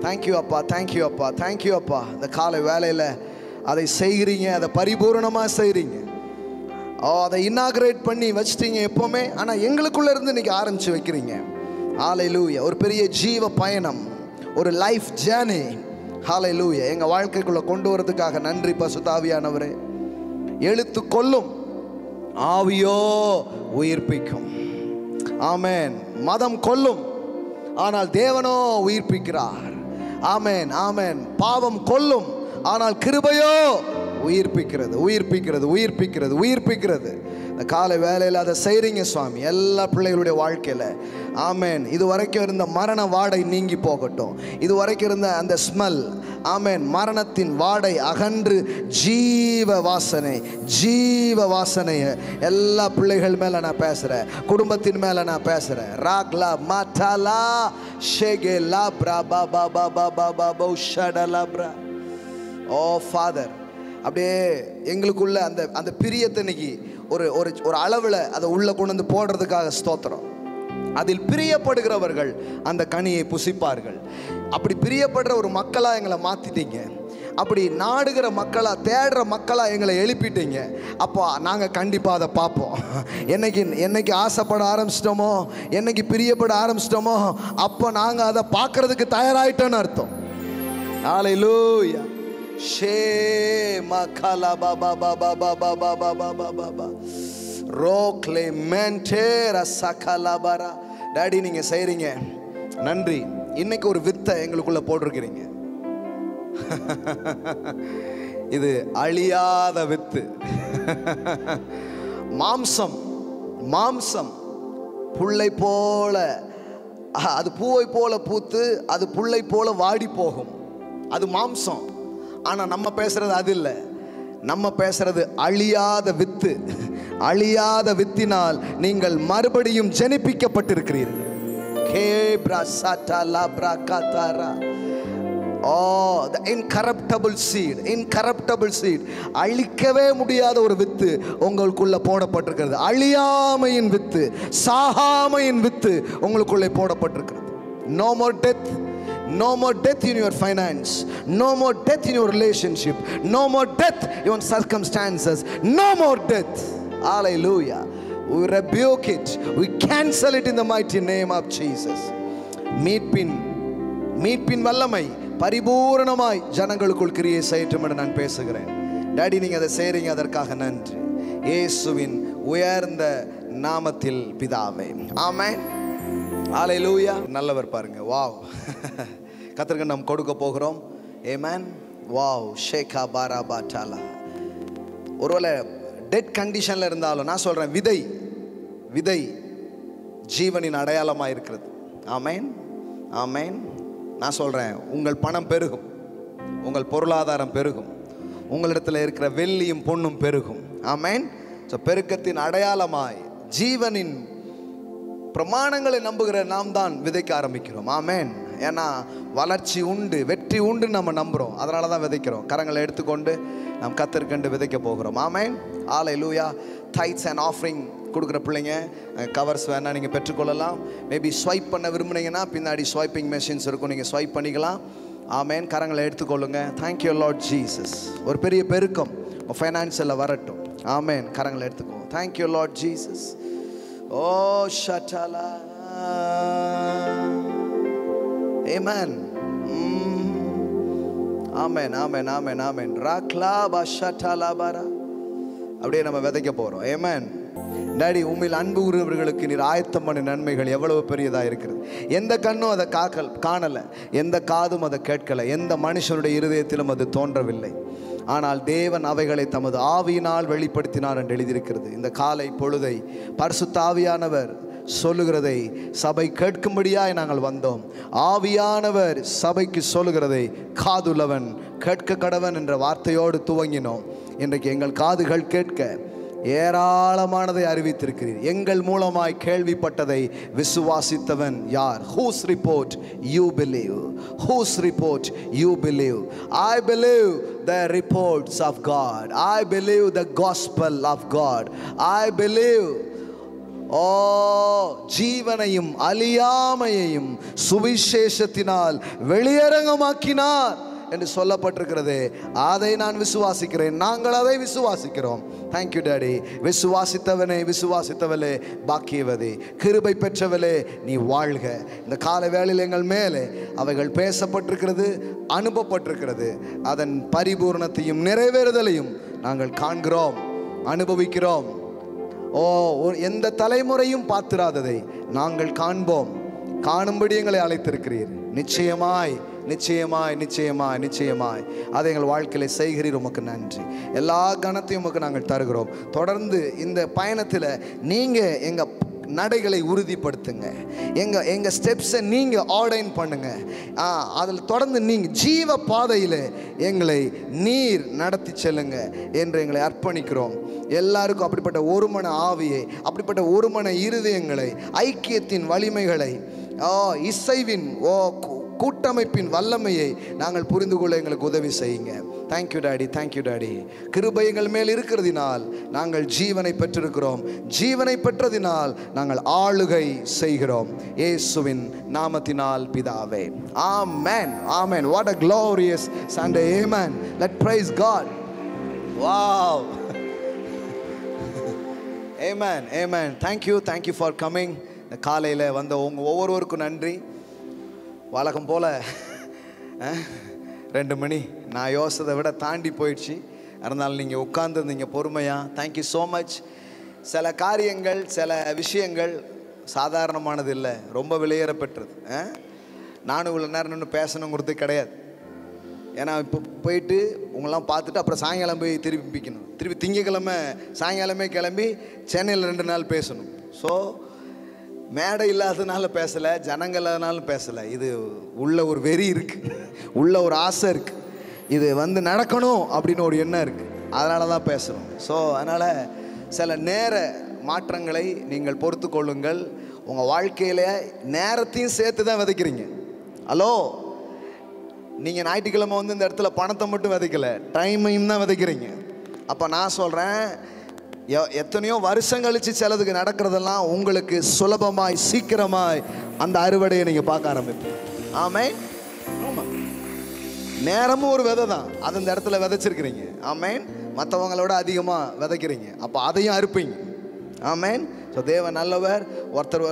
தேங்க்யூ அப்பா, தேங்க்யூ அப்பா, தேங்க்யூ அப்பா. இந்த காலை வேலையில அதை செய்கிறீங்க, அதை பரிபூர்ணமா செய்கிறீங்க. அதை இன்னாகிரேட் பண்ணி வச்சிட்டீங்க எப்பவுமே. ஆனால் எங்களுக்குள்ள இருந்து இன்னைக்கு ஆரம்பிச்சு வைக்கிறீங்க. ஹல்லேலூயா. ஒரு பெரிய ஜீவ பயணம், ஒரு லைஃப் ஜேர்னி. ஹல்லேலூயா. எங்கள் வாழ்க்கைக்குள்ளே கொண்டு வரதுக்காக நன்றி பரிசுத்த ஆவியானவரே. எழுத்து கொல்லும், ஆவியோ உயிர்ப்பிக்கும். ஆமென். மதம் கொல்லும், ஆனால் தேவனோ உயிர்ப்பிக்கிறார். ஆமென், ஆமென். பாவம் கொல்லும், ஆனால் கிருபையோ உயிர்ப்பிக்கிறது, உயிர்ப்பிக்கிறது, உயிர்ப்பிக்கிறது, உயிர்ப்பிக்கிறது. இந்த காலை வேலையில் அதை செய்கிறீங்க சுவாமி, எல்லா பிள்ளைகளுடைய வாழ்க்கையில். ஆமென். இது வரைக்கும் இருந்த மரண வாடை நீங்கி போகட்டும். இது வரைக்கும் இருந்த அந்த ஸ்மெல், ஆமென், மரணத்தின் வாடை அகன்று ஜீவ வாசனை, ஜீவ வாசனையை எல்லா பிள்ளைகள் மேலே நான் பேசுகிறேன், குடும்பத்தின் மேலே நான் பேசுகிறேன். ராக்லா மாட்டாலா ஷேகே லாப்ரா பாபா பாபா பாபா பௌஷடலாப்ரா. ஓ ஃபாதர், அப்படியே எங்களுக்குள்ள அந்த அந்த பிரியத்தை இன்னைக்கு ஒரு ஒரு அளவில் அதை உள்ளே கொண்டு வந்து போடுறதுக்காக ஸ்தோத்திரம். அதில் பிரியப்படுகிறவர்கள் அந்த கனியை புசிப்பார்கள். அப்படி பிரியப்படுற ஒரு மக்களாக எங்களை மாற்றிட்டீங்க. அப்படி நாடுகிற மக்களாக, தேடுற மக்களாக எங்களை எழுப்பிட்டீங்க. அப்போ நாங்கள் கண்டிப்பாக அதை பார்ப்போம். என்னைக்கு ஆசைப்பட ஆரம்பிச்சிட்டோமோ, என்னைக்கு பிரியப்பட ஆரம்பிச்சிட்டோமோ, அப்போ நாங்கள் அதை பார்க்கறதுக்கு தயாராகிட்டோன்னு அர்த்தம். ஹல்லேலூயா. ஷே மகலா பாபா பாபா பாபா பாபா பாபா பாபா ரோக்லே மென்டேரா சகலாபரா. டாடி, நீங்கள் செய்கிறீங்க, நன்றி. இன்னைக்கு ஒரு வித்தை எங்களுக்குள்ள போட்டிருக்கிறீங்க. இது அழியாத வித்து. மாம்சம், மாம்சம் புல்லை போல, அது பூவை போல பூத்து அது புல்லை போல வாடி போகும். அது மாம்சம். ஆனால் நம்ம பேசுறது அது இல்லை. நம்ம பேசுறது அழியாத வித்து. அழியாத வித்தினால் நீங்கள் மறுபடியும் ஜெனிப்பிக்கப்பட்டிருக்கிறீர்கள். The incorruptible seed, incorruptible seed, அழிக்கவே முடியாத ஒரு வித்து உங்களுக்குள்ள போடப்பட்டிருக்கிறது. அழியாமையின் வித்து, சாகாமையின் வித்து உங்களுக்குள்ளே போடப்பட்டிருக்கிறது. No more death. No more death in your finance. No more death in your relationship. No more death in your circumstances. No more death. Hallelujah. We rebuke it. We cancel it in the mighty name of Jesus. மீட்பின் வல்லமை பரிபூரணமாய் ஜனங்களுக்குள் கிரியை செய்யட்டும் என்று நான் பேசுகிறேன். Daddy, நீங்கள் அதை செய்கிறீங்க, அதற்காக நன்றி. இயேசுவின் உயர்ந்த நாமத்தில் பிதாவே, ஆமென். ஹல்லேலூயா. நல்லவர் பாருங்க. வாவ். கர்த்தருக்கு நாம் கொடுக்க போகிறோம். ஆமென். வாவ். ஷேகா பாரா பாட்டாலா. ஒருவேளை டெட் கண்டிஷனில் இருந்தாலும் நான் சொல்கிறேன், விதை ஜீவனின் அடையாளமாக இருக்கிறது. ஆமேன், ஆமேன். நான் சொல்கிறேன், உங்கள் பணம் பெருகும், உங்கள் பொருளாதாரம் பெருகும், உங்களிடத்தில் இருக்கிற வெள்ளியும் பொண்ணும் பெருகும். ஆமேன். ஸோ பெருக்கத்தின் அடையாளமாய் ஜீவனின் பிரமாணங்களை நம்புகிற நாம் தான் விதைக்க ஆரம்பிக்கிறோம். ஆமேன். ஏன்னா வளர்ச்சி உண்டு, வெற்றி உண்டு நம்ம நம்புகிறோம், அதனால தான் விதைக்கிறோம். கரங்களை எடுத்துக்கொண்டு நாம் கத்தற்கண்டு விதைக்க போகிறோம். ஆமேன். ஹல்லேலூயா. டைட்ஸ் அண்ட் ஆஃபரிங் கொடுக்குற பிள்ளைங்க கவர்ஸ் வேணால் நீங்கள் பெற்றுக்கொள்ளலாம். மேபி ஸ்வைப் பண்ண விரும்புனீங்கன்னா பின்னாடி ஸ்வைப்பிங் மெஷின்ஸ் இருக்கும், நீங்கள் ஸ்வைப் பண்ணிக்கலாம். ஆமேன். கரங்களை எடுத்துக்கொள்ளுங்க. Thank you Lord Jesus. ஒரு பெரிய பெருக்கம் ஃபைனான்சியலில் வரட்டும். ஆமேன். கரங்களை எடுத்துக்கோ. Thank you Lord Jesus. ஓ ஷட்டலா. ஆமென். ஆமென், ஆமென், ஆமென், ஆமென். ராக்லா பஷட்டலா பாரா. அப்படியே நம்ம விதைக்க போகிறோம். ஆமென். டாடி, உண்மையில் அன்பு உறவுகளுக்கு நீர் ஆயத்தம் பண்ண நன்மைகள் எவ்வளவு பெரியதாக இருக்கிறது. எந்த கண்ணும் அதை காணலை, எந்த காதும் அதை கேட்கலை, எந்த மனுஷனுடைய இருதயத்திலும் அது தோன்றவில்லை. ஆனால் தேவன் அவைகளை தமது ஆவியினால் வெளிப்படுத்தினார் என்று எழுதியிருக்கிறது. இந்த காலை பொழுதை பரிசுத்த ஆவியானவர் சொல்லுகிறதை சபை கேட்கும்படியாய் நாங்கள் வந்தோம். ஆவியானவர் சபைக்கு சொல்லுகிறதை காதுள்ளவன் கேட்க கடவன் என்ற வார்த்தையோடு துவங்கினோம். இன்றைக்கு எங்கள் காதுகள் கேட்க ஏராளமானதை அறிவித்திருக்கிறீர். எங்கள் மூலமாய் கேள்விப்பட்டதை விசுவாசித்தவன் யார்? Whose report you believe? Whose report you believe? I believe the reports of God. I believe the gospel of God. I believe ஜீவனையும் அழியாமையையும் சுவிசேஷத்தினால் வெளியரங்கமாக்கினார் என்று சொல்லப்பட்டிருக்கிறது. அதை நான் விசுவாசிக்கிறேன், நாங்கள் அதை விசுவாசிக்கிறோம். Thank you daddy. விசுவாசித்தவனே, விசுவாசித்தவளே பாக்கியவதே, கிருபை பெற்றவளே நீ வாழ்க. இந்த கால வேளையில் எங்கள் மேலே அவைகள் பேசப்பட்டிருக்கிறது, அனுப்பப்பட்டிருக்கிறது. அதன் பரிபூர்ணத்தையும் நிறைவேறுதலையும் நாங்கள் காண்கிறோம், அனுபவிக்கிறோம். எந்த தலைமுறையும் பார்த்திராததை நாங்கள் காண்போம். காணும்படி எங்களை அழைத்திருக்கிறீர். நிச்சயமாய் நிச்சயமாய் நிச்சயமாய் நிச்சயமாய் அதை எங்கள் வாழ்க்கையில் செய்கிறீர். உமக்கு நன்றி. எல்லா கனத்தையும் உமக்கு நாங்கள் தருகிறோம். தொடர்ந்து இந்த பயணத்தில் நீங்கள் எங்கள் நடைகளை உறுதிப்படுத்துங்க, எங்கள் ஸ்டெப்ஸை நீங்கள் ஆர்டைன் பண்ணுங்க. அதில் தொடர்ந்து நீங்கள் ஜீவ பாதையில் எங்களை நீர் நடத்தி செல்லுங்க என்று எங்களை அர்ப்பணிக்கிறோம். எல்லாருக்கும் அப்படிப்பட்ட ஒரு மன ஆவியை, அப்படிப்பட்ட ஒரு மன இருதயங்களை, ஐக்கியத்தின் வலிமைகளை, இசைவின் கூட்டமைப்பின் வல்லமையை நாங்கள் புரிந்து கொள்ள எங்களுக்கு உதவி செய்யுங்க. Thank you daddy, thank you daddy. கிருபை எங்கள் மேல் இருக்கிறதினால் நாங்கள் ஜீவனை பெற்றிருக்கிறோம். ஜீவனை பெற்றதினால் நாங்கள் ஆளுகை செய்கிறோம். இயேசுவின் நாமத்தினால் பிதாவே. ஆமென், ஆமென். What a glorious Sunday. Amen. Let's praise God. Wow. Amen, amen. Thank you for coming. இந்த காலையில் வந்த ஒவ்வொருவருக்கும் நன்றி. வழக்கம் போல் 2 மணி நான் யோசனை விட தாண்டி போயிடுச்சு. அதனால் நீங்கள் உட்கார்ந்துருந்தீங்க பொறுமையாக. Thank you so much. சில காரியங்கள், சில விஷயங்கள் சாதாரணமானது இல்லை, ரொம்ப விலையேறப்பெற்றது. நானும் இவ்வளோ நேரம் நின்று பேசணுங்கிறது கிடையாது. ஏன்னா இப்போ போயிட்டு உங்களெலாம் பார்த்துட்டு அப்புறம் சாயங்காலம் போய் திருப்பி பிக்கணும். திருப்பி திங்கக்கிழமை சாயங்காலமே கிளம்பி சென்னையில் 2 நாள் பேசணும். ஸோ மேடை இல்லாததுனால பேசலை, ஜனங்களானாலும் பேசலை. இது உள்ள ஒரு வெறி இருக்குது, உள்ள ஒரு ஆசை இருக்குது, இது நடக்கணும் அப்படின்னு ஒரு எண்ணம் இருக்குது. அதனால தான் பேசுகிறோம். ஸோ அதனால் சில நேர மாற்றங்களை நீங்கள் பொறுத்து கொள்ளுங்கள். உங்கள் வாழ்க்கையில் நேரத்தையும் சேர்த்து தான் விதைக்கிறீங்க. ஹலோ, நீங்கள் ஞாயிற்றுக்கிழமை இந்த இடத்துல பணத்தை மட்டும் விதைக்கலை, டைமையும் தான் விதைக்கிறீங்க. அப்போ நான் சொல்கிறேன், எத்தனையோ வருஷம் கழித்து சிலதுக்கு நடக்கிறதெல்லாம் உங்களுக்கு சுலபமாய் சீக்கிரமாய் அந்த அறுவடையை நீங்கள் பார்க்க ஆரம்பிப்பீங்க. ஆமென். ஆமாம், நேரமும் ஒரு விதை தான், அது இந்த இடத்துல விதைச்சிருக்கிறீங்க. ஆமென். மற்றவங்களோட அதிகமாக விதைக்கிறீங்க, அப்போ அதையும் அறுப்பீங்க. ஆமென். ஸோ தேவன் நல்லவர். ஒருத்தர்